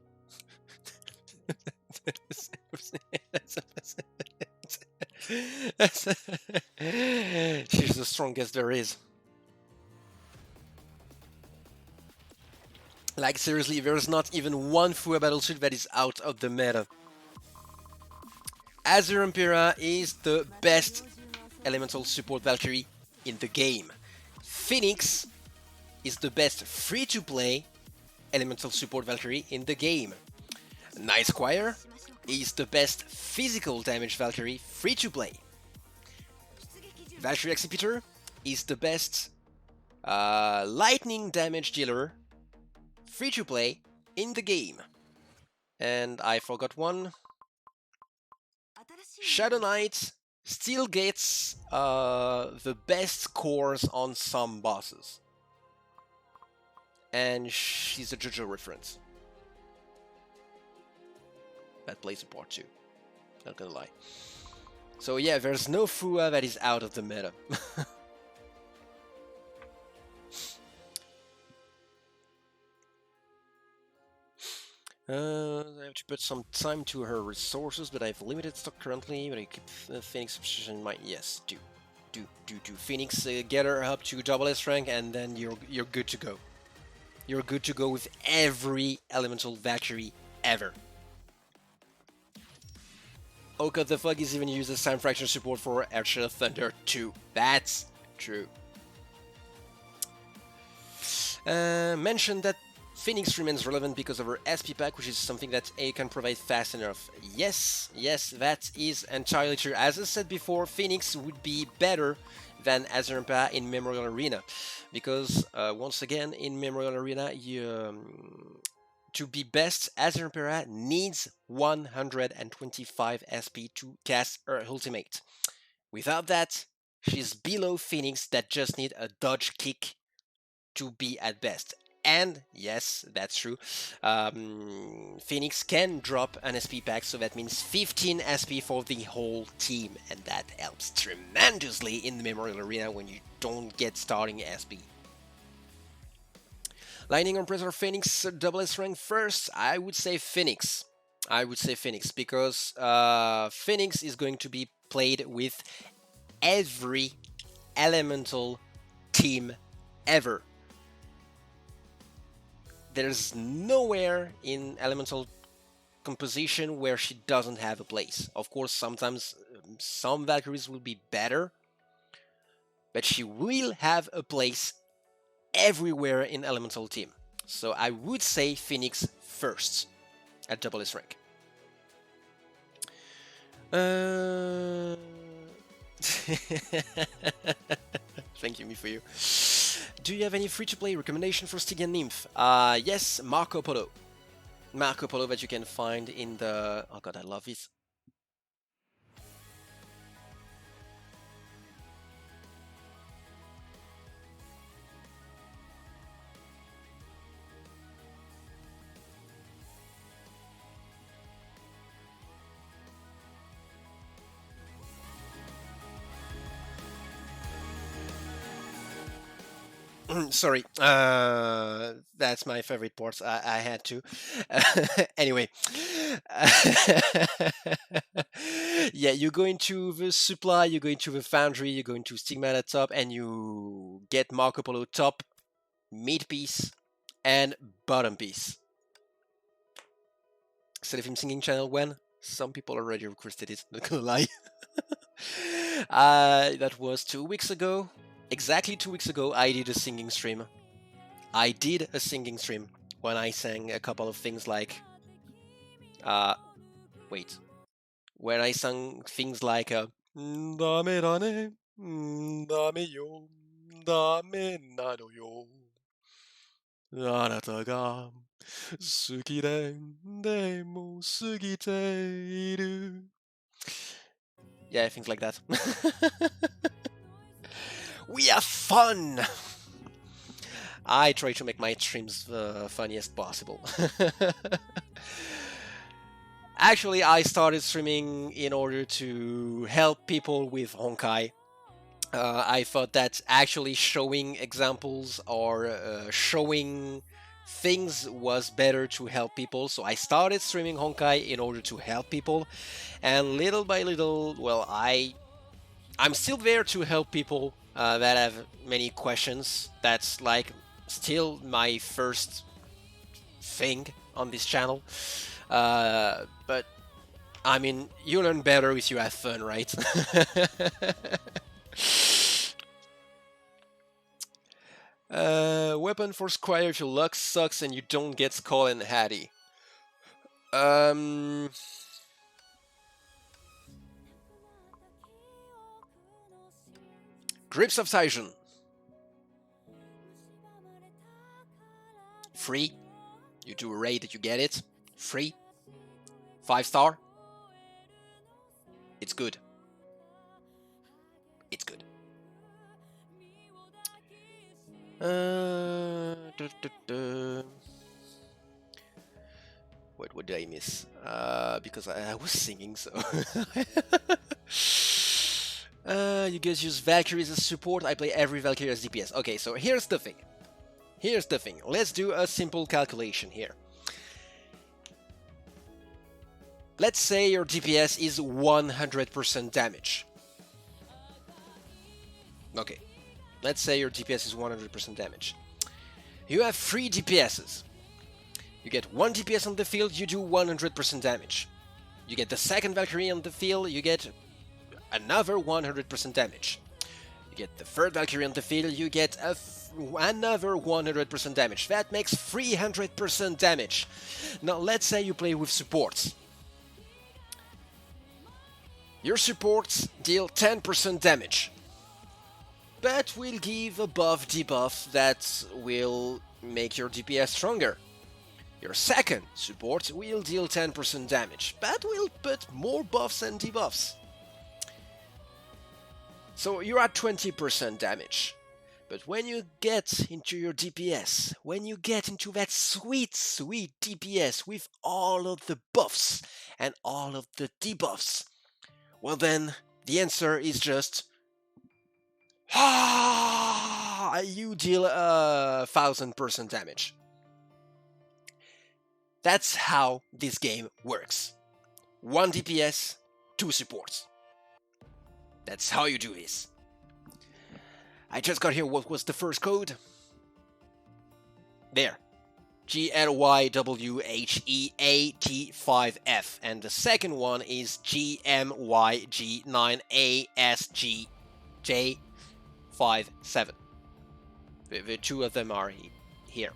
F: She's the strongest there is. Like seriously, there's not even one Fua battlesuit that is out of the meta. Azure Impera is the best elemental support Valkyrie in the game. Phoenix is the best free-to-play elemental support Valkyrie in the game. Night Squire is the best physical damage Valkyrie free-to-play. Valkyrie Executor is the best lightning damage dealer free-to-play in the game. And I forgot one. Shadow Knight still gets the best scores on some bosses. And she's a JoJo reference. That plays a part too. Not gonna lie. So yeah, there's no Fua that is out of the meta. I have to put some time to her resources, but I have limited stock currently. But I keep Phoenix obsession in mind. Yes, do. Phoenix, get her up to double S rank, and then you're good to go. You're good to go with every elemental Valkyrie ever. Oka the Fog is even used as time fraction support for Archer Thunder 2. That's true. Mentioned that Phoenix remains relevant because of her SP pack, which is something that A can provide fast enough. Yes, that is entirely true. As I said before, Phoenix would be better than Azure Impera in Memorial Arena, because once again, in Memorial Arena, to be best, Azure Impera needs 125 SP to cast her ultimate. Without that, she's below Phoenix that just need a dodge kick to be at best. And yes, that's true. Phoenix can drop an SP pack, so that means 15 SP for the whole team, and that helps tremendously in the Memorial Arena when you don't get starting SP. Lightning Compressor Phoenix double S rank first. I would say Phoenix. Because Phoenix is going to be played with every elemental team ever. There's nowhere in elemental composition where she doesn't have a place. Of course, sometimes some Valkyries will be better, but she will have a place everywhere in Elemental Team. So I would say Phoenix first at double S rank. Thank you, me for you. Do you have any free-to-play recommendation for Stygian Nymph? Yes, Marco Polo. Marco Polo that you can find in the... Oh god, I love this. Sorry, that's my favorite part. I had to. Anyway, yeah, you go into the supply, you go into the foundry, you go into Stigmata top, and you get Marco Polo top, mid piece, and bottom piece. Seraphim singing channel when? Some people already requested it, not gonna lie. That was 2 weeks ago. Exactly 2 weeks ago, I did a singing stream. When I sang a couple of things like... wait. When I sang things like... Dame dane, dame yo, dame nano yo. Anata ga suki den, demo sugite iru. Yeah, things like that. We have fun! I try to make my streams the funniest possible. Actually, I started streaming in order to help people with Honkai. I thought that actually showing examples or showing things was better to help people, so I started streaming Honkai in order to help people, and little by little, well, I'm still there to help people that have many questions. That's like still my first thing on this channel. But I mean, you learn better if you have fun, right? Weapon for Squire if your luck sucks and you don't get Skull and Hattie. Grips of Taijun. Free. You do a raid that you get it. Free. 5-star. It's good. It's good. What did I miss? Because I was singing, so... you guys use Valkyrie as a support. I play every Valkyrie as DPS. Okay, so here's the thing. Let's do a simple calculation here. Let's say your DPS is 100% damage. Okay. Let's say your DPS is 100% damage. You have 3 DPSs. You get 1 DPS on the field, you do 100% damage. You get the second Valkyrie on the field, you get another 100% damage. You get the third Valkyrie on the field, you get another 100% damage. That makes 300% damage. Now let's say you play with supports. Your supports deal 10% damage, but will give a buff debuff that will make your DPS stronger. Your second support will deal 10% damage, but will put more buffs and debuffs. So you're at 20% damage. But when you get into your DPS, when you get into that sweet, sweet DPS with all of the buffs and all of the debuffs, well then, the answer is just... you deal 1000% damage. That's how this game works. 1 DPS, 2 supports. That's how you do this. I just got here what was the first code. There. GLYWHEAT5F. And the second one is GMYG9ASGJ57. The two of them are here.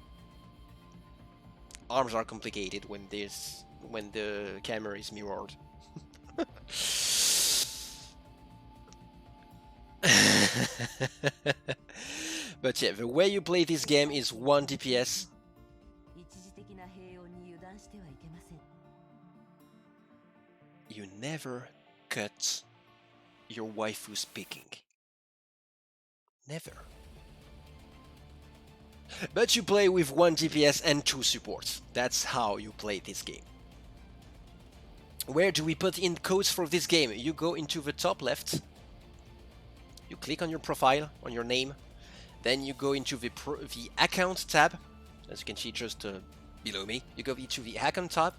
F: Arms are complicated when the camera is mirrored. But yeah, the way you play this game is 1 DPS.
A: 一時的な平穏に油断してはいけません。
F: You never cut your waifu speaking. Never. But you play with 1 DPS and 2 supports. That's how you play this game. Where do we put in codes for this game? You go into the top left. You click on your profile, on your name. Then you go into the account tab. As you can see just below me. You go into the account tab.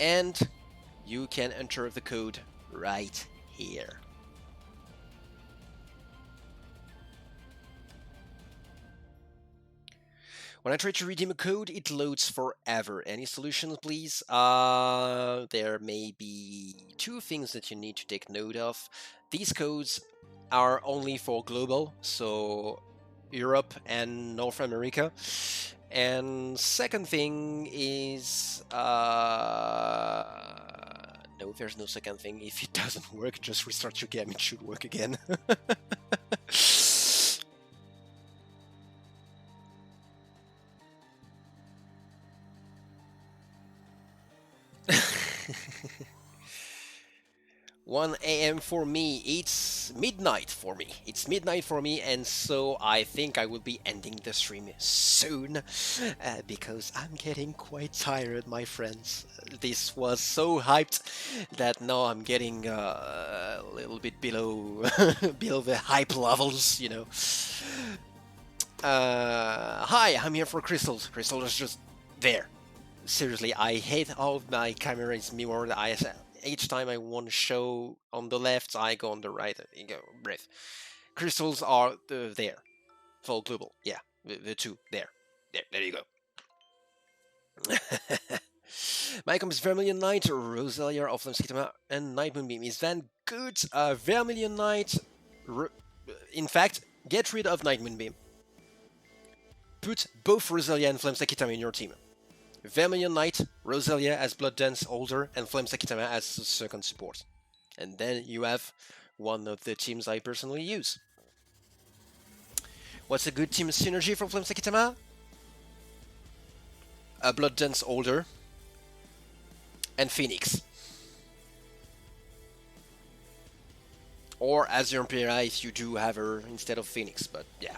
F: And you can enter the code right here. When I try to redeem a code, it loads forever. Any solutions, please? There may be 2 things that you need to take note of. These codes are only for global, so Europe and North America. And second thing is... no, there's no second thing. If it doesn't work, just restart your game. It should work again. One AM for me, it's midnight for me. It's midnight for me, and so I think I will be ending the stream soon because I'm getting quite tired, my friends. This was so hyped that now I'm getting a little bit below below the hype levels, you know. Hi, I'm here for Crystals. Crystal is just there. Seriously, I hate how my camera is mirrored. Each time I want to show on the left, I go on the right. You go, breath. Crystals are there. Full global. Yeah, the 2 there. There you go. My comp is Vermilion Knight, Rosalia of Lemskitama, and Night Moonbeam. Is that good? Vermilion Knight. In fact, get rid of Night Moonbeam. Put both Rosalia and Flame Sakitama in your team. Vermilion Knight, Rosalia as Blood Dance Holder, and Flame Sakitama as second support. And then you have one of the teams I personally use. What's a good team synergy for Flame Sakitama? A Blood Dance Holder and Phoenix. Or Azure Impera if you do have her instead of Phoenix, but yeah.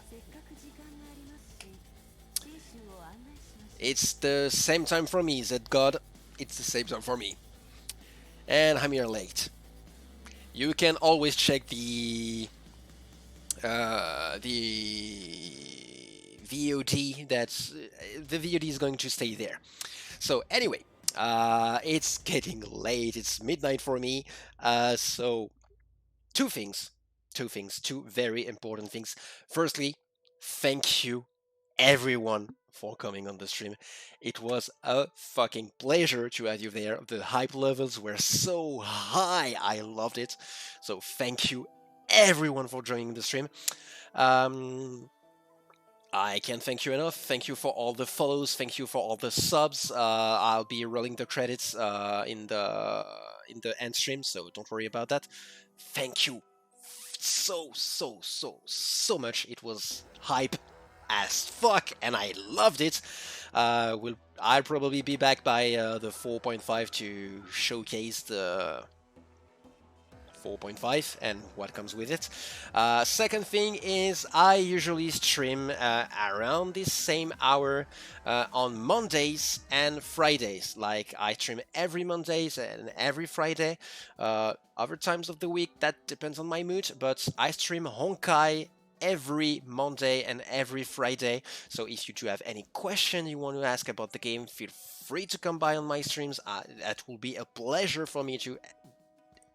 F: It's the same time for me, Z-God. It's the same time for me. And I'm here late. You can always check the VOD. That's the VOD is going to stay there. So anyway, it's getting late. It's midnight for me. So two very important things. Firstly, thank you everyone for coming on the stream. It was a fucking pleasure to have you there. The hype levels were so high. I loved it. So thank you everyone for joining the stream. I can't thank you enough. Thank you for all the follows. Thank you for all the subs. I'll be rolling the credits in the end stream, so don't worry about that. Thank you so much. It was hype as fuck, and I loved it. I'll probably be back by the 4.5 to showcase the 4.5 and what comes with it. Second thing is I usually stream around this same hour on Mondays and Fridays. Like I stream every Mondays and every Friday. Other times of the week, that depends on my mood, but I stream Honkai every Monday and every Friday. So if you do have any question you want to ask about the game, feel free to come by on my streams. That will be a pleasure for me to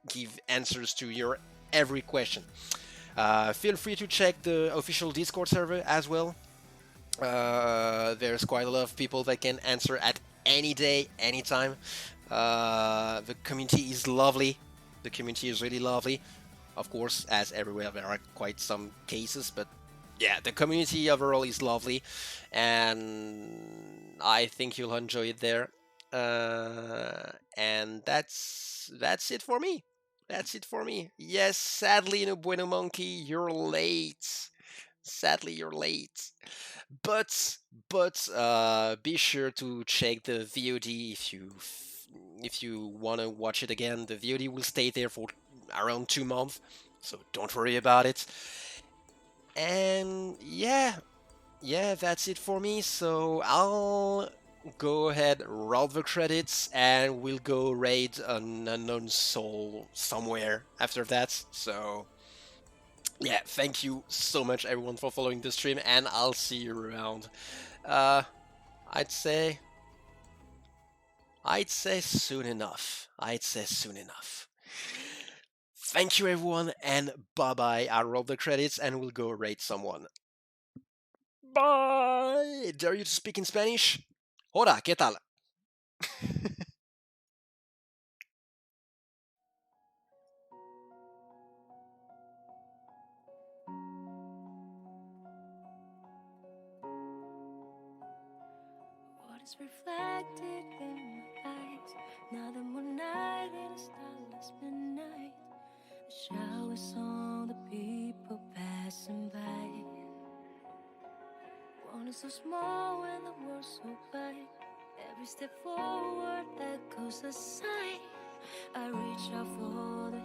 F: give answers to your every question. Feel free to check the official Discord server as well. There's quite a lot of people that can answer at any day, anytime. The community is lovely. The community is really lovely. Of course, as everywhere, there are quite some cases, but yeah, the community overall is lovely, and I think you'll enjoy it there. And that's it for me. That's it for me. Yes, sadly, no bueno monkey, you're late. Sadly, you're late. But be sure to check the VOD if you want to watch it again. The VOD will stay there for around 2 months, so don't worry about it. And yeah, that's it for me. So I'll go ahead, roll the credits, and we'll go raid an unknown soul somewhere after that. So yeah, thank you so much everyone for following the stream, and I'll see you around. Uh, I'd say soon enough. I'd say soon enough. Thank you everyone, and bye bye. I'll roll the credits, and we'll go raid someone. Bye. Dare you to speak in Spanish? Hola, ¿qué tal?
A: What is reflected in my eyes? Now the moonlight in a starless midnight. The showers on the people passing by. One is so small and the world's so wide. Every step forward echoes a sigh. I reach out for the